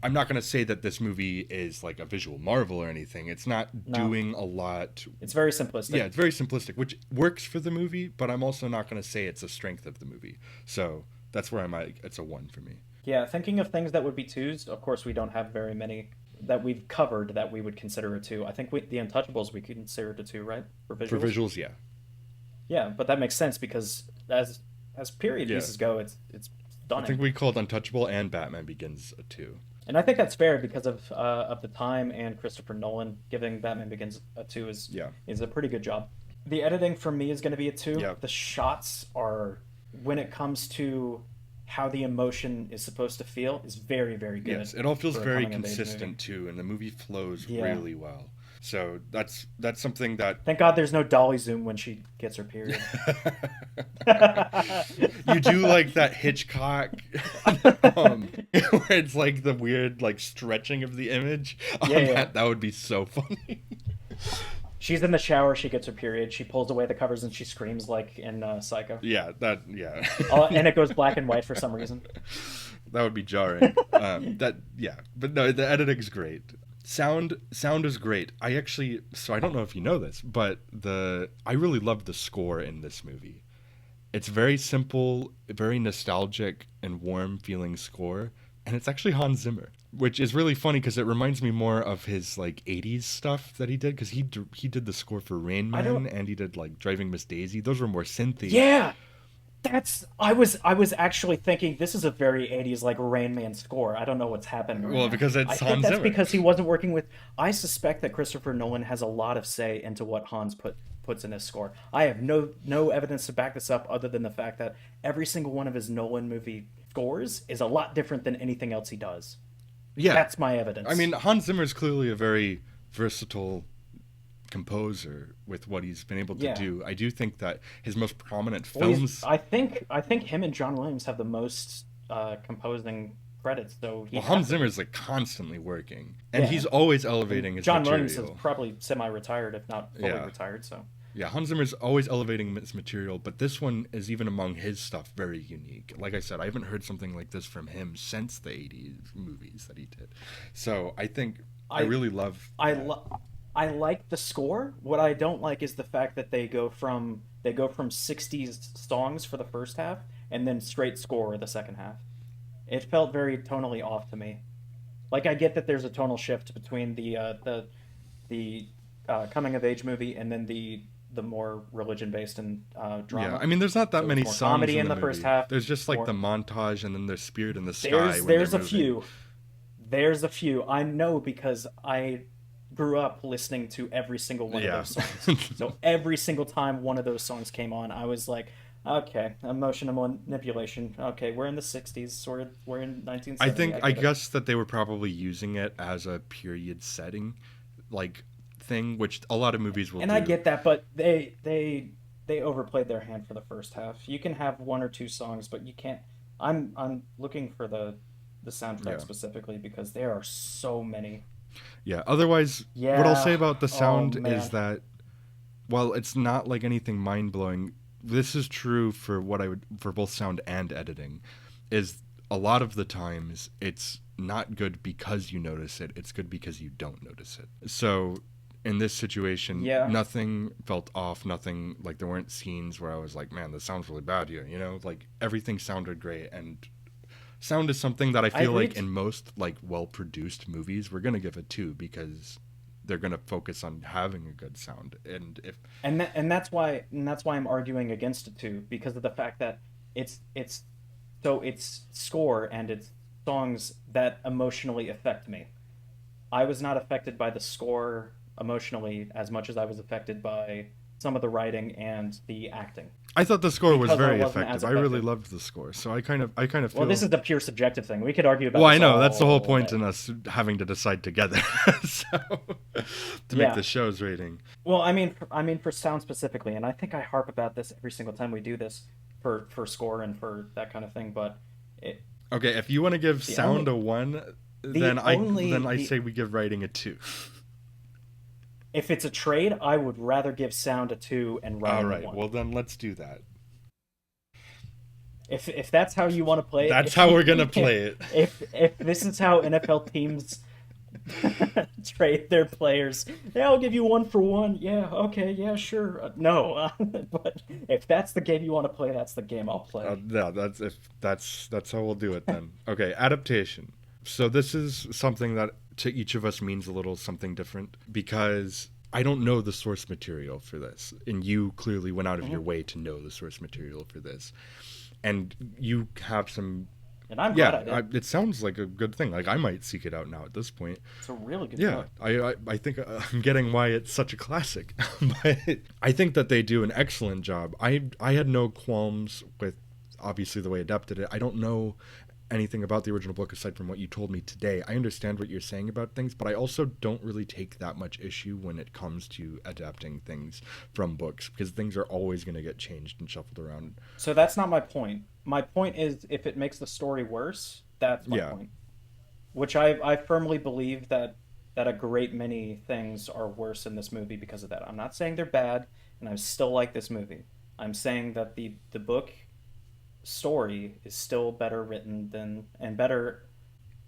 I'm not going to say that this movie is like a visual marvel or anything. It's not No, doing a lot. it's very simplistic. Yeah, it's very simplistic, which works for the movie, but I'm also not going to say it's a strength of the movie. So that's where I'm at. It's a one for me. Yeah, thinking of things that would be twos. Of course, we don't have very many that we've covered that we would consider a two. I think the Untouchables we consider it a two, right, for For visuals. visuals, yeah. Yeah, but that makes sense because as period Yeah. pieces go, it's I think stunning. we called Untouchable and Batman Begins a two. And I think that's fair because of the time and Christopher Nolan giving Batman Begins a two Yeah. is a pretty good job. The editing for me is going to be a two. Yeah. The shots are when it comes to how the emotion is supposed to feel is very, very good Yes, it all feels for a very coming of age movie. consistent too, and the movie flows Yeah. really well. So that's something that Thank God there's no dolly zoom when she gets her period. you do like that Hitchcock, where it's like the weird like stretching of the image. Yeah, yeah. That would be so funny. She's in the shower, she gets her period, she pulls away the covers and she screams like in Psycho. Yeah. And it goes black and white for some reason. That would be jarring. But no, the editing's great. Sound is great. I don't know if you know this, but I really love the score in this movie. It's very simple, very nostalgic and warm feeling score, and it's actually Hans Zimmer, which is really funny because it reminds me more of his like '80s stuff that he did, because he did the score for Rain I don't. Man, and he did like Driving Miss Daisy. Those were more synthy. Yeah, I was actually thinking this is a very 80s like Rain Man score. I don't know what's happening right Well, now. because I it's think Hans that's Zimmer. because he wasn't working with. I suspect that Christopher Nolan has a lot of say into what Hans puts in his score. I have no evidence to back this up other than the fact that every single one of his Nolan movie scores is a lot different than anything else he does. Yeah, That's my I evidence. mean, Hans Zimmer is clearly a very versatile composer with what he's been able to Yeah. do. I do think that his most prominent Well, he's. films. I think him and John Williams have the most composing credits. So Well, he'd have Hans to Zimmer be. is like constantly working, and Yeah. he's always And elevating his John Williams is material. probably semi-retired, if not fully Yeah, retired. So yeah. Hans Zimmer's always elevating his material, but this one is, even among his stuff, very unique. Like I said, I haven't heard something like this from him since the '80s movies that he did. So I think I I really love I that. lo- I like the score. What I don't like is the fact that they go from 60s songs for the first half and then straight score the second half. It felt very tonally off to me. Like I get that there's a tonal shift between the coming of age movie and then the more religion based and Yeah, drama. I mean, there's not that So it's many more songs comedy in in the the first movie. half, There's just like the more montage and then there's Spirit in the Sky there's when they're there's a moving. few. There's a few. I know because I grew up listening to every single one of Yeah. those songs. So every single time one of those songs came on, I was like, okay, emotional manipulation. Okay, we're in the 60s. We're in 1970. I I get it. guess that they were probably using it as a period setting, like thing, which a lot of movies will And I do. get that, but they overplayed their hand for the first half. You can have one or two songs, but you can't. I'm looking for the soundtrack Yeah. specifically because there are so many. Yeah. Otherwise, what I'll say Yeah. about the Oh sound is man. that while it's not like anything mind blowing, this is true for for both sound and editing. Is a lot of the times it's not good because you notice it. It's good because you don't notice it. So in this situation, Yeah. nothing felt off. Nothing, like there weren't scenes where I was like, man, this sounds really bad here. Like everything sounded great, and sound is something that I I feel agree. like in most like well produced movies we're gonna give it two, because they're gonna focus on having a good sound. And if And that's why I'm arguing against it too because of the fact that it's score and it's songs that emotionally affect me. I was not affected by the score emotionally as much as I was affected by some of the writing and the acting I thought the score was because I very wasn't as effective. I really affected. loved the score. So I kind of Well, this feel. is a pure subjective thing. We could argue about Well, I this know that's the whole all point day. in us having to decide together. So to make Yeah. the show's rating. Well, I mean for sound specifically, and I think I harp about this every single time we do this for score and for that kind of thing. But it, Okay, if you want to give the sound only a one, the then only I the say we give writing a two. if it's a trade, I would rather give sound a two and All writing a right, one. well then let's do that. If that's how you want to play it, That's how we're gonna play it. if this is how NFL teams trade their players, yeah, I'll give you one for one. Yeah, okay, yeah, sure. No, but if that's the game you want to play, that's the game I'll play. Yeah, that's how we'll do it then. Okay, adaptation. So this is something that to each of us means a little something different, because I don't know the source material for this, and you clearly went out of your Mhm. way to know the source material for this, and you have some. And I'm glad Yeah, I did. it sounds like a good thing. Like I might seek it out now at this point. It's a really good Yeah, book. I think I'm getting why it's such a classic. But I think that they do an excellent job. I had no qualms with obviously the way it adapted it. I don't know anything about the original book aside from what you told me today. I understand what you're saying about things, but I also don't really take that much issue when it comes to adapting things from books because things are always going to get changed and shuffled around. So that's not my point. My point is if it makes the story worse, that's my Yeah. point. Which I firmly believe that a great many things are worse in this movie because of that. I'm not saying they're bad, and I still like this movie. I'm saying that the book story is still better written than and better.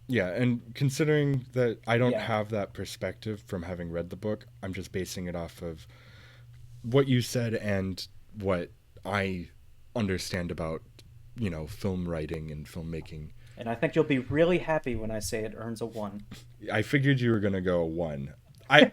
Yeah, and considering that I don't Yeah, have that perspective from having read the book, I'm just basing it off of what you said and what I understand about, film writing and filmmaking. and I think you'll be really happy when I say it earns a 1. I figured you were gonna go one. I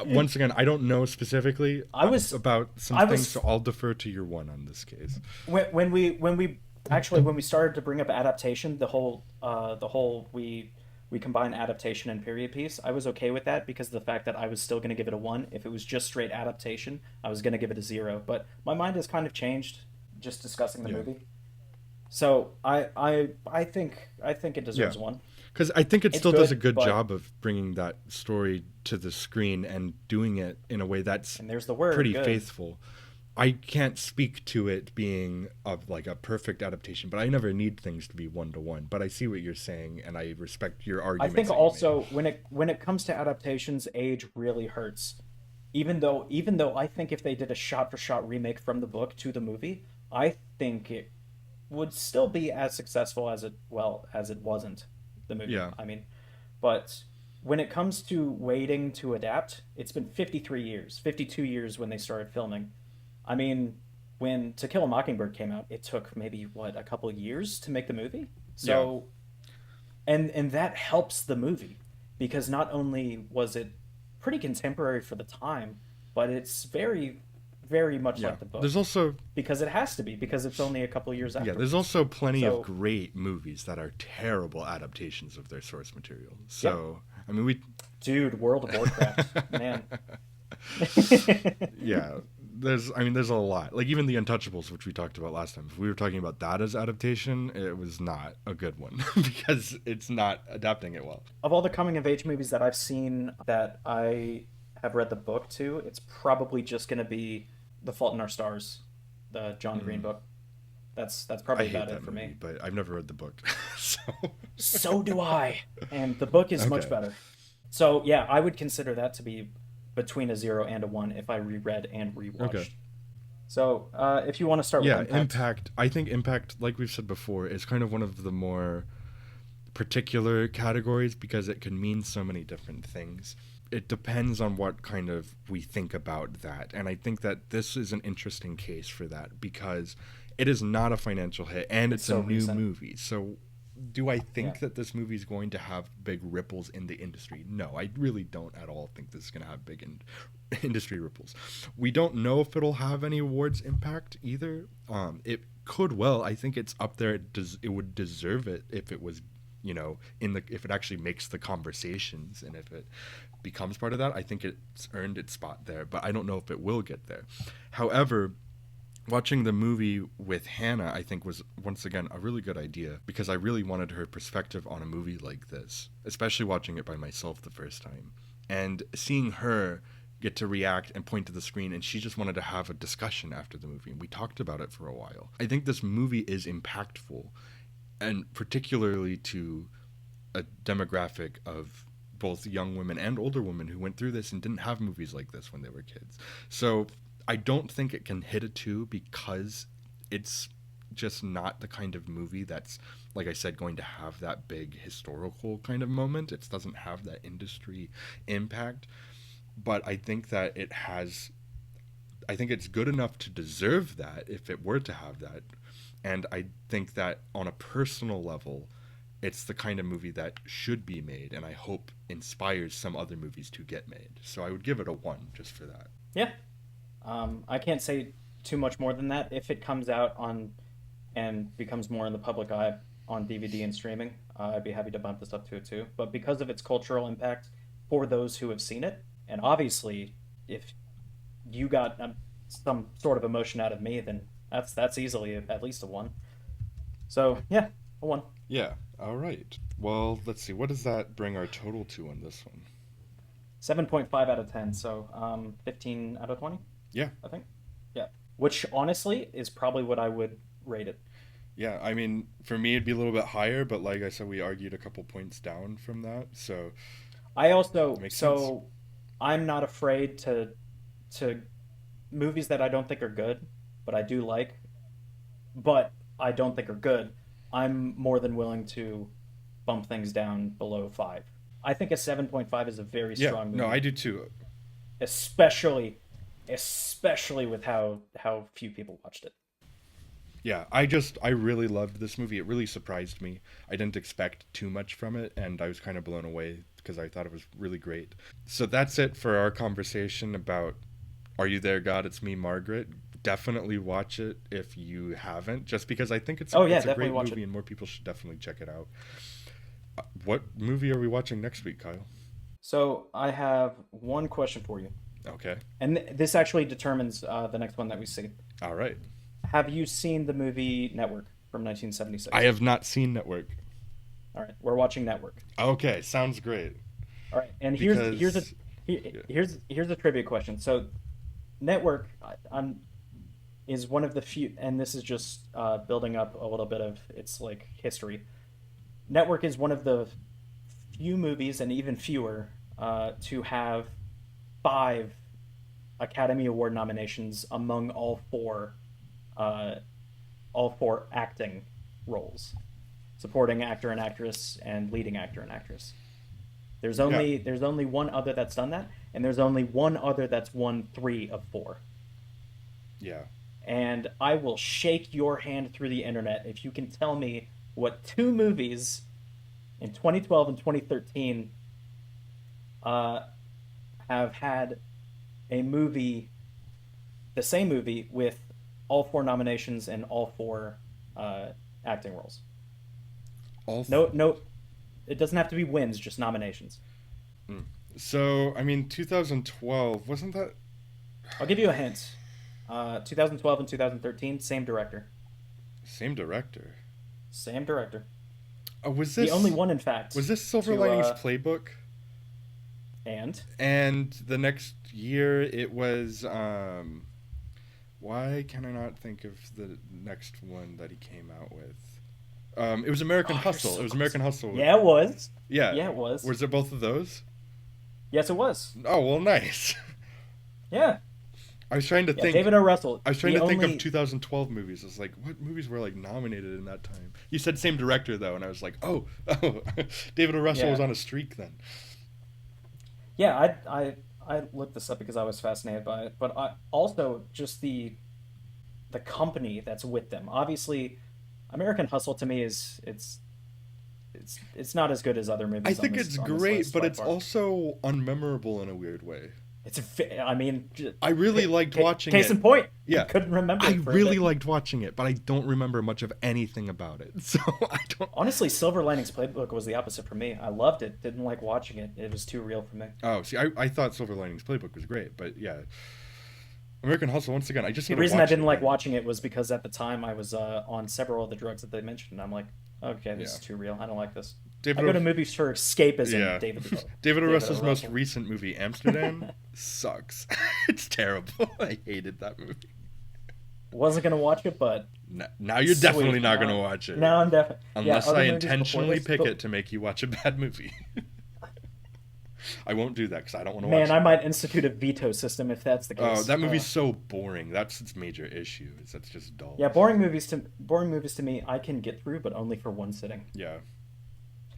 once again, I don't know specifically I was about some I things, so was I'll defer to your one on this case. when we actually when we started to bring up adaptation, the whole we combine adaptation and period piece. I was okay with that because of the fact that I was still going to give it a 1. If it was just straight adaptation, I was going to give it a 0. But my mind has kind of changed just discussing the Yeah, movie. So I think it yeah, deserves a 1. because I think it It's still does a good, good but job of bringing that story to the screen and doing it in a way that's and there's the word pretty good. faithful. I can't speak to it being of like a perfect adaptation, but I never need things to be one to one. But I see what you're saying, and I respect your I think arguments that you made. also when it comes to adaptations, age really hurts. Even though I think if they did a shot for shot remake from the book to the movie, I think it would still be as successful as it wasn't the movie. Yeah, I mean, but when it comes to waiting to adapt, it's been 53 years, 52 years when they started filming. I mean, when To Kill a Mockingbird came out, it took maybe what a couple of years to make the movie. yeah, So and that helps the movie because not only was it pretty contemporary for the time, but it's very very much yeah. like the There's book also because it has to be because it's only a couple of years Yeah, there's afterwards. also plenty of So, great movies that are terrible adaptations of their source material. yep. So, I mean, we Dude, World of Warcraft, man. yeah, there's a lot. Like even The Untouchables, which we talked about last time. If we were talking about that as adaptation, it was not a good one because it's not adapting it well. Of all the coming of age movies that I've seen that I have read the book to, it's probably just going to be The Fault in Our Stars, the John Green Mm. book. That's I probably hate about it that for me. movie, but I've never read the book. So, So do I. And the book is much okay. better. So, yeah, I would consider that to be between a 0 and a 1 if I reread and Okay. rewatched. So, if you want to start with Yeah, Impact. Impact. I think Impact, like we've said before, is kind of one of the more particular categories because it can mean so many different things. It depends on what kind of we think about that. And I think that this is an interesting case for that because it is not a financial hit and It's it's a so new recent. movie. So do I Yeah. think that this movie is going to have big ripples in the industry? No, I really don't at all think this is going to have big industry ripples. We don't know if it'll have any awards impact either. It could well. I think it's up there. It would deserve it if it was, if it actually makes the conversations and if it becomes part of that. I think it's earned its spot there, but I don't know if it will get there. However, watching the movie with Hannah, I think was once again a really good idea because I really wanted her perspective on a movie like this, especially watching it by myself the first time. And seeing her get to react and point to the screen, and she just wanted to have a discussion after the movie, and we talked about it for a while. I think this movie is impactful, and particularly to a demographic of both young women and older women who went through this and didn't have movies like this when they were kids. So I don't think it can hit a 2 because it's just not the kind of movie that's, like I said, going to have that big historical kind of moment. It doesn't have that industry impact. But I think that I think it's good enough to deserve that if it were to have that. And I think that on a personal level, it's the kind of movie that should be made and I hope inspires some other movies to get made. So I would give it a 1 just for that. Yeah. I can't say too much more than that. If it comes out on and becomes more in the public eye on DVD and streaming, I'd be happy to bump this up to a 2. But because of its cultural impact for those who have seen it, and obviously, if you got some sort of emotion out of me, then that's easily at least a 1. So yeah, a 1. Yeah. All right. Well, let's see. What does that bring our total to on this one? 7.5 out of 10. So 15 out of 20, Yeah. I think. Yeah. Which honestly is probably what I would rate it. Yeah. I mean, for me, it'd be a little bit higher, but like I said, we argued a couple points down from that, so I it also makes sense. so I'm not afraid to movies that I don't think are good, but I do like, but I don't think are good. I'm more than willing to bump things down below 5. I think a 7.5 is a very Yeah. strong No, I movie, do too. especially especially with how few people watched it. Yeah, I really loved this movie. It really surprised me. I didn't expect too much from it, and I was kind of blown away because I thought it was really great. So that's it for our conversation about Are You There, God? It's Me, Margaret. Definitely watch it if you haven't, just because I think Oh yeah, it's a definitely great watch movie it. and more people should definitely check it out. What movie are we watching next week, Kyle? So I have one question for you, Okay. and this actually determines the next one that we see. All right. Have you seen the movie Network from I 1976? have not seen Network. All right, we're watching Network. Okay, sounds great. All right, and Because yeah. here's a trivia question. So Network is one of the few, and this is just building up a little bit of its like history. Network is one of the few movies, and even fewer, to have 5 Academy Award nominations among uh, all four acting roles, supporting actor and actress, and leading actor and actress. Yeah. There's only one other that's done that, and there's only one other that's won 3 of 4. Yeah. And I will shake your hand through the internet if you can tell me what 2 movies in 2012 and 2013 uh, have had a movie, the same movie, with all 4 nominations and all 4 uh, acting roles. All No, no, it doesn't have to be wins, just nominations. Mm. So, I mean, 2012, wasn't that? I'll give you a hint. 2012 and 2013, same director. Same director. Same director. Was The only this one, in fact, Silver to Linings Playbook? and And the next year it was why can I not think of the next one that he came out with? It was American oh, you're Hustle. It so was close. American Hustle. Yeah, it was. Yeah. Yeah, it was. Was it both of those? Yes, it was. Oh, well, nice. Yeah, I was trying to yeah. think David O. Russell. I was trying The to think of only 2012 movies. I was like, what movies were like nominated in that time? You said same director though, and I was like, oh, oh, David O. Russell was yeah, on a streak then. yeah. I looked this up because I was fascinated by it, but I also just the company that's with them. Obviously, American Hustle to me is it's not as good as other I movies think it's on this great, list but by it's far. also unmemorable in a weird way. I mean, I really liked watching case it. in point, you Yeah, couldn't remember I it for a really bit. liked watching it, but I don't remember much of anything about it. So I don't. Honestly, Silver Linings Playbook was the opposite for me. I loved it, didn't like watching it. It was too real for me. Oh, see, I thought Silver Linings Playbook was great, but yeah, American Hustle. Once again, I just The need to reason I watch it didn't like again. watching it was because at the time I was on several of the drugs that they mentioned. And I'm like, okay, this Yeah, is too real. I don't like this. I David. go O. to movies for escapism. Yeah, David O. David O. Russell's most Russell. recent movie, Amsterdam, sucks. It's terrible. I hated that movie. Wasn't gonna watch it, but Now you're definitely sweet. not gonna watch it Now I'm definitely yeah. unless I Other movies before intentionally this, pick but it to make you watch a bad movie. I won't do that because I don't want to man, watch I that. might institute a veto system if that's the Oh, case. that movie's so boring. That's its major issue. Is that's just dull. Yeah, boring movies to me, I can get through, but only for one sitting. Yeah.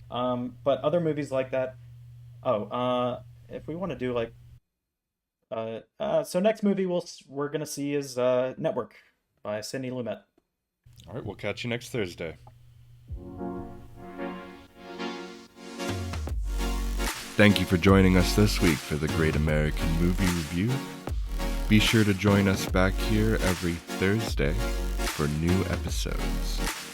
But other movies like that. Oh, if we want to do like, so next movie we're gonna see is Network by Sidney Lumet. All right. We'll catch you next Thursday. Thank you for joining us this week for the Great American Movie Review. Be sure to join us back here every Thursday for new episodes.